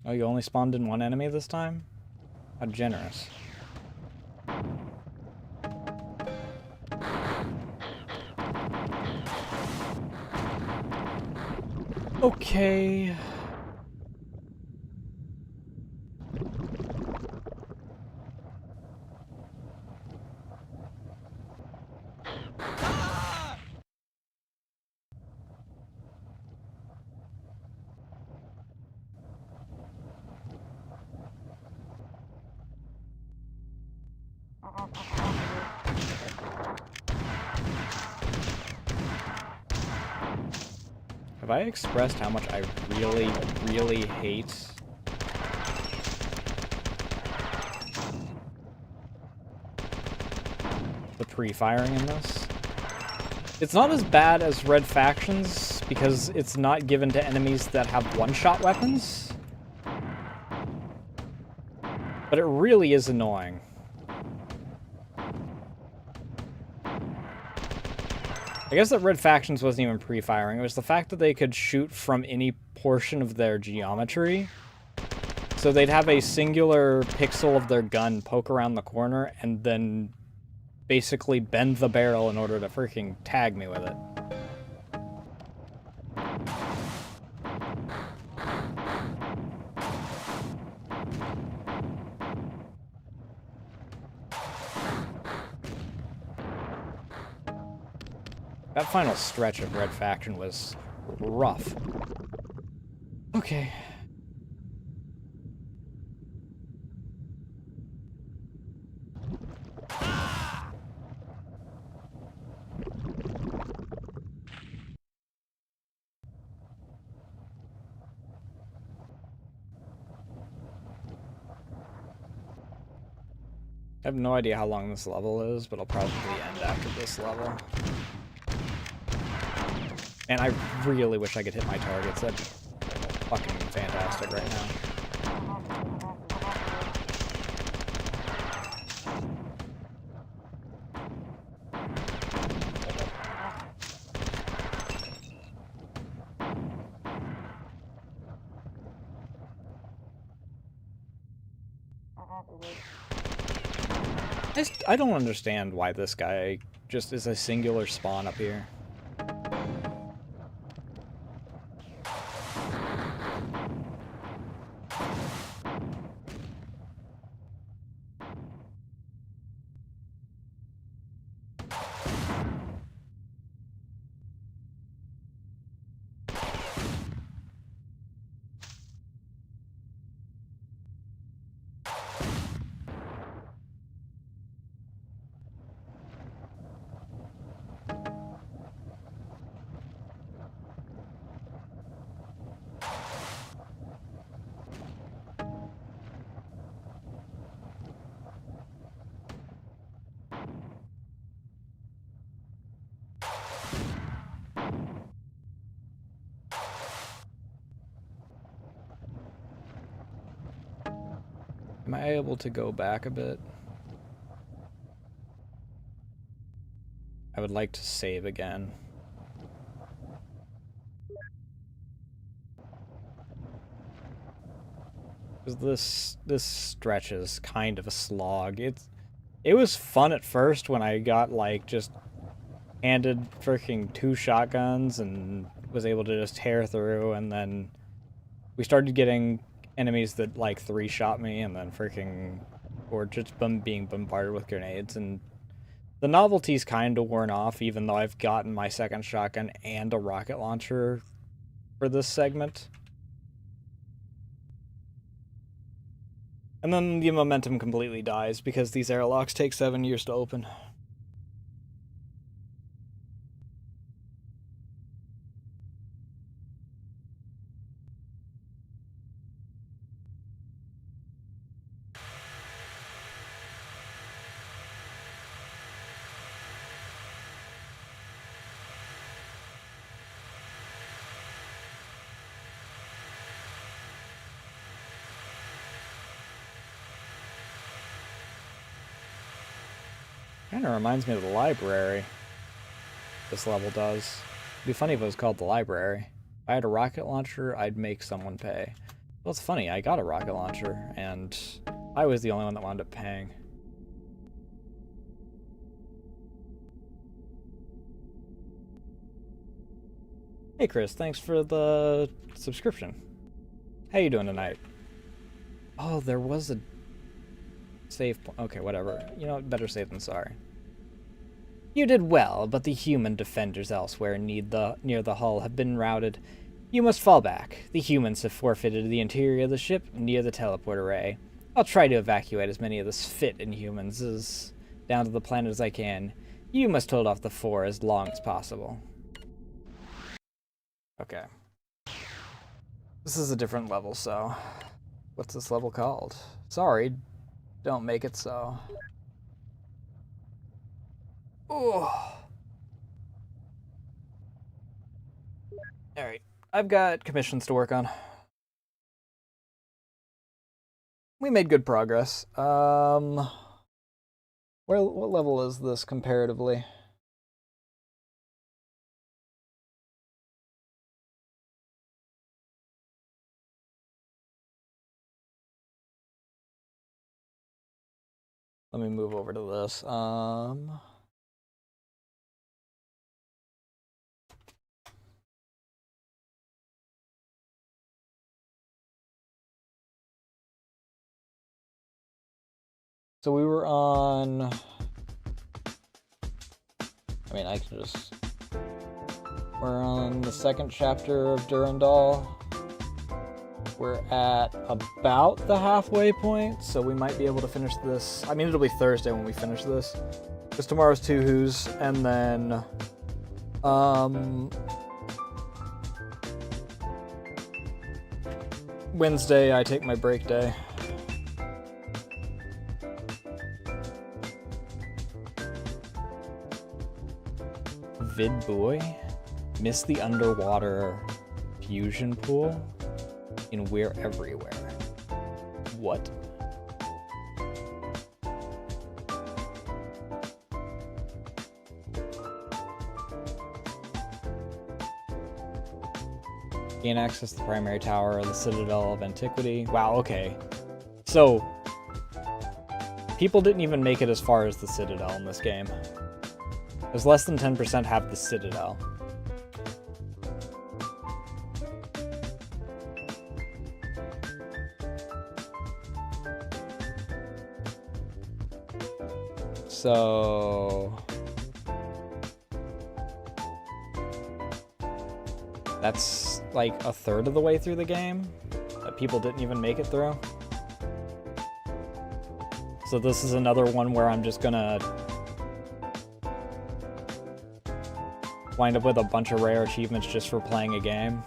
Oh, you only spawned in 1 enemy this time? How generous. Okay. Have I expressed how much I really, really hate the pre-firing in this? It's not as bad as Red Factions, because it's not given to enemies that have one-shot weapons. But it really is annoying. I guess that Red Factions wasn't even pre-firing. It was the fact that they could shoot from any portion of their geometry. So they'd have a singular pixel of their gun poke around the corner and then basically bend the barrel in order to freaking tag me with it. That final stretch of Red Faction was rough. Okay. I have no idea how long this level is, but I'll probably end after this level. And I really wish I could hit my targets. That'd be fucking fantastic right now. I don't understand why this guy just is a singular spawn up here. Am I able to go back a bit? I would like to save again. Because this stretch is kind of a slog. It was fun at first when I got like just handed freaking 2 shotguns and was able to just tear through, and then we started getting enemies that like 3-shot me and then freaking or just being bombarded with grenades, and the novelty's kind of worn off even though I've gotten my 2nd shotgun and a rocket launcher for this segment. And then the momentum completely dies because these airlocks take 7 years to open. Kind of reminds me of the library. This level does. It'd be funny if it was called the library. If I had a rocket launcher, I'd make someone pay. Well, it's funny, I got a rocket launcher, and I was the only one that wound up paying. Hey Chris, thanks for the subscription. How you doing tonight? Oh, there was a save point. Okay, whatever. You know, better safe than sorry. You did well, but the human defenders elsewhere near the hull have been routed. You must fall back. The humans have forfeited the interior of the ship near the teleport array. I'll try to evacuate as many of the fit Inhumans as down to the planet as I can. You must hold off the 4 as long as possible. Okay. This is a different level, so... What's this level called? Sorry, don't make it so. Oh. Alright, I've got commissions to work on. We made good progress. What level is this comparatively? Let me move over to this. So we were on... I mean, I can just... We're on the second chapter of Durandal. We're at about the halfway point, so we might be able to finish this. I mean, it'll be Thursday when we finish this. Because tomorrow's Two Who's, and then... Wednesday, I take my break day. Vid Boy? Miss the underwater fusion pool? In We're Everywhere. What? Gain access to the primary tower of the Citadel of Antiquity. Wow, okay. So, people didn't even make it as far as the Citadel in this game. There's less than 10% have the Citadel. So... that's like a third of the way through the game that people didn't even make it through. So this is another one where I'm just gonna wind up with a bunch of rare achievements just for playing a game.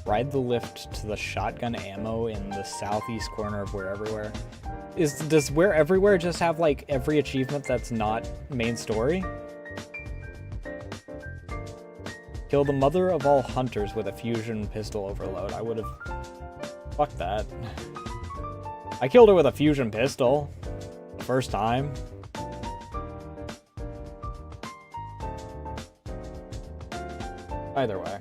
Ride the lift to the shotgun ammo in the southeast corner of We're Everywhere. Does We're Everywhere just have like every achievement that's not main story? Kill the mother of all hunters with a fusion pistol overload. I would've... Fuck that. I killed her with a fusion pistol. The first time. Either way.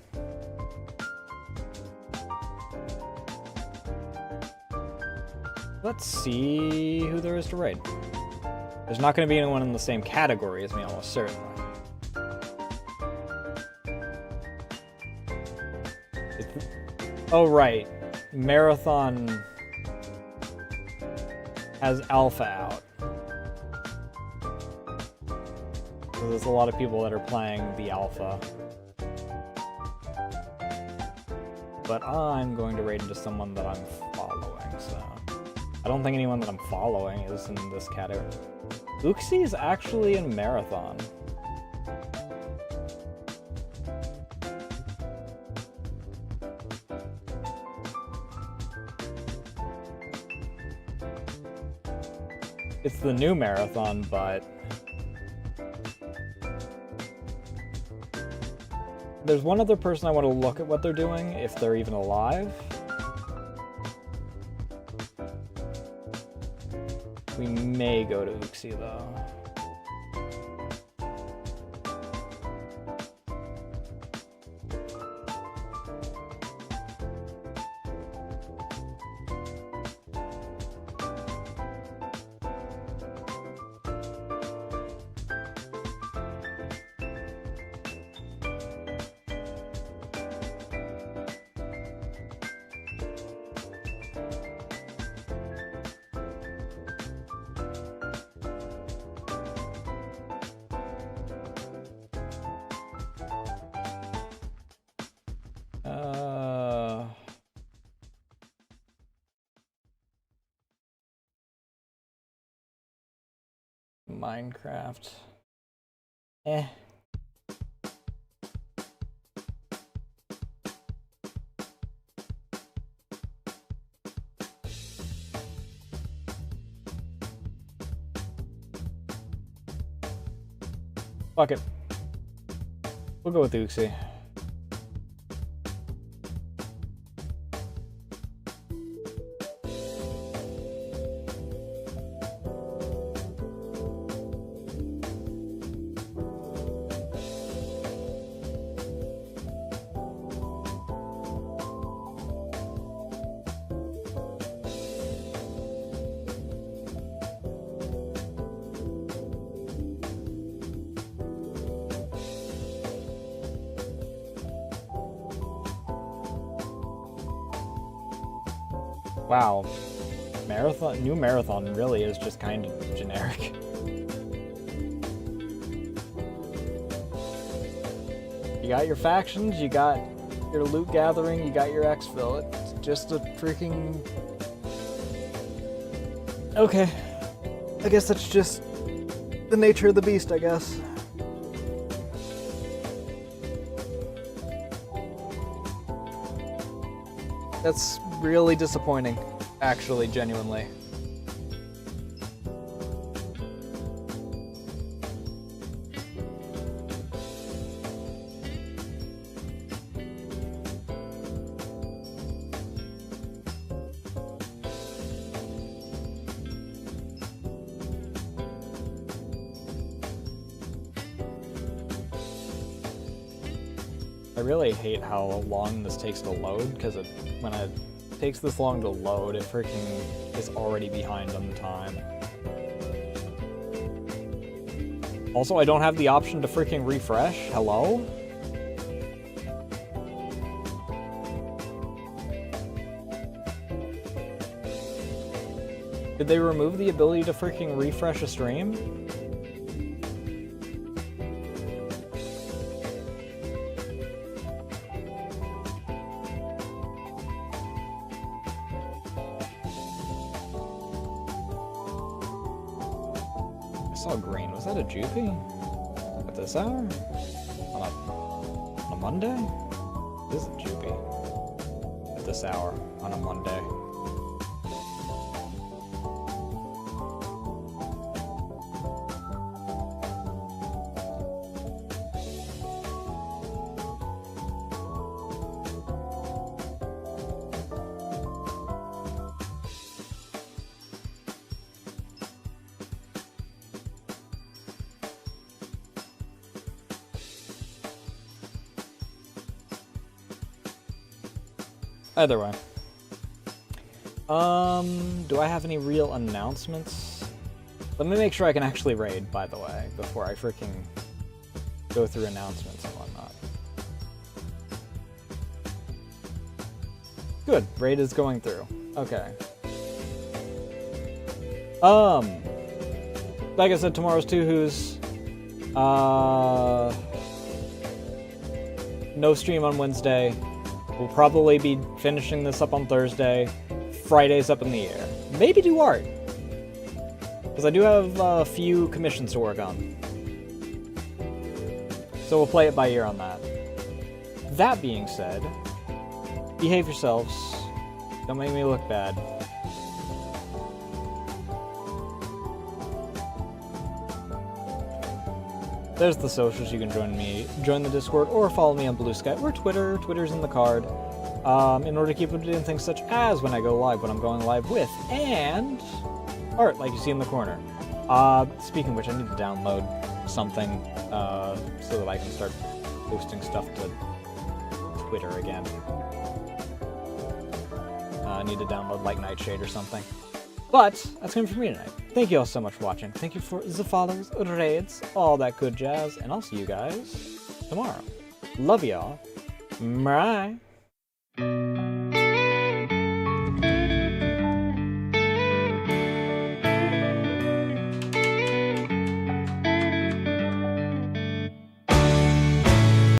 Let's see who there is to raid. There's not going to be anyone in the same category as me, almost certainly. Oh, right. Marathon has alpha out. So there's a lot of people that are playing the alpha. But I'm going to raid into someone that I'm following, so... I don't think anyone that I'm following is in this category. Uxie is actually in Marathon. It's the new Marathon, but... there's one other person I want to look at what they're doing, if they're even alive. We may go to Uxie, though. Minecraft. Eh. Fuck it. We'll go with Uxie. Wow. Marathon, new marathon really is just kind of generic. You got your factions, you got your loot gathering, you got your exfil. It's just a freaking... Okay. I guess that's just the nature of the beast, I guess. That's really disappointing, actually, genuinely. I really hate how long this takes to load, because when it takes this long to load, it freaking is already behind on time. Also, I don't have the option to freaking refresh. Hello? Did they remove the ability to freaking refresh a stream? Green. Was that a Jupy? At this hour? On a Monday? This is a Jupy. At this hour. On a Monday. Either way. Do I have any real announcements? Let me make sure I can actually raid, by the way, before I freaking go through announcements and whatnot. Good, raid is going through. Okay. Like I said, tomorrow's Two Who's. No stream on Wednesday. We'll probably be finishing this up on Thursday. Friday's up in the air. Maybe do art. Because I do have a few commissions to work on. So we'll play it by ear on that. That being said, behave yourselves. Don't make me look bad. There's the socials. You can join the Discord, or follow me on Blue Sky or Twitter. Twitter's in the card. In order to keep up to date on things such as when I go live, what I'm going live with, and art, like you see in the corner. Speaking of which, I need to download something so that I can start posting stuff to Twitter again. I need to download like Nightshade or something. But that's going to be for me tonight. Thank you all so much for watching. Thank you for the follows, raids, all that good jazz, and I'll see you guys tomorrow. Love y'all. Bye.